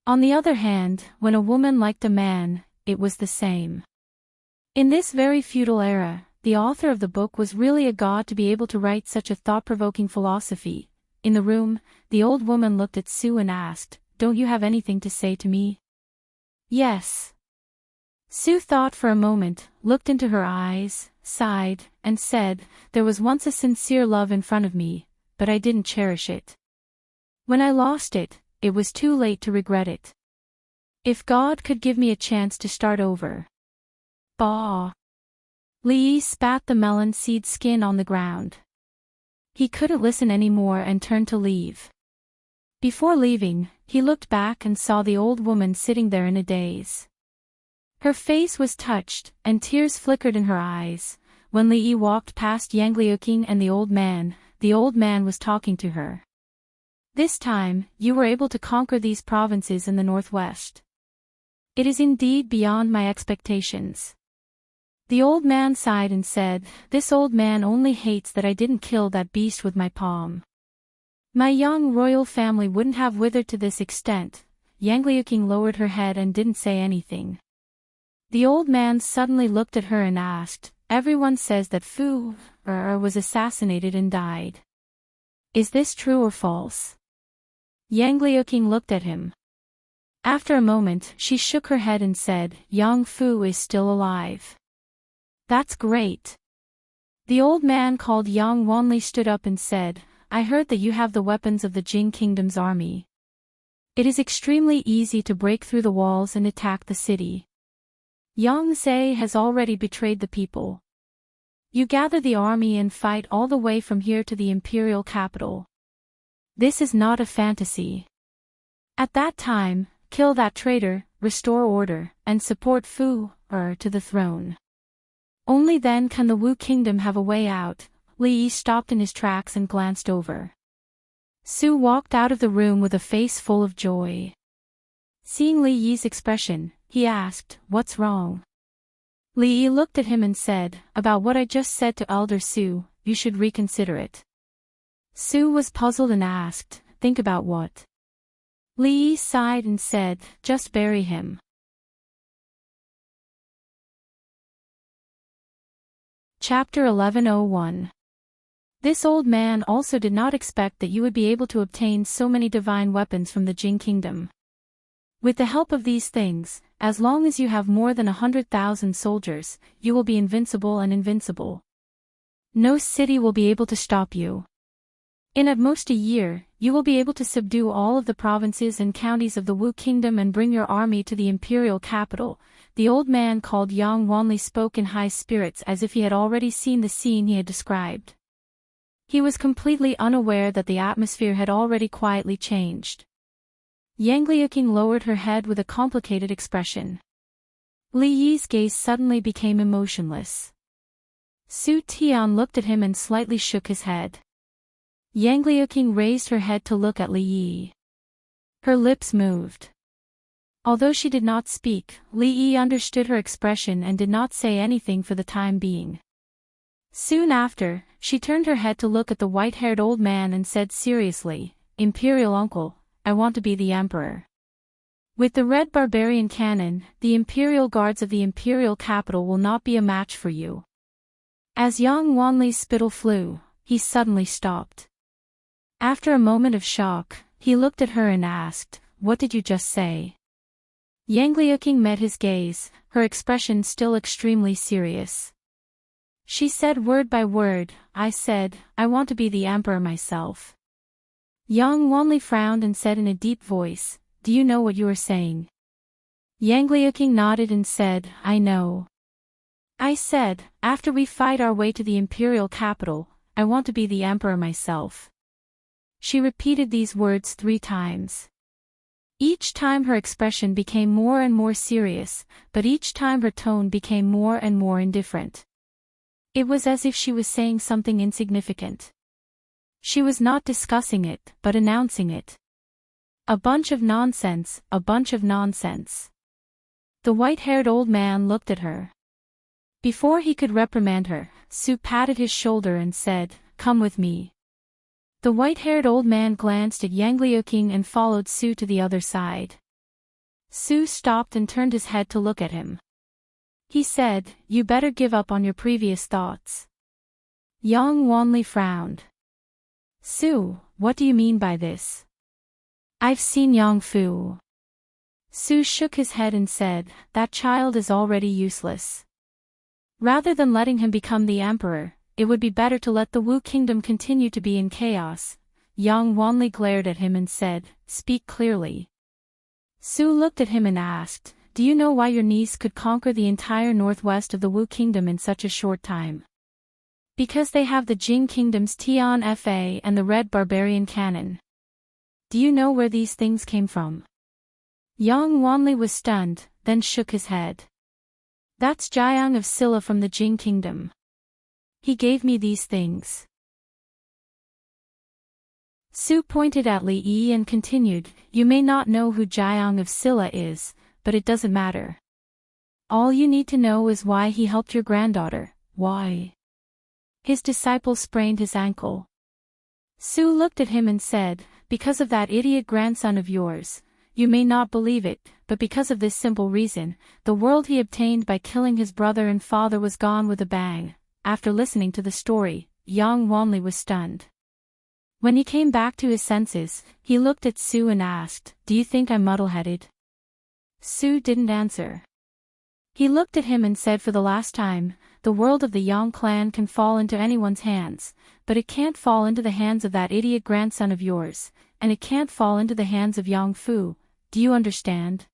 On the other hand, when a woman liked a man, it was the same. In this very feudal era, the author of the book was really a god to be able to write such a thought-provoking philosophy. In the room, the old woman looked at Su and asked, "Don't you have anything to say to me?" "Yes." Su thought for a moment, looked into her eyes, sighed, and said, "There was once a sincere love in front of me, but I didn't cherish it. When I lost it, it was too late to regret it. If God could give me a chance to start over." Bah! Li Yi spat the melon seed skin on the ground. He couldn't listen anymore and turned to leave. Before leaving, he looked back and saw the old woman sitting there in a daze. Her face was touched, and tears flickered in her eyes. When Li Yi walked past Yang Liuking and the old man was talking to her. "This time, you were able to conquer these provinces in the northwest. It is indeed beyond my expectations." The old man sighed and said, "This old man only hates that I didn't kill that beast with my palm. My young royal family wouldn't have withered to this extent." Yang Liuking lowered her head and didn't say anything. The old man suddenly looked at her and asked, "Everyone says that Fu was assassinated and died. Is this true or false?" Yang Liuking looked at him. After a moment, she shook her head and said, "Yang Fu is still alive." "That's great." The old man called Yang Wanli stood up and said, "I heard that you have the weapons of the Jing Kingdom's army. It is extremely easy to break through the walls and attack the city. Yang Zhe has already betrayed the people. You gather the army and fight all the way from here to the imperial capital. This is not a fantasy. At that time, kill that traitor, restore order, and support Fu to the throne. Only then can the Wu Kingdom have a way out. Li Yi stopped in his tracks and glanced over. Su walked out of the room with a face full of joy. Seeing Li Yi's expression, he asked, "What's wrong?" Li Yi looked at him and said, "About what I just said to Elder Su, you should reconsider it." Su was puzzled and asked, "Think about what?" Li Yi sighed and said, "Just bury him." Chapter 11:01. This old man also did not expect that you would be able to obtain so many divine weapons from the Jing Kingdom. With the help of these things, as long as you have more than 100,000 soldiers, you will be invincible and invincible. No city will be able to stop you. In at most a year, you will be able to subdue all of the provinces and counties of the Wu Kingdom and bring your army to the imperial capital. The old man called Yang Wanli spoke in high spirits as if he had already seen the scene he had described. He was completely unaware that the atmosphere had already quietly changed. Yang Liuqing lowered her head with a complicated expression. Li Yi's gaze suddenly became emotionless. Su Tian looked at him and slightly shook his head. Yang Liuqing raised her head to look at Li Yi. Her lips moved. Although she did not speak, Li Yi understood her expression and did not say anything for the time being. Soon after, she turned her head to look at the white-haired old man and said seriously, "Imperial uncle, I want to be the emperor. With the red barbarian cannon, the imperial guards of the imperial capital will not be a match for you." As Yang Wanli's spittle flew, he suddenly stopped. After a moment of shock, he looked at her and asked, "What did you just say?" Yang Liuqing met his gaze, her expression still extremely serious. She said word by word, "I said, I want to be the emperor myself." Yang Wanli frowned and said in a deep voice, "Do you know what you are saying?" Yang Liuqing nodded and said, "I know. I said, after we fight our way to the imperial capital, I want to be the emperor myself." She repeated these words 3 times. Each time her expression became more and more serious, but each time her tone became more and more indifferent. It was as if she was saying something insignificant. She was not discussing it, but announcing it. A bunch of nonsense, a bunch of nonsense. The white-haired old man looked at her. Before he could reprimand her, Su patted his shoulder and said, "Come with me." The white-haired old man glanced at Yang Liuqing and followed Su to the other side. Su stopped and turned his head to look at him. He said, "You better give up on your previous thoughts." Yang Wanli frowned. "Su, what do you mean by this?" "I've seen Yang Fu." Su shook his head and said, "That child is already useless. Rather than letting him become the emperor, it would be better to let the Wu Kingdom continue to be in chaos." Yang Wanli glared at him and said, "Speak clearly." Su looked at him and asked, "Do you know why your niece could conquer the entire northwest of the Wu Kingdom in such a short time?" "Because they have the Jing Kingdom's Tian Fa and the red barbarian cannon." "Do you know where these things came from?" Yang Wanli was stunned, then shook his head. "That's Jiang of Silla from the Jing Kingdom. He gave me these things." Su pointed at Li Yi and continued, "You may not know who Jiang of Silla is, but it doesn't matter. All you need to know is why he helped your granddaughter." "Why?" "His disciple sprained his ankle." Su looked at him and said, "Because of that idiot grandson of yours. You may not believe it, but because of this simple reason, the world he obtained by killing his brother and father was gone with a bang." After listening to the story, Yang Wanli was stunned. When he came back to his senses, he looked at Su and asked, "Do you think I'm muddle-headed?" Su didn't answer. He looked at him and said for the last time, "The world of the Yang clan can fall into anyone's hands, but it can't fall into the hands of that idiot grandson of yours, and it can't fall into the hands of Yang Fu. Do you understand?"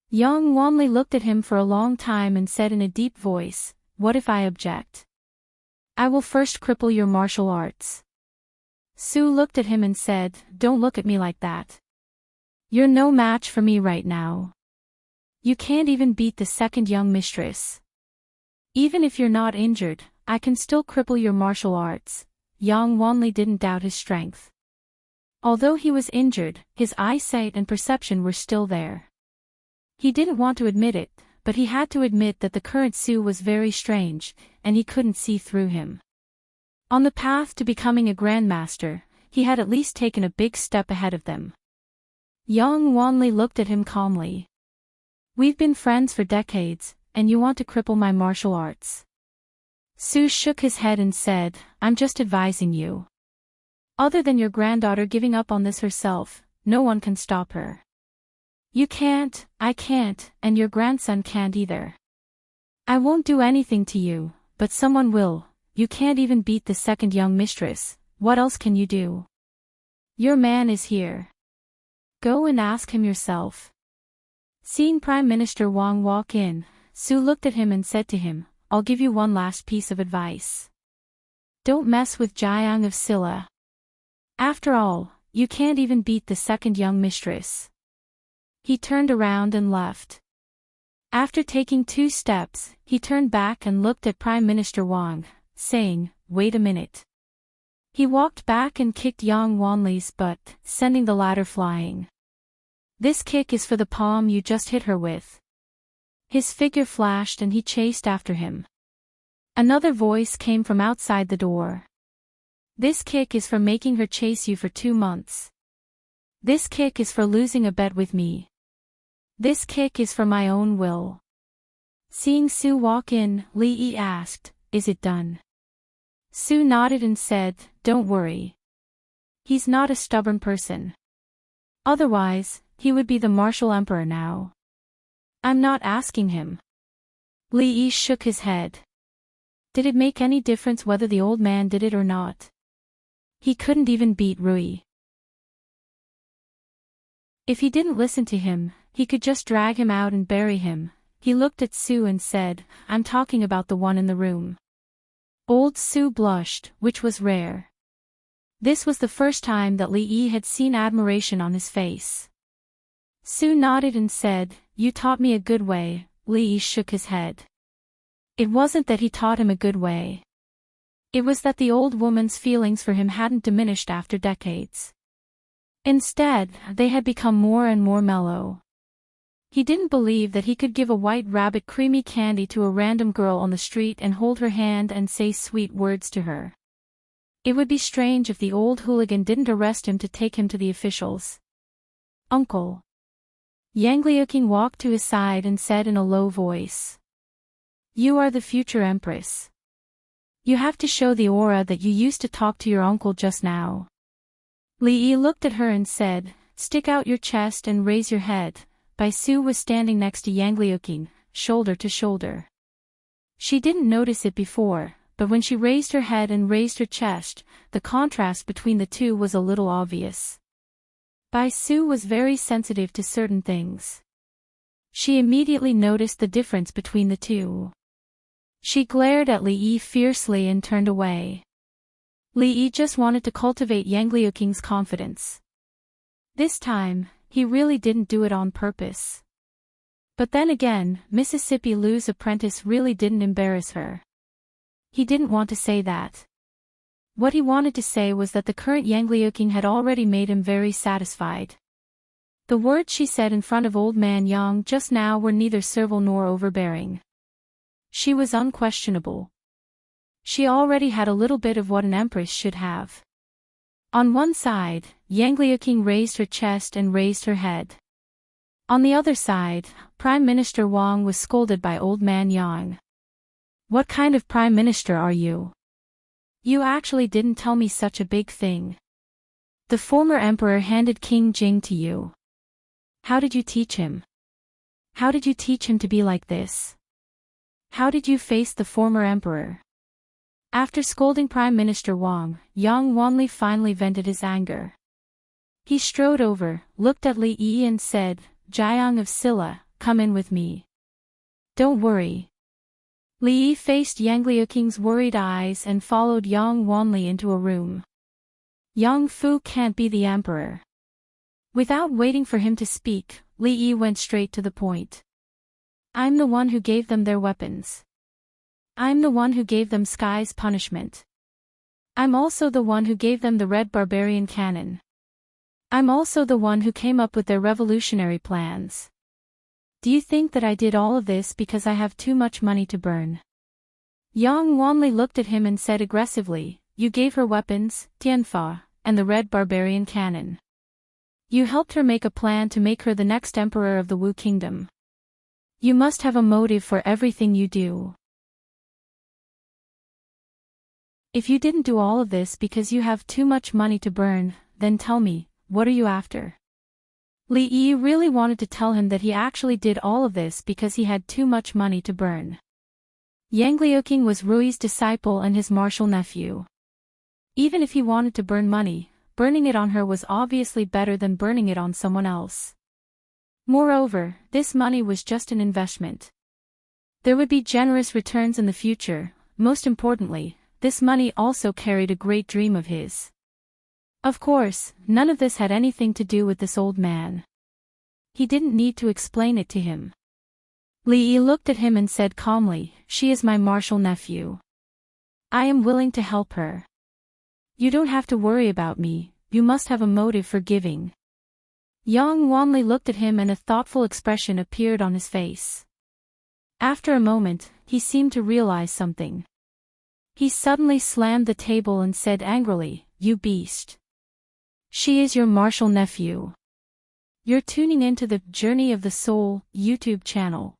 Yang Wanli looked at him for a long time and said in a deep voice, "What if I object? I will first cripple your martial arts." Su looked at him and said, "Don't look at me like that. You're no match for me right now. You can't even beat the second young mistress." Even if you're not injured, I can still cripple your martial arts. Yang Wanli didn't doubt his strength. Although he was injured, his eyesight and perception were still there. He didn't want to admit it, but he had to admit that the current Su was very strange, and he couldn't see through him. On the path to becoming a grandmaster, he had at least taken a big step ahead of them. Yang Wanli looked at him calmly. We've been friends for decades, and you want to cripple my martial arts. Su shook his head and said, I'm just advising you. Other than your granddaughter giving up on this herself, no one can stop her. You can't, I can't, and your grandson can't either. I won't do anything to you, but someone will. You can't even beat the second young mistress, what else can you do? Your man is here. Go and ask him yourself. Seeing Prime Minister Wang walk in, Su looked at him and said to him, I'll give you one last piece of advice. Don't mess with Jiang of Silla. After all, you can't even beat the second young mistress. He turned around and left. After taking 2 steps, he turned back and looked at Prime Minister Wang, saying, Wait a minute. He walked back and kicked Yang Wanli's butt, sending the latter flying. This kick is for the palm you just hit her with. His figure flashed and he chased after him. Another voice came from outside the door. This kick is for making her chase you for 2 months. This kick is for losing a bet with me. This kick is for my own will. Seeing Su walk in, Li Yi asked, Is it done? Su nodded and said, Don't worry. He's not a stubborn person. Otherwise, he would be the martial emperor now. I'm not asking him. Li Yi shook his head. Did it make any difference whether the old man did it or not? He couldn't even beat Rui. If he didn't listen to him, he could just drag him out and bury him. He looked at Su and said, I'm talking about the one in the room. Old Su blushed, which was rare. This was the first time that Li Yi had seen admiration on his face. Su nodded and said, You taught me a good way. Li Yi shook his head. It wasn't that he taught him a good way. It was that the old woman's feelings for him hadn't diminished after decades. Instead, they had become more and more mellow. He didn't believe that he could give a white rabbit creamy candy to a random girl on the street and hold her hand and say sweet words to her. It would be strange if the old hooligan didn't arrest him to take him to the officials. Uncle. Yang Liuqing walked to his side and said in a low voice. You are the future empress. You have to show the aura that you used to talk to your uncle just now. Li Yi looked at her and said, Stick out your chest and raise your head. Bai Su was standing next to Yang Liuqing, shoulder to shoulder. She didn't notice it before, but when she raised her head and raised her chest, the contrast between the two was a little obvious. Bai Su was very sensitive to certain things. She immediately noticed the difference between the two. She glared at Li Yi fiercely and turned away. Li Yi just wanted to cultivate Yang Liuqing's confidence. This time, he really didn't do it on purpose. But then again, Mississippi Lou's apprentice really didn't embarrass her. He didn't want to say that. What he wanted to say was that the current Yang Liuqing had already made him very satisfied. The words she said in front of old man Yang just now were neither servile nor overbearing. She was unquestionable. She already had a little bit of what an empress should have. On one side, Yang Liuqing raised her chest and raised her head. On the other side, Prime Minister Wang was scolded by old man Yang. What kind of prime minister are you? You actually didn't tell me such a big thing. The former emperor handed King Jing to you. How did you teach him? How did you teach him to be like this? How did you face the former emperor? After scolding Prime Minister Wang, Yang Wanli finally vented his anger. He strode over, looked at Li Yi and said, Jiang of Silla, come in with me. Don't worry. Li Yi faced Yang Liuqing's worried eyes and followed Yang Wanli into a room. Yang Fu can't be the emperor. Without waiting for him to speak, Li Yi went straight to the point. I'm the one who gave them their weapons. I'm the one who gave them Sky's punishment. I'm also the one who gave them the Red Barbarian Cannon. I'm also the one who came up with their revolutionary plans. Do you think that I did all of this because I have too much money to burn? Yang Wanli looked at him and said aggressively, you gave her weapons, Tianfa, and the Red Barbarian Cannon. You helped her make a plan to make her the next emperor of the Wu Kingdom. You must have a motive for everything you do. If you didn't do all of this because you have too much money to burn, then tell me, what are you after? Li Yi really wanted to tell him that he actually did all of this because he had too much money to burn. Yang Liuqing was Rui's disciple and his martial nephew. Even if he wanted to burn money, burning it on her was obviously better than burning it on someone else. Moreover, this money was just an investment. There would be generous returns in the future. Most importantly, this money also carried a great dream of his. Of course, none of this had anything to do with this old man. He didn't need to explain it to him. Li Yi looked at him and said calmly, she is my martial nephew. I am willing to help her. You don't have to worry about me, you must have a motive for giving. Yang Wanli looked at him and a thoughtful expression appeared on his face. After a moment, he seemed to realize something. He suddenly slammed the table and said angrily, you beast. She is your martial nephew. You're tuning into the Journey of the Soul YouTube channel.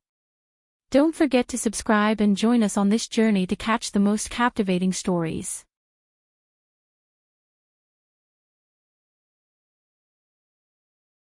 Don't forget to subscribe and join us on this journey to catch the most captivating stories.